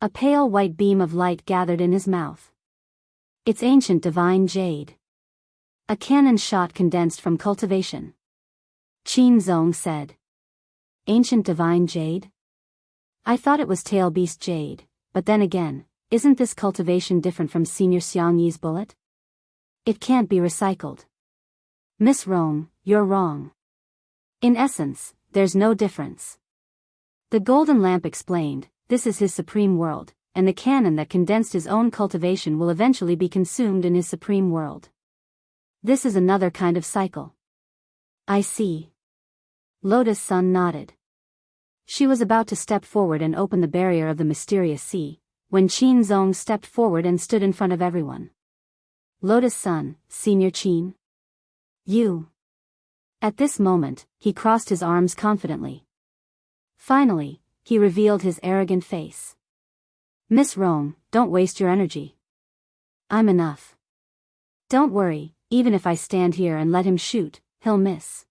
A pale white beam of light gathered in his mouth. It's ancient divine jade. A cannon shot condensed from cultivation. Qin Zong said. Ancient divine jade? I thought it was tail beast jade, but then again, isn't this cultivation different from Senior Xiang Yi's bullet? It can't be recycled. Miss Rong, you're wrong. In essence, there's no difference. The golden lamp explained, this is his supreme world, and the cannon that condensed his own cultivation will eventually be consumed in his supreme world. This is another kind of cycle. I see. Lotus Sun nodded. She was about to step forward and open the barrier of the mysterious sea, when Qin Zong stepped forward and stood in front of everyone. Lotus Sun, Senior Qin. You. At this moment, he crossed his arms confidently. Finally, he revealed his arrogant face. Miss Rong, don't waste your energy. I'm enough. Don't worry, even if I stand here and let him shoot, he'll miss.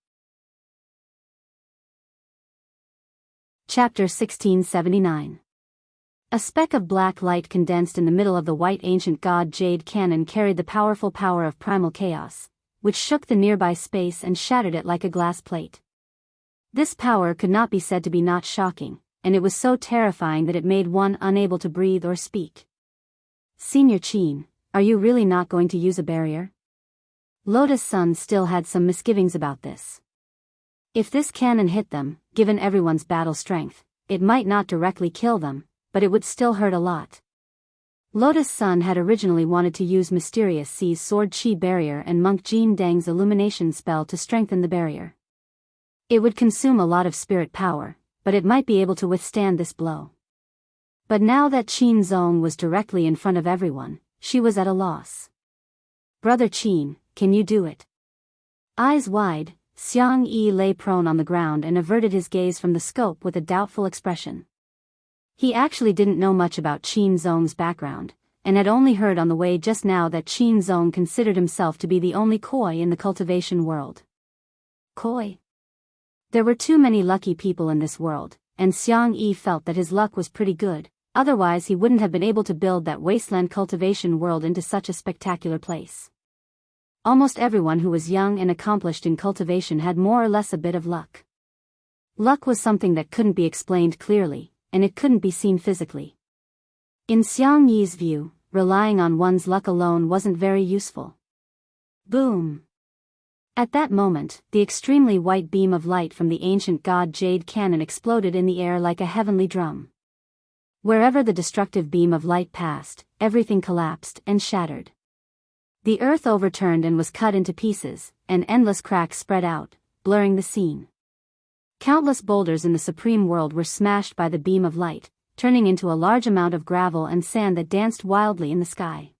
Chapter 1679. A speck of black light condensed in the middle of the white ancient god jade cannon carried the powerful power of primal chaos, which shook the nearby space and shattered it like a glass plate. This power could not be said to be not shocking, and it was so terrifying that it made one unable to breathe or speak. Senior Qin, are you really not going to use a barrier? Lotus Sun still had some misgivings about this. If this cannon hit them, given everyone's battle strength, it might not directly kill them, but it would still hurt a lot. Lotus Sun had originally wanted to use Mysterious Sea's Sword Chi barrier and Monk Jin Deng's illumination spell to strengthen the barrier. It would consume a lot of spirit power, but it might be able to withstand this blow. But now that Qin Zong was directly in front of everyone, she was at a loss. Brother Qin, can you do it? Eyes wide, Xiang Yi lay prone on the ground and averted his gaze from the scope with a doubtful expression. He actually didn't know much about Qin Zong's background, and had only heard on the way just now that Qin Zong considered himself to be the only koi in the cultivation world. Koi? There were too many lucky people in this world, and Xiang Yi felt that his luck was pretty good, otherwise he wouldn't have been able to build that wasteland cultivation world into such a spectacular place. Almost everyone who was young and accomplished in cultivation had more or less a bit of luck. Luck was something that couldn't be explained clearly, and it couldn't be seen physically. In Xiang Yi's view, relying on one's luck alone wasn't very useful. Boom! At that moment, the extremely white beam of light from the ancient god jade cannon exploded in the air like a heavenly drum. Wherever the destructive beam of light passed, everything collapsed and shattered. The earth overturned and was cut into pieces, and endless cracks spread out, blurring the scene. Countless boulders in the supreme world were smashed by the beam of light, turning into a large amount of gravel and sand that danced wildly in the sky.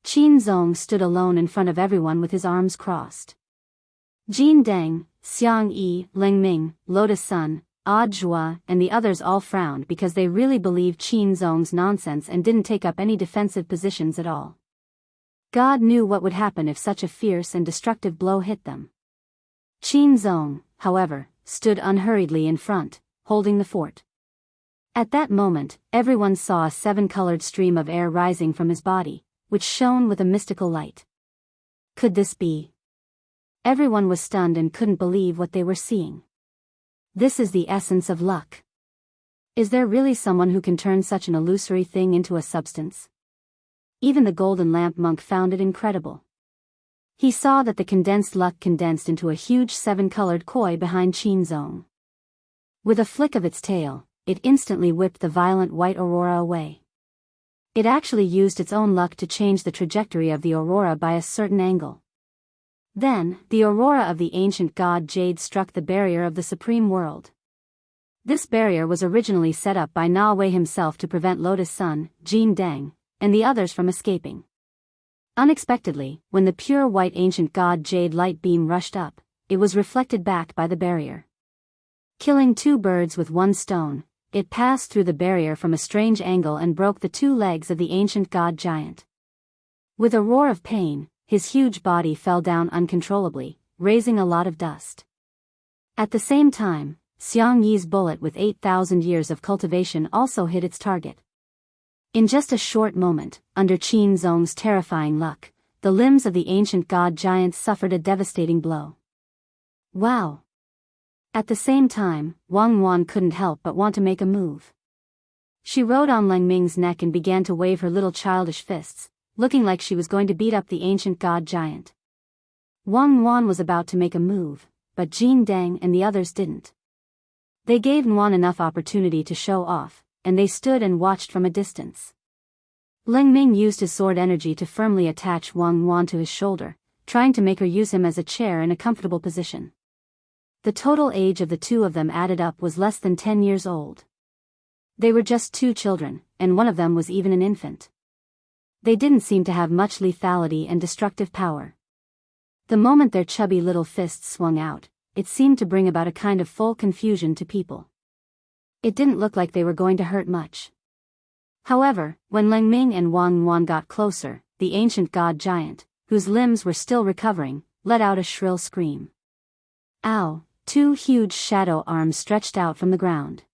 Qin Zong stood alone in front of everyone with his arms crossed. Jin Deng, Xiang Yi, Ling Ming, Lotus Sun, Odd Zhua, and the others all frowned because they really believed Qin Zong's nonsense and didn't take up any defensive positions at all. God knew what would happen if such a fierce and destructive blow hit them. Qin Zong, however, stood unhurriedly in front, holding the fort. At that moment, everyone saw a seven-colored stream of air rising from his body, which shone with a mystical light. Could this be Everyone was stunned and couldn't believe what they were seeing. This is the essence of luck. Is there really someone who can turn such an illusory thing into a substance? Even the golden lamp monk found it incredible. He saw that the condensed luck condensed into a huge 7-colored koi behind Qinzong. With a flick of its tail, it instantly whipped the violent white aurora away. It actually used its own luck to change the trajectory of the aurora by a certain angle. Then, the aurora of the ancient god Jade struck the barrier of the supreme world. This barrier was originally set up by Na Wei himself to prevent Lotus Sun, Jin Deng, and the others from escaping. Unexpectedly, when the pure white ancient god Jade light beam rushed up, it was reflected back by the barrier. Killing 2 birds with 1 stone, it passed through the barrier from a strange angle and broke the 2 legs of the ancient god giant. With a roar of pain, his huge body fell down uncontrollably, raising a lot of dust. At the same time, Xiang Yi's bullet with 8,000 years of cultivation also hit its target. In just a short moment, under Qin Zong's terrifying luck, the limbs of the ancient god giant suffered a devastating blow. Wow! At the same time, Wang Wan couldn't help but want to make a move. She rode on Leng Ming's neck and began to wave her little childish fists, looking like she was going to beat up the ancient god giant. Wang Wan was about to make a move, but Jin Deng and the others didn't. They gave Wan enough opportunity to show off, and they stood and watched from a distance. Leng Ming used his sword energy to firmly attach Wang Wan to his shoulder, trying to make her use him as a chair in a comfortable position. The total age of the 2 of them added up was less than 10 years old. They were just 2 children, and one of them was even an infant. They didn't seem to have much lethality and destructive power. The moment their chubby little fists swung out, it seemed to bring about a kind of full confusion to people. It didn't look like they were going to hurt much. However, when Leng Ming and Wang Wan got closer, the ancient god giant, whose limbs were still recovering, let out a shrill scream. Ow! 2 huge shadow arms stretched out from the ground.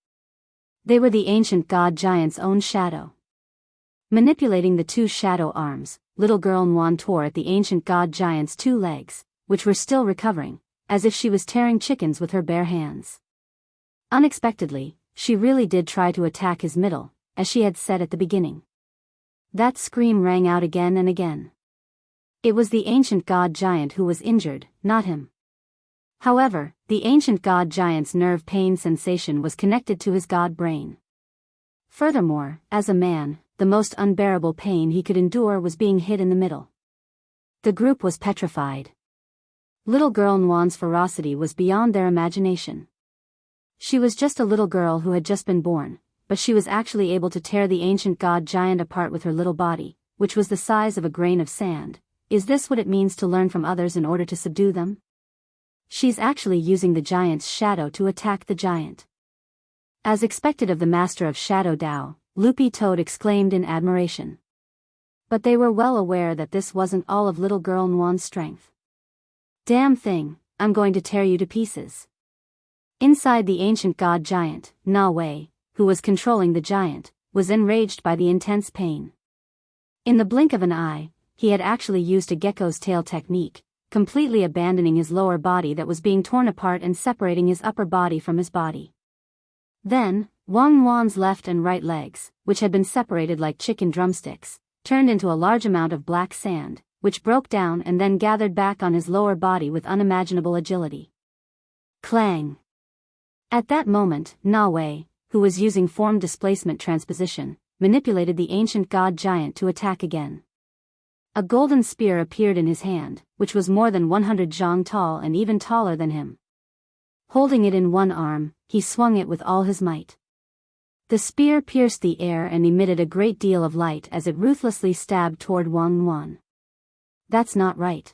They were the ancient god giant's own shadow. Manipulating the 2 shadow arms, little girl Nguyen tore at the ancient god giant's 2 legs, which were still recovering, as if she was tearing chickens with her bare hands. Unexpectedly, she really did try to attack his middle, as she had said at the beginning. That scream rang out again and again. It was the ancient god giant who was injured, not him. However, the ancient god giant's nerve pain sensation was connected to his god brain. Furthermore, as a man, the most unbearable pain he could endure was being hit in the middle. The group was petrified. Little girl Nguyen's ferocity was beyond their imagination. She was just a little girl who had just been born, but she was actually able to tear the ancient god giant apart with her little body, which was the size of a grain of sand. Is this what it means to learn from others in order to subdue them? She's actually using the giant's shadow to attack the giant. As expected of the master of Shadow Dao, Loopy Toad exclaimed in admiration. But they were well aware that this wasn't all of little girl Nguyen's strength. Damn thing, I'm going to tear you to pieces. Inside the ancient god giant, Na Wei, who was controlling the giant, was enraged by the intense pain. In the blink of an eye, he had actually used a gecko's tail technique, completely abandoning his lower body that was being torn apart and separating his upper body from his body. Then, Wang Wan's left and right legs, which had been separated like chicken drumsticks, turned into a large amount of black sand, which broke down and then gathered back on his lower body with unimaginable agility. Clang! At that moment, Na Wei, who was using form displacement transposition, manipulated the ancient god giant to attack again. A golden spear appeared in his hand, which was more than 100 zhang tall and even taller than him. Holding it in one arm, he swung it with all his might. The spear pierced the air and emitted a great deal of light as it ruthlessly stabbed toward Wang Wan. That's not right.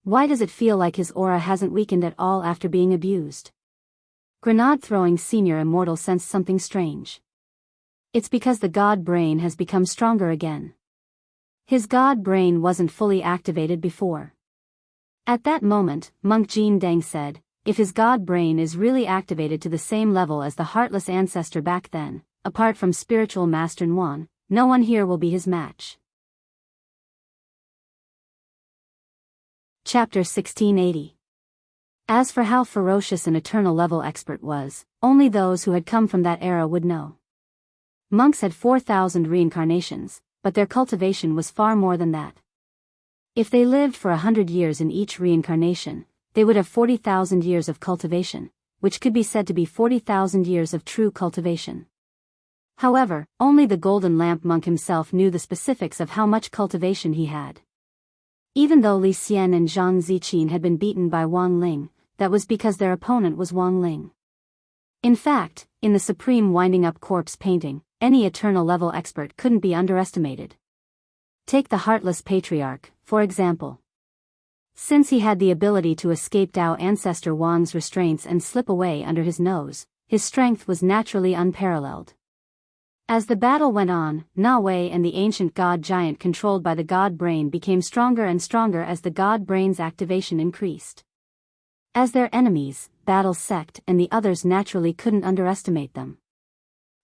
Why does it feel like his aura hasn't weakened at all after being abused? Grenade-throwing senior immortal sensed something strange. It's because the god brain has become stronger again. His god brain wasn't fully activated before. At that moment, Monk Jin Deng said, if his god brain is really activated to the same level as the heartless ancestor back then, apart from spiritual master Nguyen, no one here will be his match. Chapter 1680. As for how ferocious an eternal level expert was, only those who had come from that era would know. Monks had 4,000 reincarnations, but their cultivation was far more than that. If they lived for 100 years in each reincarnation, they would have 40,000 years of cultivation, which could be said to be 40,000 years of true cultivation. However, only the Golden Lamp monk himself knew the specifics of how much cultivation he had. Even though Li Xian and Zhang Ziqin had been beaten by Wang Ling, that was because their opponent was Wang Ling. In fact, in the supreme winding-up corpse painting, any eternal level expert couldn't be underestimated. Take the Heartless Patriarch, for example. Since he had the ability to escape Tao ancestor Wang's restraints and slip away under his nose, his strength was naturally unparalleled. As the battle went on, Na Wei and the ancient god giant controlled by the god brain became stronger and stronger as the god brain's activation increased. As their enemies, Battle Sect and the others naturally couldn't underestimate them.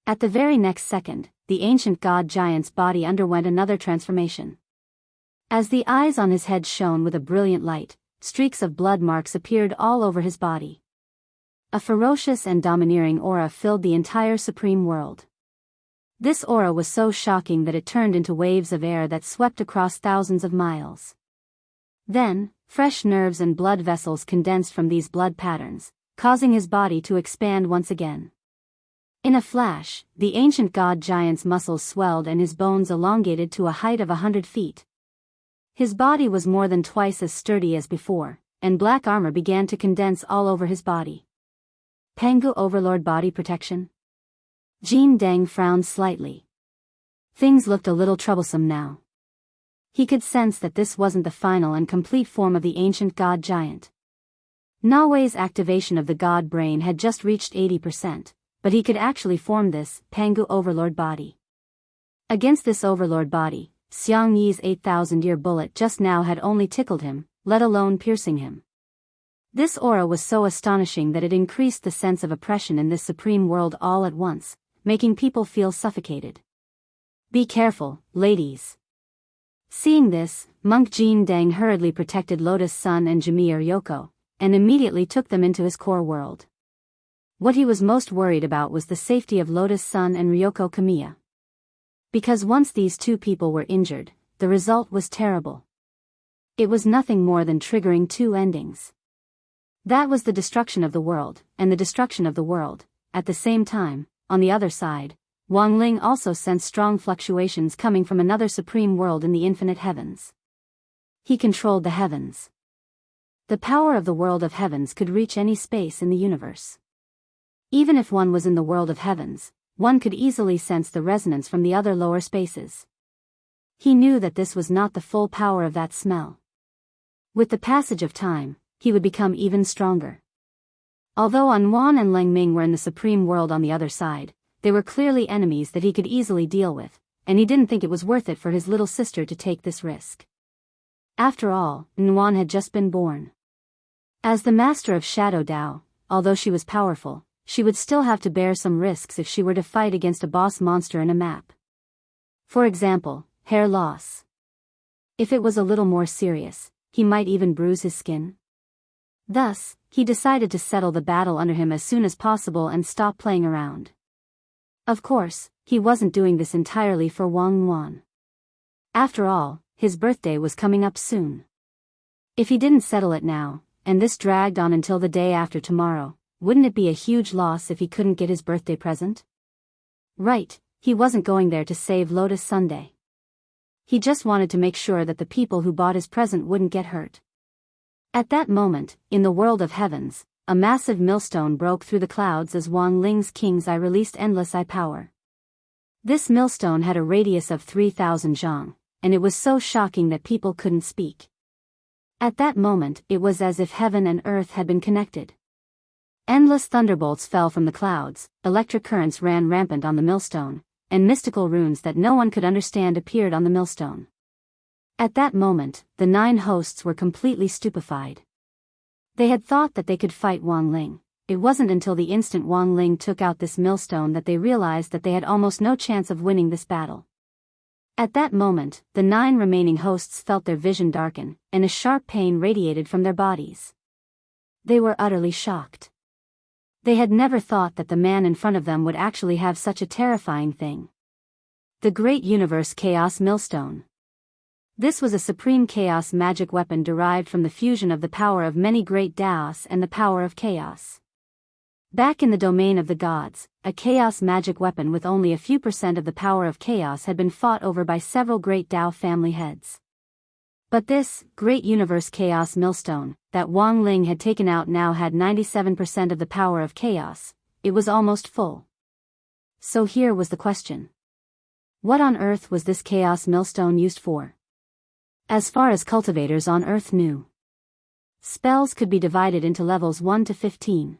At the very next second, the ancient god giant's body underwent another transformation. As the eyes on his head shone with a brilliant light, streaks of blood marks appeared all over his body. A ferocious and domineering aura filled the entire supreme world. This aura was so shocking that it turned into waves of air that swept across thousands of miles. Then, fresh nerves and blood vessels condensed from these blood patterns, causing his body to expand once again. In a flash, the ancient god giant's muscles swelled and his bones elongated to a height of 100 feet. His body was more than twice as sturdy as before, and black armor began to condense all over his body. Pangu Overlord body protection? Jin Deng frowned slightly. Things looked a little troublesome now. He could sense that this wasn't the final and complete form of the ancient god giant. Na Wei's activation of the god brain had just reached 80%, but he could actually form this Pangu Overlord body. Against this Overlord body, Xiang Yi's 8,000-year bullet just now had only tickled him, let alone piercing him. This aura was so astonishing that it increased the sense of oppression in this supreme world all at once, making people feel suffocated. Be careful, ladies. Seeing this, Monk Jin Deng hurriedly protected Lotus Sun and Jamir Yoko, and immediately took them into his core world. What he was most worried about was the safety of Lotus Sun and Ryoko Kamiya. Because once these two people were injured, the result was terrible. It was nothing more than triggering two endings. That was the destruction of the world, and the destruction of the world. At the same time, on the other side, Wang Ling also sensed strong fluctuations coming from another supreme world in the infinite heavens. He controlled the heavens. The power of the world of heavens could reach any space in the universe. Even if one was in the world of heavens, one could easily sense the resonance from the other lower spaces. He knew that this was not the full power of that smell. With the passage of time, he would become even stronger. Although Anwan and Leng Ming were in the supreme world on the other side, they were clearly enemies that he could easily deal with, and he didn't think it was worth it for his little sister to take this risk. After all, Anwan had just been born. As the master of Shadow Dao, although she was powerful, she would still have to bear some risks if she were to fight against a boss monster in a map. For example, hair loss. If it was a little more serious, he might even bruise his skin. Thus, he decided to settle the battle under him as soon as possible and stop playing around. Of course, he wasn't doing this entirely for Wang Wan. After all, his birthday was coming up soon. If he didn't settle it now, and this dragged on until the day after tomorrow, wouldn't it be a huge loss if he couldn't get his birthday present? Right, he wasn't going there to save Lotus Sunday. He just wanted to make sure that the people who bought his present wouldn't get hurt. At that moment, in the world of heavens, a massive millstone broke through the clouds as Wang Ling's King's Eye released endless eye power. This millstone had a radius of 3,000 zhang, and it was so shocking that people couldn't speak. At that moment, it was as if heaven and earth had been connected. Endless thunderbolts fell from the clouds, electric currents ran rampant on the millstone, and mystical runes that no one could understand appeared on the millstone. At that moment, the 9 hosts were completely stupefied. They had thought that they could fight Wang Ling. It wasn't until the instant Wang Ling took out this millstone that they realized that they had almost no chance of winning this battle. At that moment, the 9 remaining hosts felt their vision darken, and a sharp pain radiated from their bodies. They were utterly shocked. They had never thought that the man in front of them would actually have such a terrifying thing. The Great Universe Chaos Millstone. This was a supreme chaos magic weapon derived from the fusion of the power of many great Daos and the power of chaos. Back in the domain of the gods, a chaos magic weapon with only a few % of the power of chaos had been fought over by several great Dao family heads. But this Great Universe Chaos Millstone that Wang Ling had taken out now had 97% of the power of chaos. It was almost full. So here was the question. What on earth was this chaos millstone used for? As far as cultivators on Earth knew, spells could be divided into levels 1 to 15.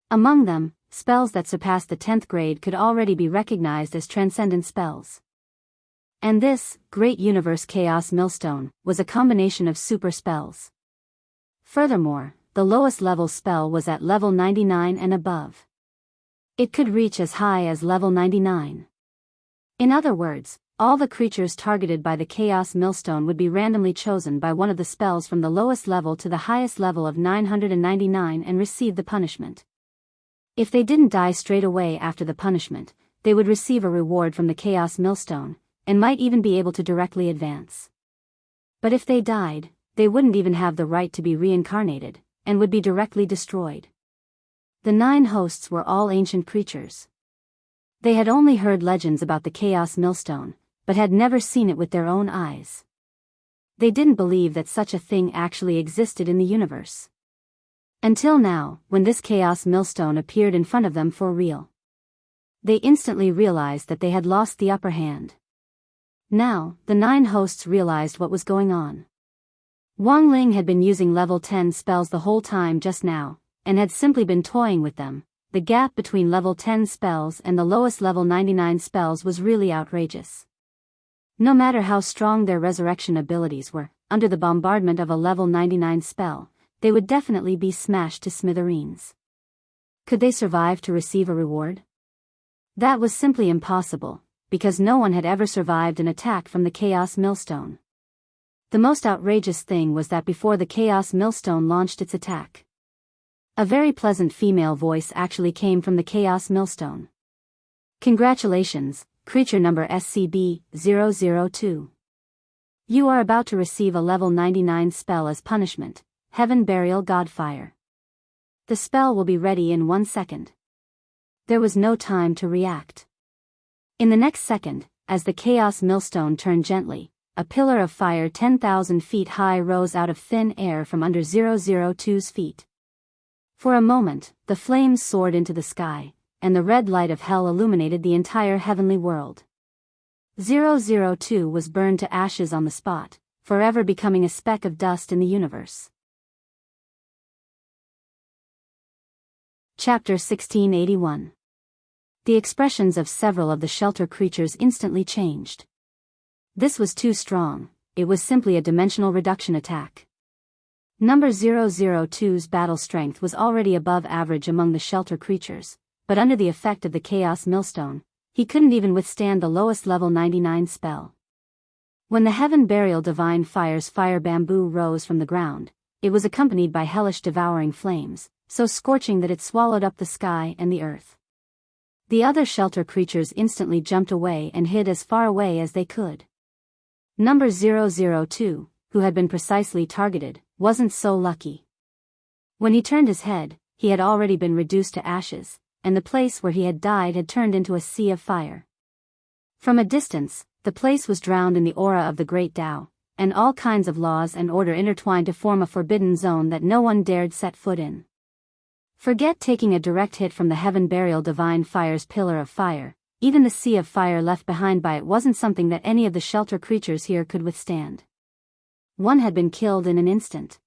Among them, spells that surpassed the 10th grade could already be recognized as transcendent spells. And this Great Universe Chaos Millstone was a combination of super spells. Furthermore, the lowest level spell was at level 99 and above. It could reach as high as level 99. In other words, all the creatures targeted by the Chaos Millstone would be randomly chosen by one of the spells from the lowest level to the highest level of 999 and receive the punishment. If they didn't die straight away after the punishment, they would receive a reward from the Chaos Millstone, and might even be able to directly advance. But if they died, they wouldn't even have the right to be reincarnated, and would be directly destroyed. The 9 hosts were all ancient creatures. They had only heard legends about the Chaos Millstone, but had never seen it with their own eyes. They didn't believe that such a thing actually existed in the universe. Until now, when this Chaos Millstone appeared in front of them for real. They instantly realized that they had lost the upper hand. Now, the 9 hosts realized what was going on. Wang Ling had been using level 10 spells the whole time just now, and had simply been toying with them. The gap between level 10 spells and the lowest level 99 spells was really outrageous. No matter how strong their resurrection abilities were, under the bombardment of a level 99 spell, they would definitely be smashed to smithereens. Could they survive to receive a reward? That was simply impossible, because no one had ever survived an attack from the Chaos Millstone. The most outrageous thing was that before the Chaos Millstone launched its attack, a very pleasant female voice actually came from the Chaos Millstone. Congratulations, creature number SCB-002. You are about to receive a level 99 spell as punishment, Heaven Burial Godfire. The spell will be ready in 1 second. There was no time to react. In the next second, as the Chaos Millstone turned gently, a pillar of fire 10,000 feet high rose out of thin air from under 002's feet. For a moment, the flames soared into the sky, and the red light of hell illuminated the entire heavenly world. 002 was burned to ashes on the spot, forever becoming a speck of dust in the universe. Chapter 1681. The expressions of several of the shelter creatures instantly changed. This was too strong, it was simply a dimensional reduction attack. Number 002's battle strength was already above average among the shelter creatures, but under the effect of the Chaos Millstone, he couldn't even withstand the lowest level 99 spell. When the Heaven Burial Divine Fire's fire bamboo rose from the ground, it was accompanied by hellish devouring flames, so scorching that it swallowed up the sky and the earth. The other shelter creatures instantly jumped away and hid as far away as they could. Number 002, who had been precisely targeted, wasn't so lucky. When he turned his head, he had already been reduced to ashes, and the place where he had died had turned into a sea of fire. From a distance, the place was drowned in the aura of the Great Tao, and all kinds of laws and order intertwined to form a forbidden zone that no one dared set foot in. Forget taking a direct hit from the Heaven Burial Divine Fire's pillar of fire, even the sea of fire left behind by it wasn't something that any of the shelter creatures here could withstand. One had been killed in an instant.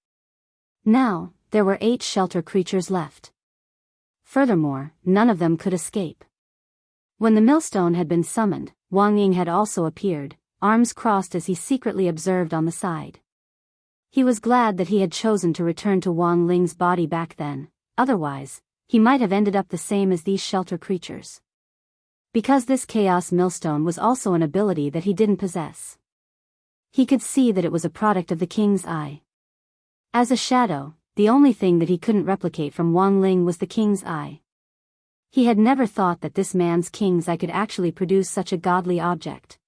Now, there were 8 shelter creatures left. Furthermore, none of them could escape. When the millstone had been summoned, Wang Ying had also appeared, arms crossed as he secretly observed on the side. He was glad that he had chosen to return to Wang Ling's body back then, otherwise, he might have ended up the same as these shelter creatures. Because this chaos millstone was also an ability that he didn't possess. He could see that it was a product of the king's eye. As a shadow, the only thing that he couldn't replicate from Wang Ling was the king's eye. He had never thought that this man's king's eye could actually produce such a godly object.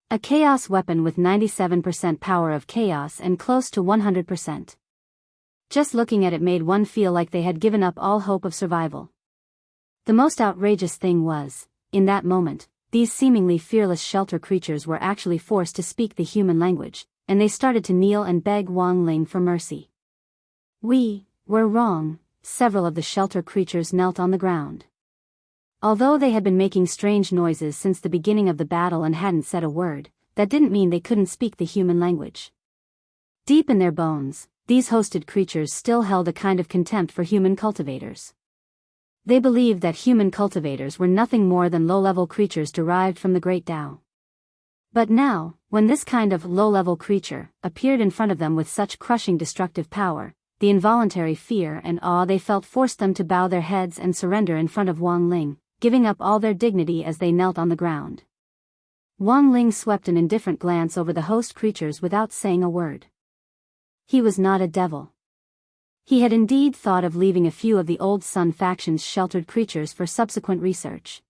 A chaos weapon with 97% power of chaos and close to 100%. Just looking at it made one feel like they had given up all hope of survival. The most outrageous thing was, in that moment, these seemingly fearless shelter creatures were actually forced to speak the human language, and they started to kneel and beg Wang Ling for mercy. "We were wrong," several of the shelter creatures knelt on the ground. Although they had been making strange noises since the beginning of the battle and hadn't said a word, that didn't mean they couldn't speak the human language. Deep in their bones, these hosted creatures still held a kind of contempt for human cultivators. They believed that human cultivators were nothing more than low-level creatures derived from the Great Tao. But now, when this kind of low-level creature appeared in front of them with such crushing destructive power, the involuntary fear and awe they felt forced them to bow their heads and surrender in front of Wang Ling, giving up all their dignity as they knelt on the ground. Wang Ling swept an indifferent glance over the host creatures without saying a word. He was not a devil. He had indeed thought of leaving a few of the old Sun faction's sheltered creatures for subsequent research.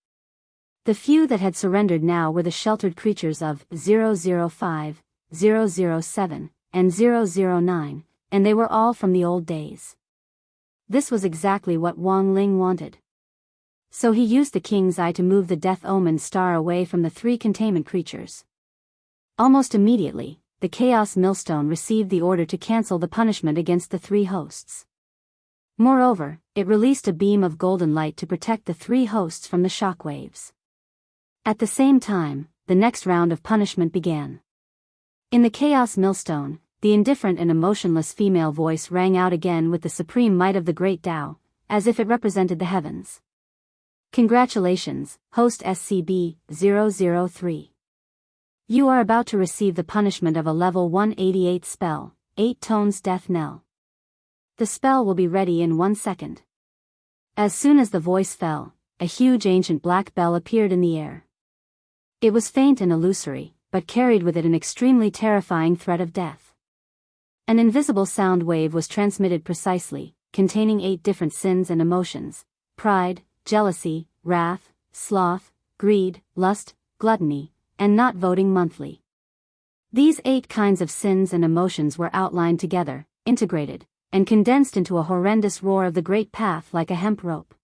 The few that had surrendered now were the sheltered creatures of 005, 007, and 009, and they were all from the old days. This was exactly what Wang Ling wanted. So he used the king's eye to move the death omen star away from the three containment creatures. Almost immediately, the chaos millstone received the order to cancel the punishment against the three hosts. Moreover, it released a beam of golden light to protect the three hosts from the shockwaves. At the same time, the next round of punishment began. In the chaos millstone, the indifferent and emotionless female voice rang out again with the supreme might of the Great Tao, as if it represented the heavens. "Congratulations, host SCB-003. You are about to receive the punishment of a level 188 spell, 8 tones death knell. The spell will be ready in 1 second." As soon as the voice fell, a huge ancient black bell appeared in the air. It was faint and illusory, but carried with it an extremely terrifying threat of death. An invisible sound wave was transmitted precisely, containing 8 different sins and emotions: pride, jealousy, wrath, sloth, greed, lust, gluttony, and not voting monthly. These 8 kinds of sins and emotions were outlined together, integrated, and condensed into a horrendous roar of the great path like a hemp rope.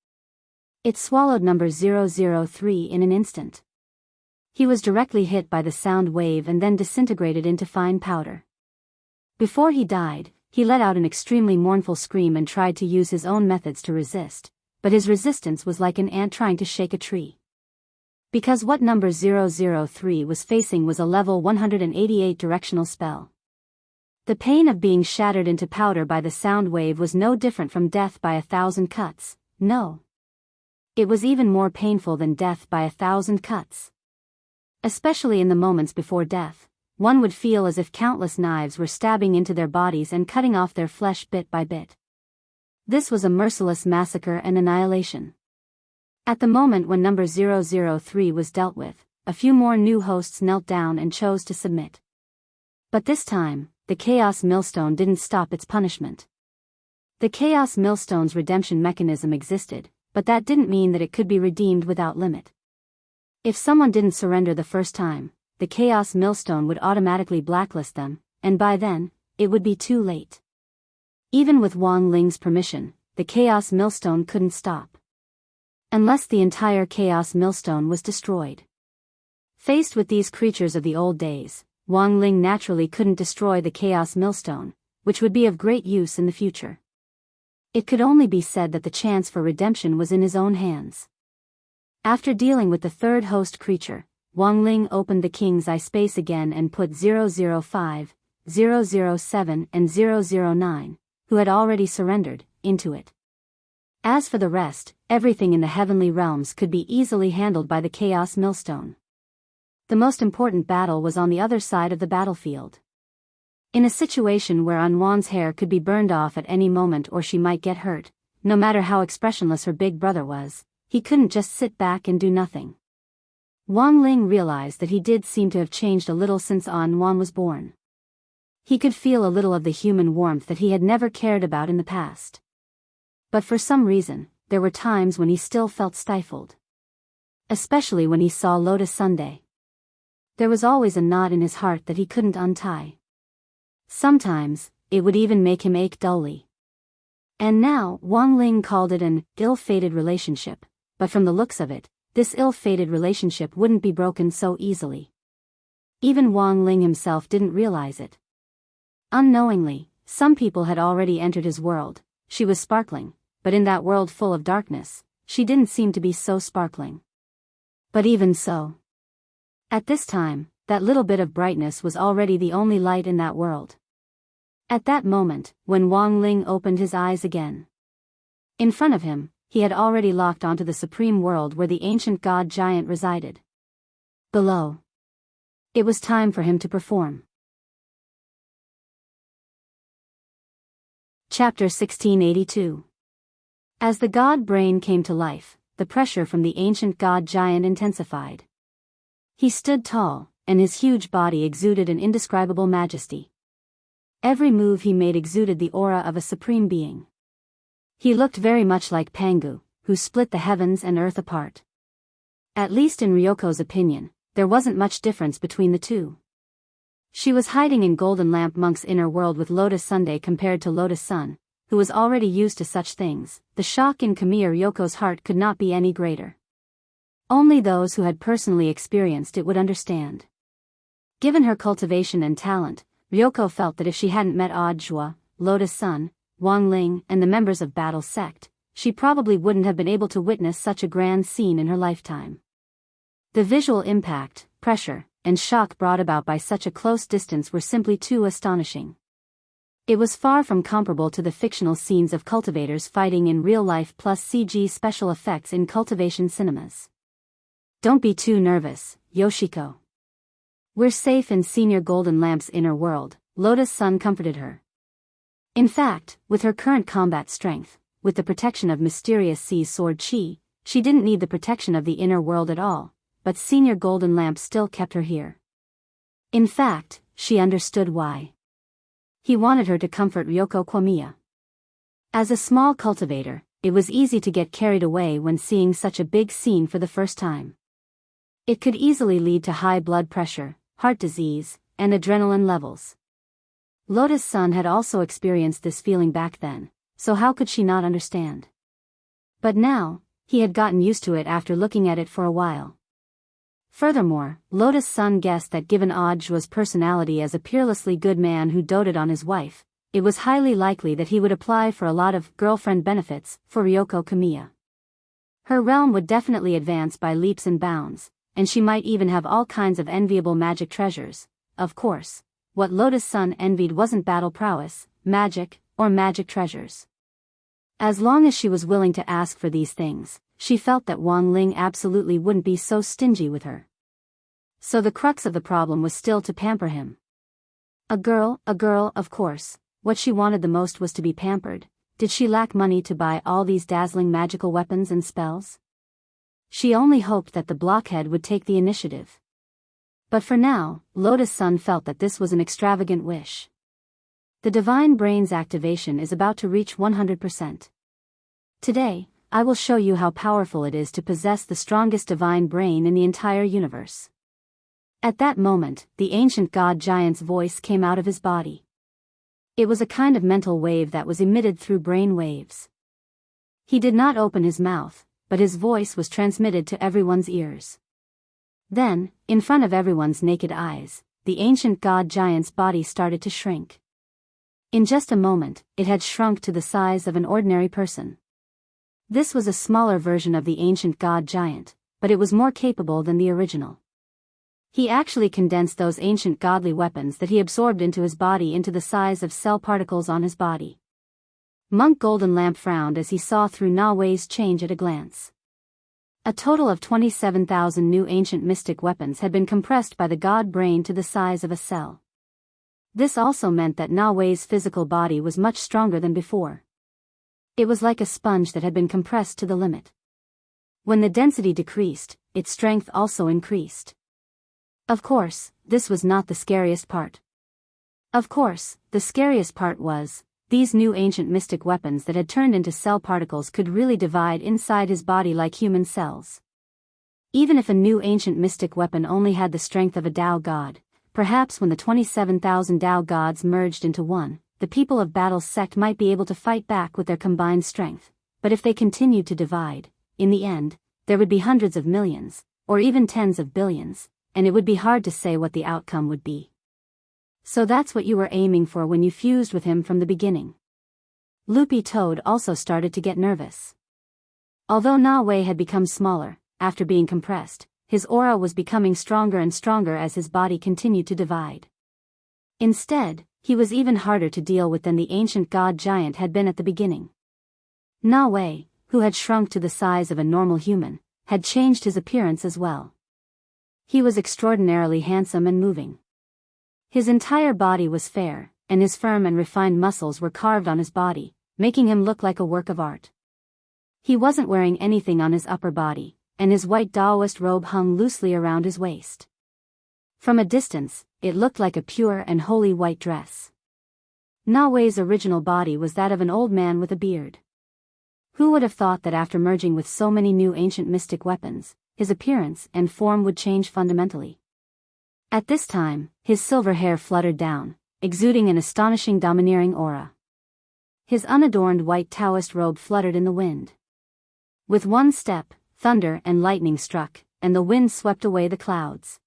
It swallowed number 003 in an instant. He was directly hit by the sound wave and then disintegrated into fine powder. Before he died, he let out an extremely mournful scream and tried to use his own methods to resist, but his resistance was like an ant trying to shake a tree. Because what number 003 was facing was a level 188 directional spell. The pain of being shattered into powder by the sound wave was no different from death by 1,000 cuts, no. It was even more painful than death by 1,000 cuts. Especially in the moments before death, one would feel as if countless knives were stabbing into their bodies and cutting off their flesh bit by bit. This was a merciless massacre and annihilation. At the moment when number 003 was dealt with, a few more new hosts knelt down and chose to submit. But this time, the Chaos Millstone didn't stop its punishment. The Chaos Millstone's redemption mechanism existed, but that didn't mean that it could be redeemed without limit. If someone didn't surrender the first time, the Chaos Millstone would automatically blacklist them, and by then, it would be too late. Even with Wang Ling's permission, the Chaos Millstone couldn't stop. Unless the entire Chaos Millstone was destroyed. Faced with these creatures of the old days, Wang Ling naturally couldn't destroy the Chaos Millstone, which would be of great use in the future. It could only be said that the chance for redemption was in his own hands. After dealing with the third host creature, Wang Ling opened the King's Eye space again and put 005, 007 and 009, who had already surrendered, into it. As for the rest, everything in the heavenly realms could be easily handled by the Chaos Millstone. The most important battle was on the other side of the battlefield. In a situation where Anwan's hair could be burned off at any moment or she might get hurt, no matter how expressionless her big brother was, he couldn't just sit back and do nothing. Wang Ling realized that he did seem to have changed a little since An Wan was born. He could feel a little of the human warmth that he had never cared about in the past. But for some reason, there were times when he still felt stifled. Especially when he saw Lotus Sunday. There was always a knot in his heart that he couldn't untie. Sometimes, it would even make him ache dully. And now, Wang Ling called it an ill-fated relationship, but from the looks of it, this ill-fated relationship wouldn't be broken so easily. Even Wang Ling himself didn't realize it. Unknowingly, some people had already entered his world. She was sparkling, but in that world full of darkness, she didn't seem to be so sparkling. But even so, at this time, that little bit of brightness was already the only light in that world. At that moment, when Wang Ling opened his eyes again, in front of him, he had already locked onto the supreme world where the ancient god giant resided. Below, it was time for him to perform. Chapter 1682. As the god brain came to life, the pressure from the ancient god giant intensified. He stood tall, and his huge body exuded an indescribable majesty. Every move he made exuded the aura of a supreme being. He looked very much like Pangu, who split the heavens and earth apart. At least in Ryoko's opinion, there wasn't much difference between the two. She was hiding in Golden Lamp Monk's inner world with Lotus Sunday compared to Lotus Sun, who was already used to such things. The shock in Kamiya Ryoko's heart could not be any greater. Only those who had personally experienced it would understand. Given her cultivation and talent, Ryoko felt that if she hadn't met Odd Jua, Lotus Sun, Wang Ling, and the members of Battle's sect, she probably wouldn't have been able to witness such a grand scene in her lifetime. The visual impact, pressure, and shock brought about by such a close distance were simply too astonishing. It was far from comparable to the fictional scenes of cultivators fighting in real life plus CG special effects in cultivation cinemas. Don't be too nervous, Yoshiko. We're safe in Senior Golden Lamp's inner world, Lotus Sun comforted her. In fact, with her current combat strength, with the protection of Mysterious Sea's sword chi, she didn't need the protection of the inner world at all, but Senior Golden Lamp still kept her here. In fact, she understood why. He wanted her to comfort Ryoko Kwamiya. As a small cultivator, it was easy to get carried away when seeing such a big scene for the first time. It could easily lead to high blood pressure, heart disease, and adrenaline levels. Lotus Sun had also experienced this feeling back then, so how could she not understand? But now, he had gotten used to it after looking at it for a while. Furthermore, Lotus Sun guessed that given Odd Jua's personality as a peerlessly good man who doted on his wife, it was highly likely that he would apply for a lot of girlfriend benefits for Ryoko Kamiya. Her realm would definitely advance by leaps and bounds, and she might even have all kinds of enviable magic treasures. Of course, what Lotus Sun envied wasn't battle prowess, magic, or magic treasures. As long as she was willing to ask for these things, she felt that Wang Ling absolutely wouldn't be so stingy with her. So the crux of the problem was still to pamper him. A girl, of course. What she wanted the most was to be pampered. Did she lack money to buy all these dazzling magical weapons and spells? She only hoped that the blockhead would take the initiative. But for now, Lotus Sun felt that this was an extravagant wish. The Divine Brain's activation is about to reach 100%. Today, I will show you how powerful it is to possess the strongest Divine Brain in the entire universe. At that moment, the ancient god giant's voice came out of his body. It was a kind of mental wave that was emitted through brain waves. He did not open his mouth, but his voice was transmitted to everyone's ears. Then, in front of everyone's naked eyes, the ancient god giant's body started to shrink. In just a moment, it had shrunk to the size of an ordinary person. This was a smaller version of the ancient god giant, but it was more capable than the original. He actually condensed those ancient godly weapons that he absorbed into his body into the size of cell particles on his body. Monk Golden Lamp frowned as he saw through Na Wei's change at a glance. A total of 27,000 new ancient mystic weapons had been compressed by the god brain to the size of a cell. This also meant that Na Wei's physical body was much stronger than before. It was like a sponge that had been compressed to the limit. When the density decreased, its strength also increased. Of course, this was not the scariest part. Of course, the scariest part was, these new ancient mystic weapons that had turned into cell particles could really divide inside his body like human cells. Even if a new ancient mystic weapon only had the strength of a Tao god, perhaps when the 27,000 Tao gods merged into one, the people of Battle's sect might be able to fight back with their combined strength. But if they continued to divide, in the end, there would be hundreds of millions, or even tens of billions, and it would be hard to say what the outcome would be. So that's what you were aiming for when you fused with him from the beginning. Loopy Toad also started to get nervous. Although Na Wei had become smaller, after being compressed, his aura was becoming stronger and stronger as his body continued to divide. Instead, he was even harder to deal with than the ancient god giant had been at the beginning. Na Wei, who had shrunk to the size of a normal human, had changed his appearance as well. He was extraordinarily handsome and moving. His entire body was fair, and his firm and refined muscles were carved on his body, making him look like a work of art. He wasn't wearing anything on his upper body, and his white Taoist robe hung loosely around his waist. From a distance, it looked like a pure and holy white dress. Na Wei's original body was that of an old man with a beard. Who would have thought that after merging with so many new ancient mystic weapons, his appearance and form would change fundamentally? At this time, his silver hair fluttered down, exuding an astonishing domineering aura. His unadorned white Taoist robe fluttered in the wind. With one step, thunder and lightning struck, and the wind swept away the clouds.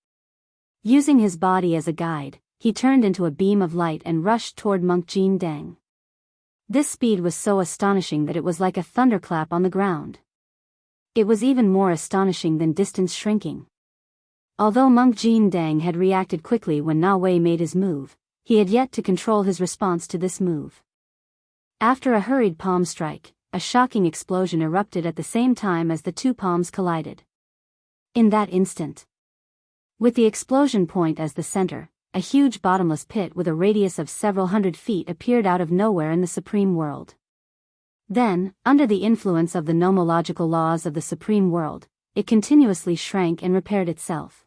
Using his body as a guide, he turned into a beam of light and rushed toward Monk Jin Deng. This speed was so astonishing that it was like a thunderclap on the ground. It was even more astonishing than distance shrinking. Although Monk Jin Deng had reacted quickly when Na Wei made his move, he had yet to control his response to this move. After a hurried palm strike, a shocking explosion erupted at the same time as the two palms collided. In that instant, with the explosion point as the center, a huge bottomless pit with a radius of several hundred feet appeared out of nowhere in the Supreme World. Then, under the influence of the nomological laws of the Supreme World, it continuously shrank and repaired itself.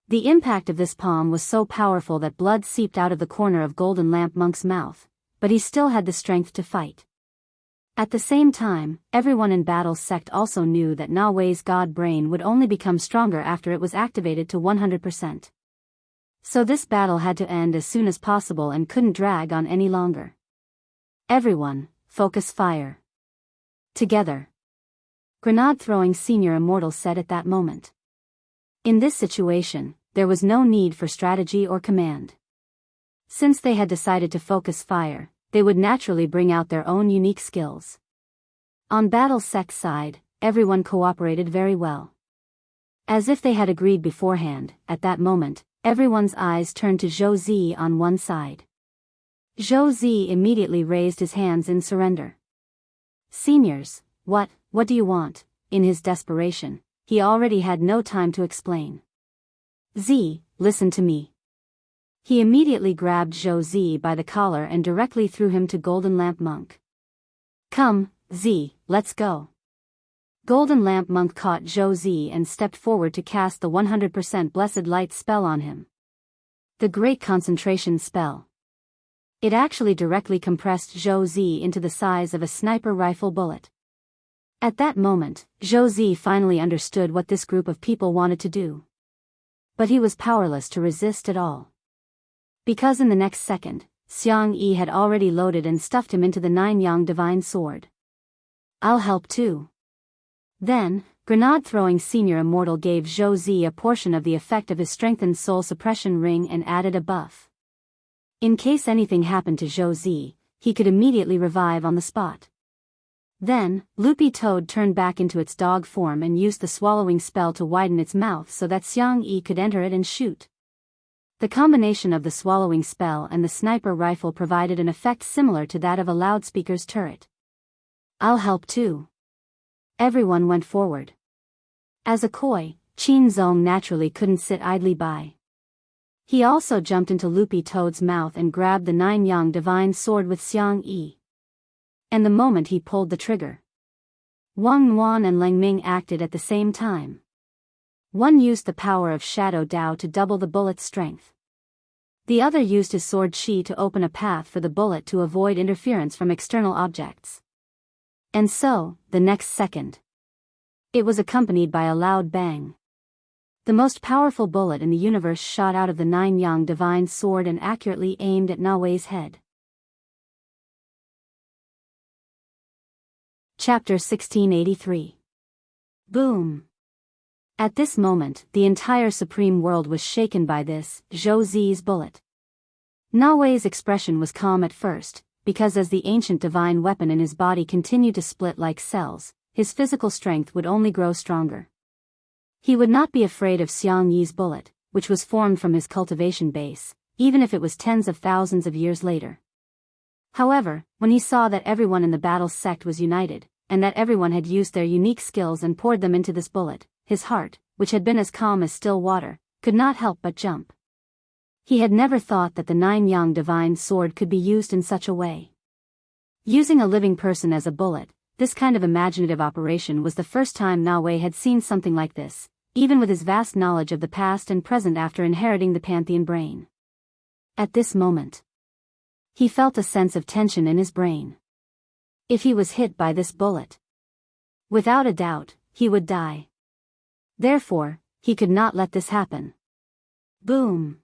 The impact of this palm was so powerful that blood seeped out of the corner of Golden Lamp Monk's mouth, but he still had the strength to fight. At the same time, everyone in Battle's sect also knew that Na Wei's god brain would only become stronger after it was activated to 100%. So this battle had to end as soon as possible and couldn't drag on any longer. Everyone, focus fire. Together. Grenade-throwing senior immortal said at that moment. In this situation, there was no need for strategy or command. Since they had decided to focus fire, they would naturally bring out their own unique skills. On Battle's sect's side, everyone cooperated very well. As if they had agreed beforehand, at that moment, everyone's eyes turned to Zhou Zi on one side. Zhou Zi immediately raised his hands in surrender. Seniors, what do you want? In his desperation, he already had no time to explain. Zi, listen to me. He immediately grabbed Zhou Zi by the collar and directly threw him to Golden Lamp Monk. Come, Zi, let's go. Golden Lamp Monk caught Zhou Zi and stepped forward to cast the 100% Blessed Light spell on him. The Great Concentration Spell. It actually directly compressed Zhou Zi into the size of a sniper rifle bullet. At that moment, Zhou Zi finally understood what this group of people wanted to do. But he was powerless to resist at all. Because in the next second, Xiang Yi had already loaded and stuffed him into the Nine-Yang Divine Sword. I'll help too. Then, Grenade-throwing senior immortal gave Zhou Zi a portion of the effect of his strengthened soul suppression ring and added a buff. In case anything happened to Zhou Zi, he could immediately revive on the spot. Then, Loopy Toad turned back into its dog form and used the swallowing spell to widen its mouth so that Xiang Yi could enter it and shoot. The combination of the swallowing spell and the sniper rifle provided an effect similar to that of a loudspeaker's turret. I'll help too. Everyone went forward. As a koi, Qin Zong naturally couldn't sit idly by. He also jumped into Loopy Toad's mouth and grabbed the Nine-Yang Divine Sword with Xiang Yi. And the moment he pulled the trigger, Wang Nuan and Leng Ming acted at the same time. One used the power of Shadow Dao to double the bullet's strength. The other used his sword Qi to open a path for the bullet to avoid interference from external objects. And so, the next second, it was accompanied by a loud bang. The most powerful bullet in the universe shot out of the Nine-Yang divine sword and accurately aimed at Na Wei's head. Chapter 1683. Boom! At this moment, the entire supreme world was shaken by this, Zhou Zi's bullet. Na Wei's expression was calm at first, because as the ancient divine weapon in his body continued to split like cells, his physical strength would only grow stronger. He would not be afraid of Xiang Yi's bullet, which was formed from his cultivation base, even if it was tens of thousands of years later. However, when he saw that everyone in the battle sect was united, and that everyone had used their unique skills and poured them into this bullet, his heart, which had been as calm as still water, could not help but jump. He had never thought that the Nine-Yang divine sword could be used in such a way. Using a living person as a bullet, this kind of imaginative operation was the first time Na Wei had seen something like this, even with his vast knowledge of the past and present after inheriting the Pantheon brain. At this moment, he felt a sense of tension in his brain. If he was hit by this bullet, without a doubt, he would die. Therefore, he could not let this happen. Boom!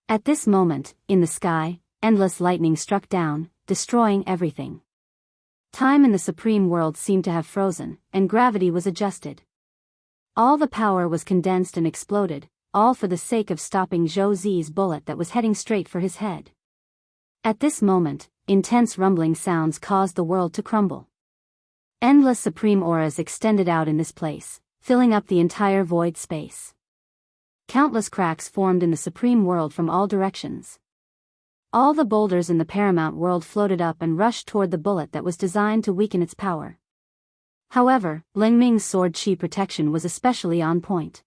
At this moment, in the sky, endless lightning struck down, destroying everything. Time in the supreme world seemed to have frozen, and gravity was adjusted. All the power was condensed and exploded, all for the sake of stopping Zhou Zi's bullet that was heading straight for his head. At this moment, intense rumbling sounds caused the world to crumble. Endless supreme auras extended out in this place, filling up the entire void space. Countless cracks formed in the supreme world from all directions. All the boulders in the paramount world floated up and rushed toward the bullet that was designed to weaken its power. However, Leng Ming's sword Qi protection was especially on point.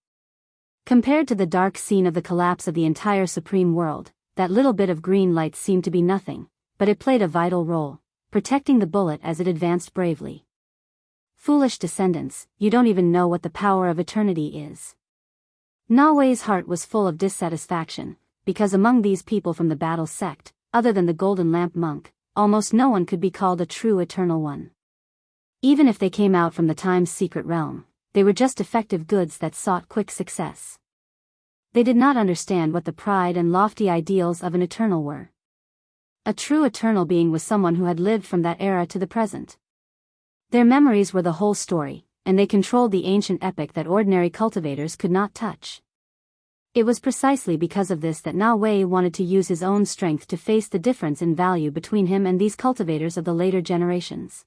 Compared to the dark scene of the collapse of the entire supreme world, that little bit of green light seemed to be nothing, but it played a vital role, protecting the bullet as it advanced bravely. Foolish descendants, you don't even know what the power of eternity is. Na Wei's heart was full of dissatisfaction, because among these people from the battle sect, other than the Golden Lamp monk, almost no one could be called a true eternal one. Even if they came out from the time's secret realm, they were just effective goods that sought quick success. They did not understand what the pride and lofty ideals of an eternal were. A true eternal being was someone who had lived from that era to the present. Their memories were the whole story, and they controlled the ancient epic that ordinary cultivators could not touch. It was precisely because of this that Na Wei wanted to use his own strength to face the difference in value between him and these cultivators of the later generations.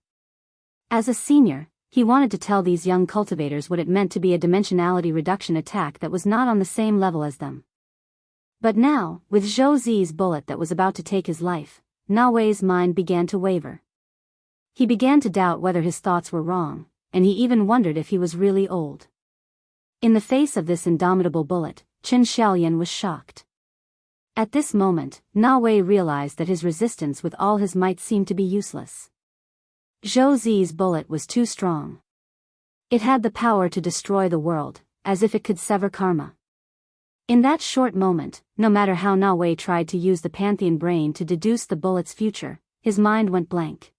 As a senior, he wanted to tell these young cultivators what it meant to be a dimensionality reduction attack that was not on the same level as them. But now, with Zhou Zi's bullet that was about to take his life, Na Wei's mind began to waver. He began to doubt whether his thoughts were wrong, and he even wondered if he was really old. In the face of this indomitable bullet, Qin Xiaoyan was shocked. At this moment, Na Wei realized that his resistance with all his might seemed to be useless. Zhou Zi's bullet was too strong. It had the power to destroy the world, as if it could sever karma. In that short moment, no matter how Na Wei tried to use the Pantheon brain to deduce the bullet's future, his mind went blank.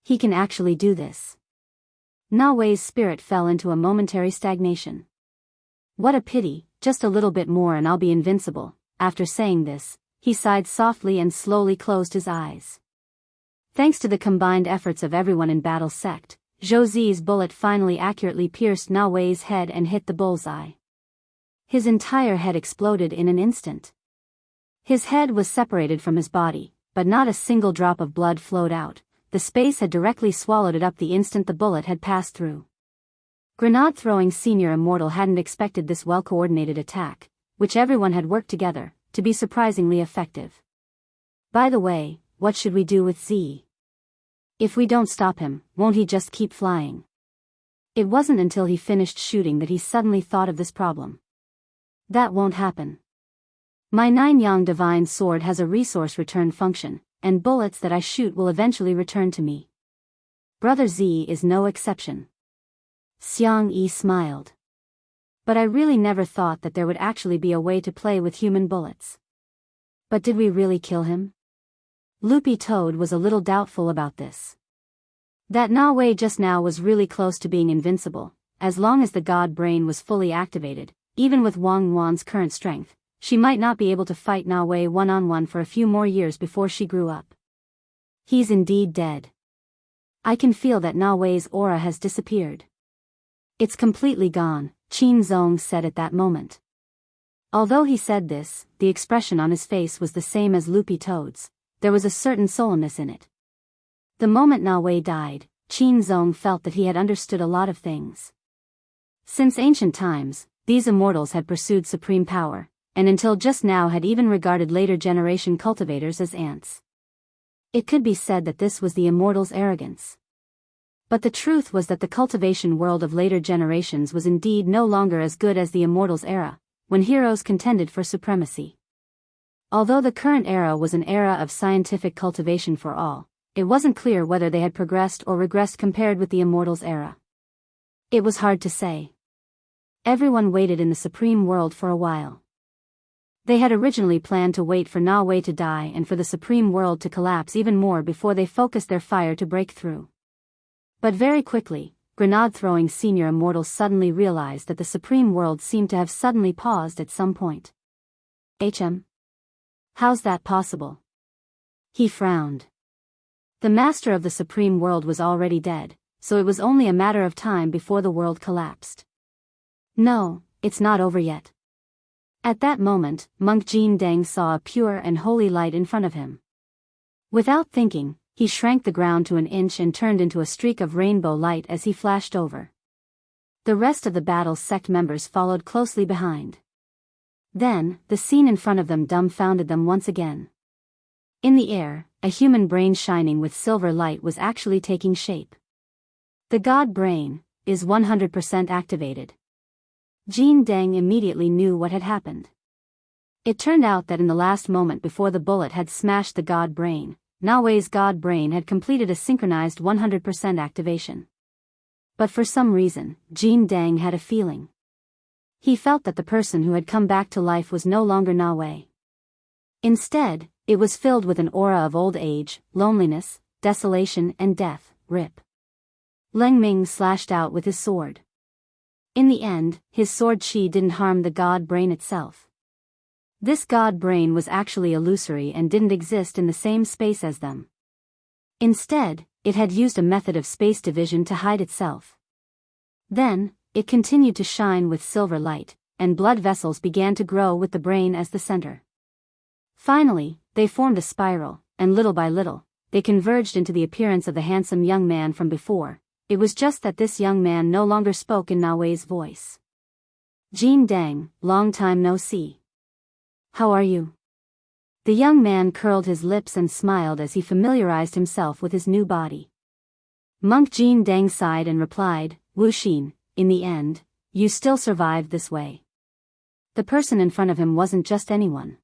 He can actually do this. Na Wei's spirit fell into a momentary stagnation. What a pity, just a little bit more and I'll be invincible. After saying this, he sighed softly and slowly closed his eyes. Thanks to the combined efforts of everyone in battle sect, Zhou Zi's bullet finally accurately pierced Na Wei's head and hit the bullseye. His entire head exploded in an instant. His head was separated from his body, but not a single drop of blood flowed out. The space had directly swallowed it up the instant the bullet had passed through. Grenade-throwing senior immortal hadn't expected this well-coordinated attack, which everyone had worked together, to be surprisingly effective. By the way, what should we do with Z? If we don't stop him, won't he just keep flying? It wasn't until he finished shooting that he suddenly thought of this problem. That won't happen. My Nine-Yang divine sword has a resource return function, and bullets that I shoot will eventually return to me. Brother Z is no exception. Xiang Yi smiled. But I really never thought that there would actually be a way to play with human bullets. But did we really kill him? Loopy Toad was a little doubtful about this. That Na Wei just now was really close to being invincible. As long as the God Brain was fully activated, even with Wang Wan's current strength, she might not be able to fight Na Wei one-on-one for a few more years before she grew up. He's indeed dead. I can feel that Na Wei's aura has disappeared. It's completely gone, Qin Zong said at that moment. Although he said this, the expression on his face was the same as Loopy Toad's. There was a certain solemnness in it. The moment Na Wei died, Qin Zong felt that he had understood a lot of things. Since ancient times, these immortals had pursued supreme power, and until just now had even regarded later generation cultivators as ants. It could be said that this was the immortals' arrogance. But the truth was that the cultivation world of later generations was indeed no longer as good as the immortals' era, when heroes contended for supremacy. Although the current era was an era of scientific cultivation for all, it wasn't clear whether they had progressed or regressed compared with the immortals' era. It was hard to say. Everyone waited in the supreme world for a while. They had originally planned to wait for Na Wei to die and for the supreme world to collapse even more before they focused their fire to break through. But very quickly, grenade-throwing senior immortals suddenly realized that the supreme world seemed to have suddenly paused at some point. How's that possible? He frowned. The master of the supreme world was already dead, so it was only a matter of time before the world collapsed. No, it's not over yet. At that moment, Monk Jin Deng saw a pure and holy light in front of him. Without thinking, he shrank the ground to an inch and turned into a streak of rainbow light as he flashed over. The rest of the battle's sect members followed closely behind. Then, the scene in front of them dumbfounded them once again. In the air, a human brain shining with silver light was actually taking shape. The God Brain is 100% activated. Jin Deng immediately knew what had happened. It turned out that in the last moment before the bullet had smashed the God Brain, Na Wei's God Brain had completed a synchronized 100% activation. But for some reason, Jin Deng had a feeling. He felt that the person who had come back to life was no longer Na Wei. Instead, it was filled with an aura of old age, loneliness, desolation and death. Rip. Leng Ming slashed out with his sword. In the end, his sword chi didn't harm the God Brain itself. This God Brain was actually illusory and didn't exist in the same space as them. Instead, it had used a method of space division to hide itself. Then, it continued to shine with silver light, and blood vessels began to grow with the brain as the center. Finally, they formed a spiral, and little by little, they converged into the appearance of the handsome young man from before. It was just that this young man no longer spoke in Na Wei's voice. Jin Deng, long time no see. How are you? The young man curled his lips and smiled as he familiarized himself with his new body. Monk Jin Deng sighed and replied, Wu Xin, in the end, you still survived this way. The person in front of him wasn't just anyone.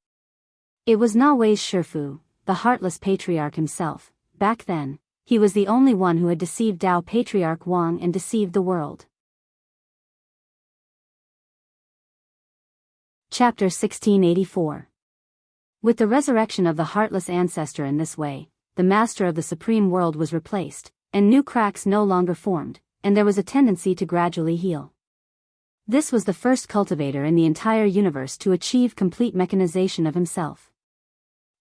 It was Na Wei's Shifu, the heartless patriarch himself. Back then, he was the only one who had deceived Dao Patriarch Wang and deceived the world. Chapter 1684. With the resurrection of the heartless ancestor in this way, the master of the supreme world was replaced, and new cracks no longer formed, and there was a tendency to gradually heal. This was the first cultivator in the entire universe to achieve complete mechanization of himself.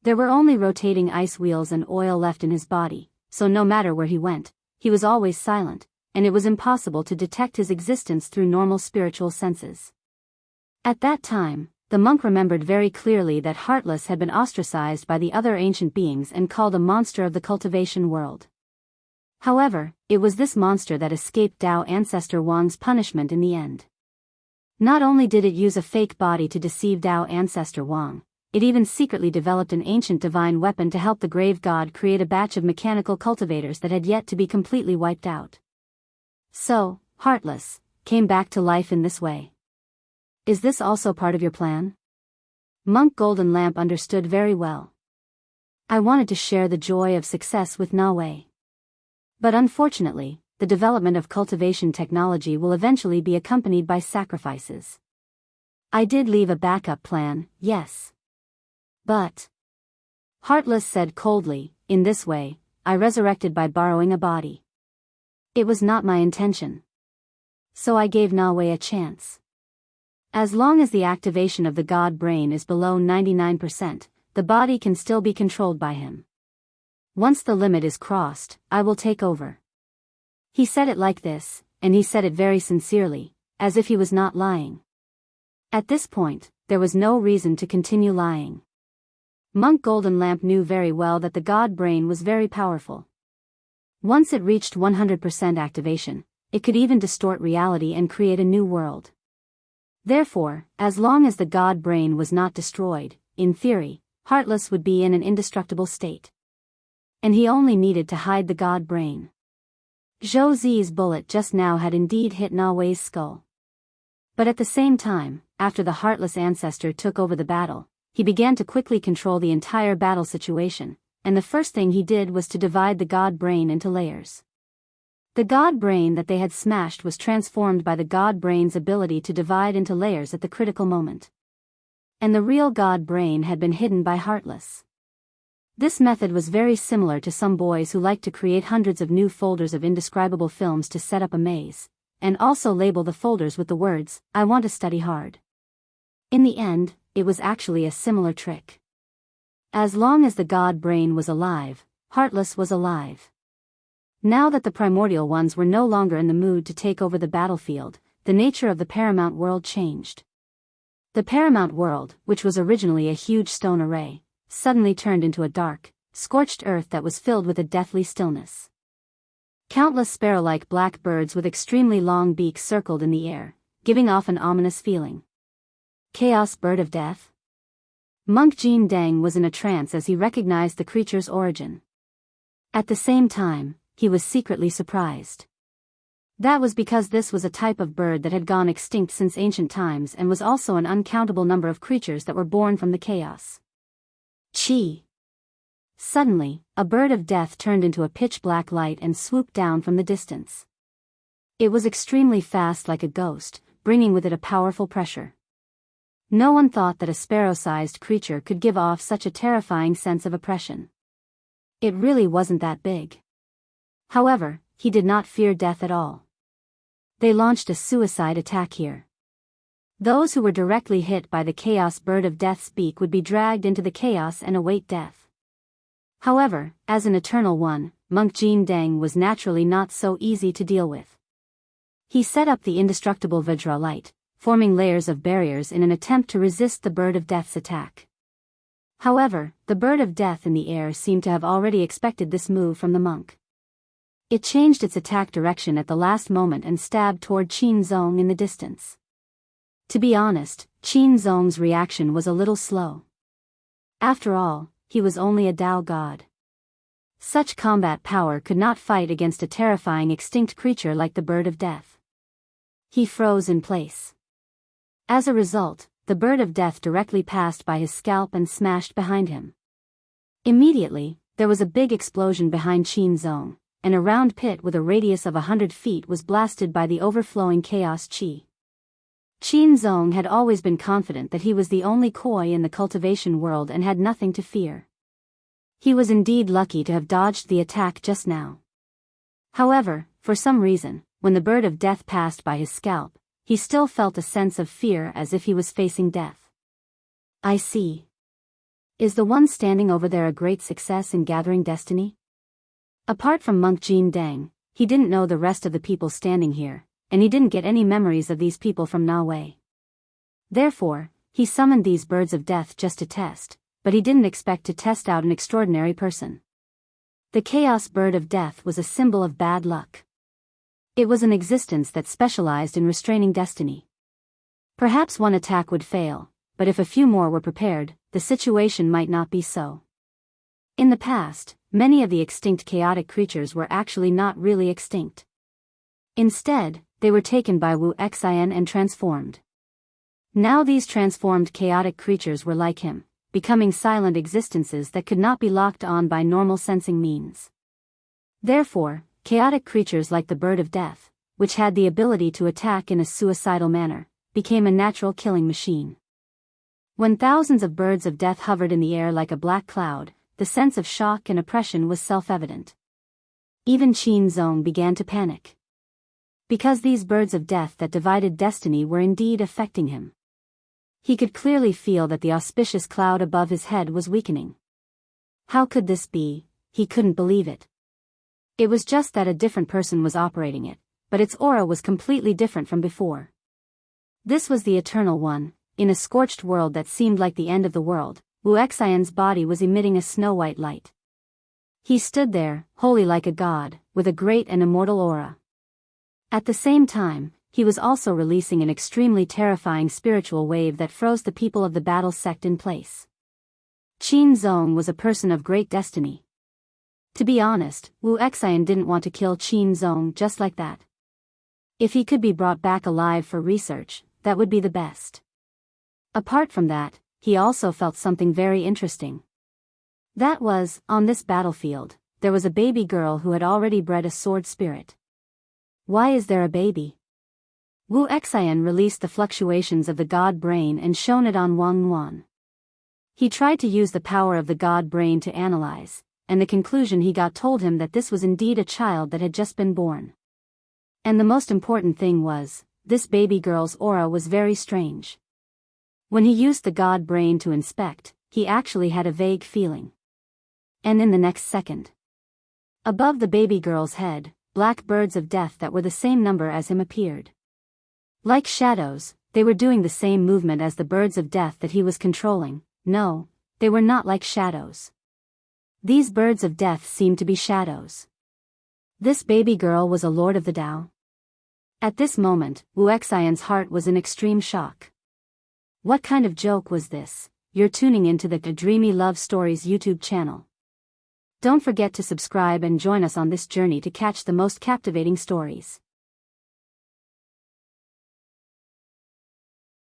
There were only rotating ice wheels and oil left in his body, so no matter where he went, he was always silent, and it was impossible to detect his existence through normal spiritual senses. At that time, the monk remembered very clearly that Heartless had been ostracized by the other ancient beings and called a monster of the cultivation world. However, it was this monster that escaped Dao Ancestor Wang's punishment in the end. Not only did it use a fake body to deceive Dao Ancestor Wang, it even secretly developed an ancient divine weapon to help the grave god create a batch of mechanical cultivators that had yet to be completely wiped out. So, Heartless came back to life in this way. Is this also part of your plan? Monk Golden Lamp understood very well. I wanted to share the joy of success with Na Wei. But unfortunately, the development of cultivation technology will eventually be accompanied by sacrifices. I did leave a backup plan, yes. But Heartless said coldly, in this way, I resurrected by borrowing a body. It was not my intention. So I gave Nawe a chance. As long as the activation of the god brain is below 99%, the body can still be controlled by him. Once the limit is crossed, I will take over. He said it like this, and he said it very sincerely, as if he was not lying. At this point, there was no reason to continue lying. Monk Golden Lamp knew very well that the god brain was very powerful. Once it reached 100% activation, it could even distort reality and create a new world. Therefore, as long as the god brain was not destroyed, in theory, Heartless would be in an indestructible state. And he only needed to hide the god brain. Zhou Zi's bullet just now had indeed hit Na Wei's skull. But at the same time, after the Heartless ancestor took over the battle, he began to quickly control the entire battle situation, and the first thing he did was to divide the god brain into layers. The god brain that they had smashed was transformed by the god brain's ability to divide into layers at the critical moment. And the real god brain had been hidden by Heartless. This method was very similar to some boys who like to create hundreds of new folders of indescribable films to set up a maze, and also label the folders with the words, I want to study hard. In the end, it was actually a similar trick. As long as the god brain was alive, Heartless was alive. Now that the primordial ones were no longer in the mood to take over the battlefield, the nature of the Paramount World changed. The Paramount World, which was originally a huge stone array, suddenly turned into a dark, scorched earth that was filled with a deathly stillness. Countless sparrow-like black birds with extremely long beaks circled in the air, giving off an ominous feeling. Chaos Bird of Death? Monk Jin Deng was in a trance as he recognized the creature's origin. At the same time, he was secretly surprised. That was because this was a type of bird that had gone extinct since ancient times and was also an uncountable number of creatures that were born from the chaos. Chi. Suddenly, a bird of death turned into a pitch-black light and swooped down from the distance. It was extremely fast like a ghost, bringing with it a powerful pressure. No one thought that a sparrow-sized creature could give off such a terrifying sense of oppression. It really wasn't that big. However, he did not fear death at all. They launched a suicide attack here. Those who were directly hit by the Chaos Bird of Death's beak would be dragged into the chaos and await death. However, as an Eternal One, Monk Jin Deng was naturally not so easy to deal with. He set up the indestructible Vajra light, forming layers of barriers in an attempt to resist the Bird of Death's attack. However, the Bird of Death in the air seemed to have already expected this move from the monk. It changed its attack direction at the last moment and stabbed toward Qin Zong in the distance. To be honest, Qin Zong's reaction was a little slow. After all, he was only a Tao god. Such combat power could not fight against a terrifying extinct creature like the Bird of Death. He froze in place. As a result, the Bird of Death directly passed by his scalp and smashed behind him. Immediately, there was a big explosion behind Qin Zong, and a round pit with a radius of 100 feet was blasted by the overflowing chaos chi. Qin Zong had always been confident that he was the only koi in the cultivation world and had nothing to fear. He was indeed lucky to have dodged the attack just now. However, for some reason, when the Bird of Death passed by his scalp, he still felt a sense of fear as if he was facing death. I see. Is the one standing over there a great success in gathering destiny? Apart from Monk Jin Deng, he didn't know the rest of the people standing here, and he didn't get any memories of these people from Na Wei. Therefore, he summoned these birds of death just to test, but he didn't expect to test out an extraordinary person. The Chaos Bird of Death was a symbol of bad luck. It was an existence that specialized in restraining destiny. Perhaps one attack would fail, but if a few more were prepared, the situation might not be so. In the past, many of the extinct chaotic creatures were actually not really extinct. Instead, they were taken by Wu Xin and transformed. Now these transformed chaotic creatures were like him, becoming silent existences that could not be locked on by normal sensing means. Therefore, chaotic creatures like the Bird of Death, which had the ability to attack in a suicidal manner, became a natural killing machine. When thousands of birds of death hovered in the air like a black cloud, the sense of shock and oppression was self-evident. Even Qin Zong began to panic. Because these birds of death that divided destiny were indeed affecting him. He could clearly feel that the auspicious cloud above his head was weakening. How could this be? He couldn't believe it. It was just that a different person was operating it, but its aura was completely different from before. This was the Eternal One, in a scorched world that seemed like the end of the world. Wu Xian's body was emitting a snow-white light. He stood there, holy like a god, with a great and immortal aura. At the same time, he was also releasing an extremely terrifying spiritual wave that froze the people of the battle sect in place. Qin Zong was a person of great destiny. To be honest, Wu Xian didn't want to kill Qin Zong just like that. If he could be brought back alive for research, that would be the best. Apart from that, he also felt something very interesting. That was, on this battlefield, there was a baby girl who had already bred a sword spirit. Why is there a baby? Wu Xian released the fluctuations of the god brain and shone it on Wang Yuan. He tried to use the power of the god brain to analyze, and the conclusion he got told him that this was indeed a child that had just been born. And the most important thing was, this baby girl's aura was very strange. When he used the god brain to inspect, he actually had a vague feeling. And in the next second, above the baby girl's head, black birds of death that were the same number as him appeared. Like shadows, they were doing the same movement as the birds of death that he was controlling. No, they were not like shadows. These birds of death seemed to be shadows. This baby girl was a lord of the Tao. At this moment, Wu Xian's heart was in extreme shock. What kind of joke was this? You're tuning into the Dreamy Love Stories YouTube channel. Don't forget to subscribe and join us on this journey to catch the most captivating stories.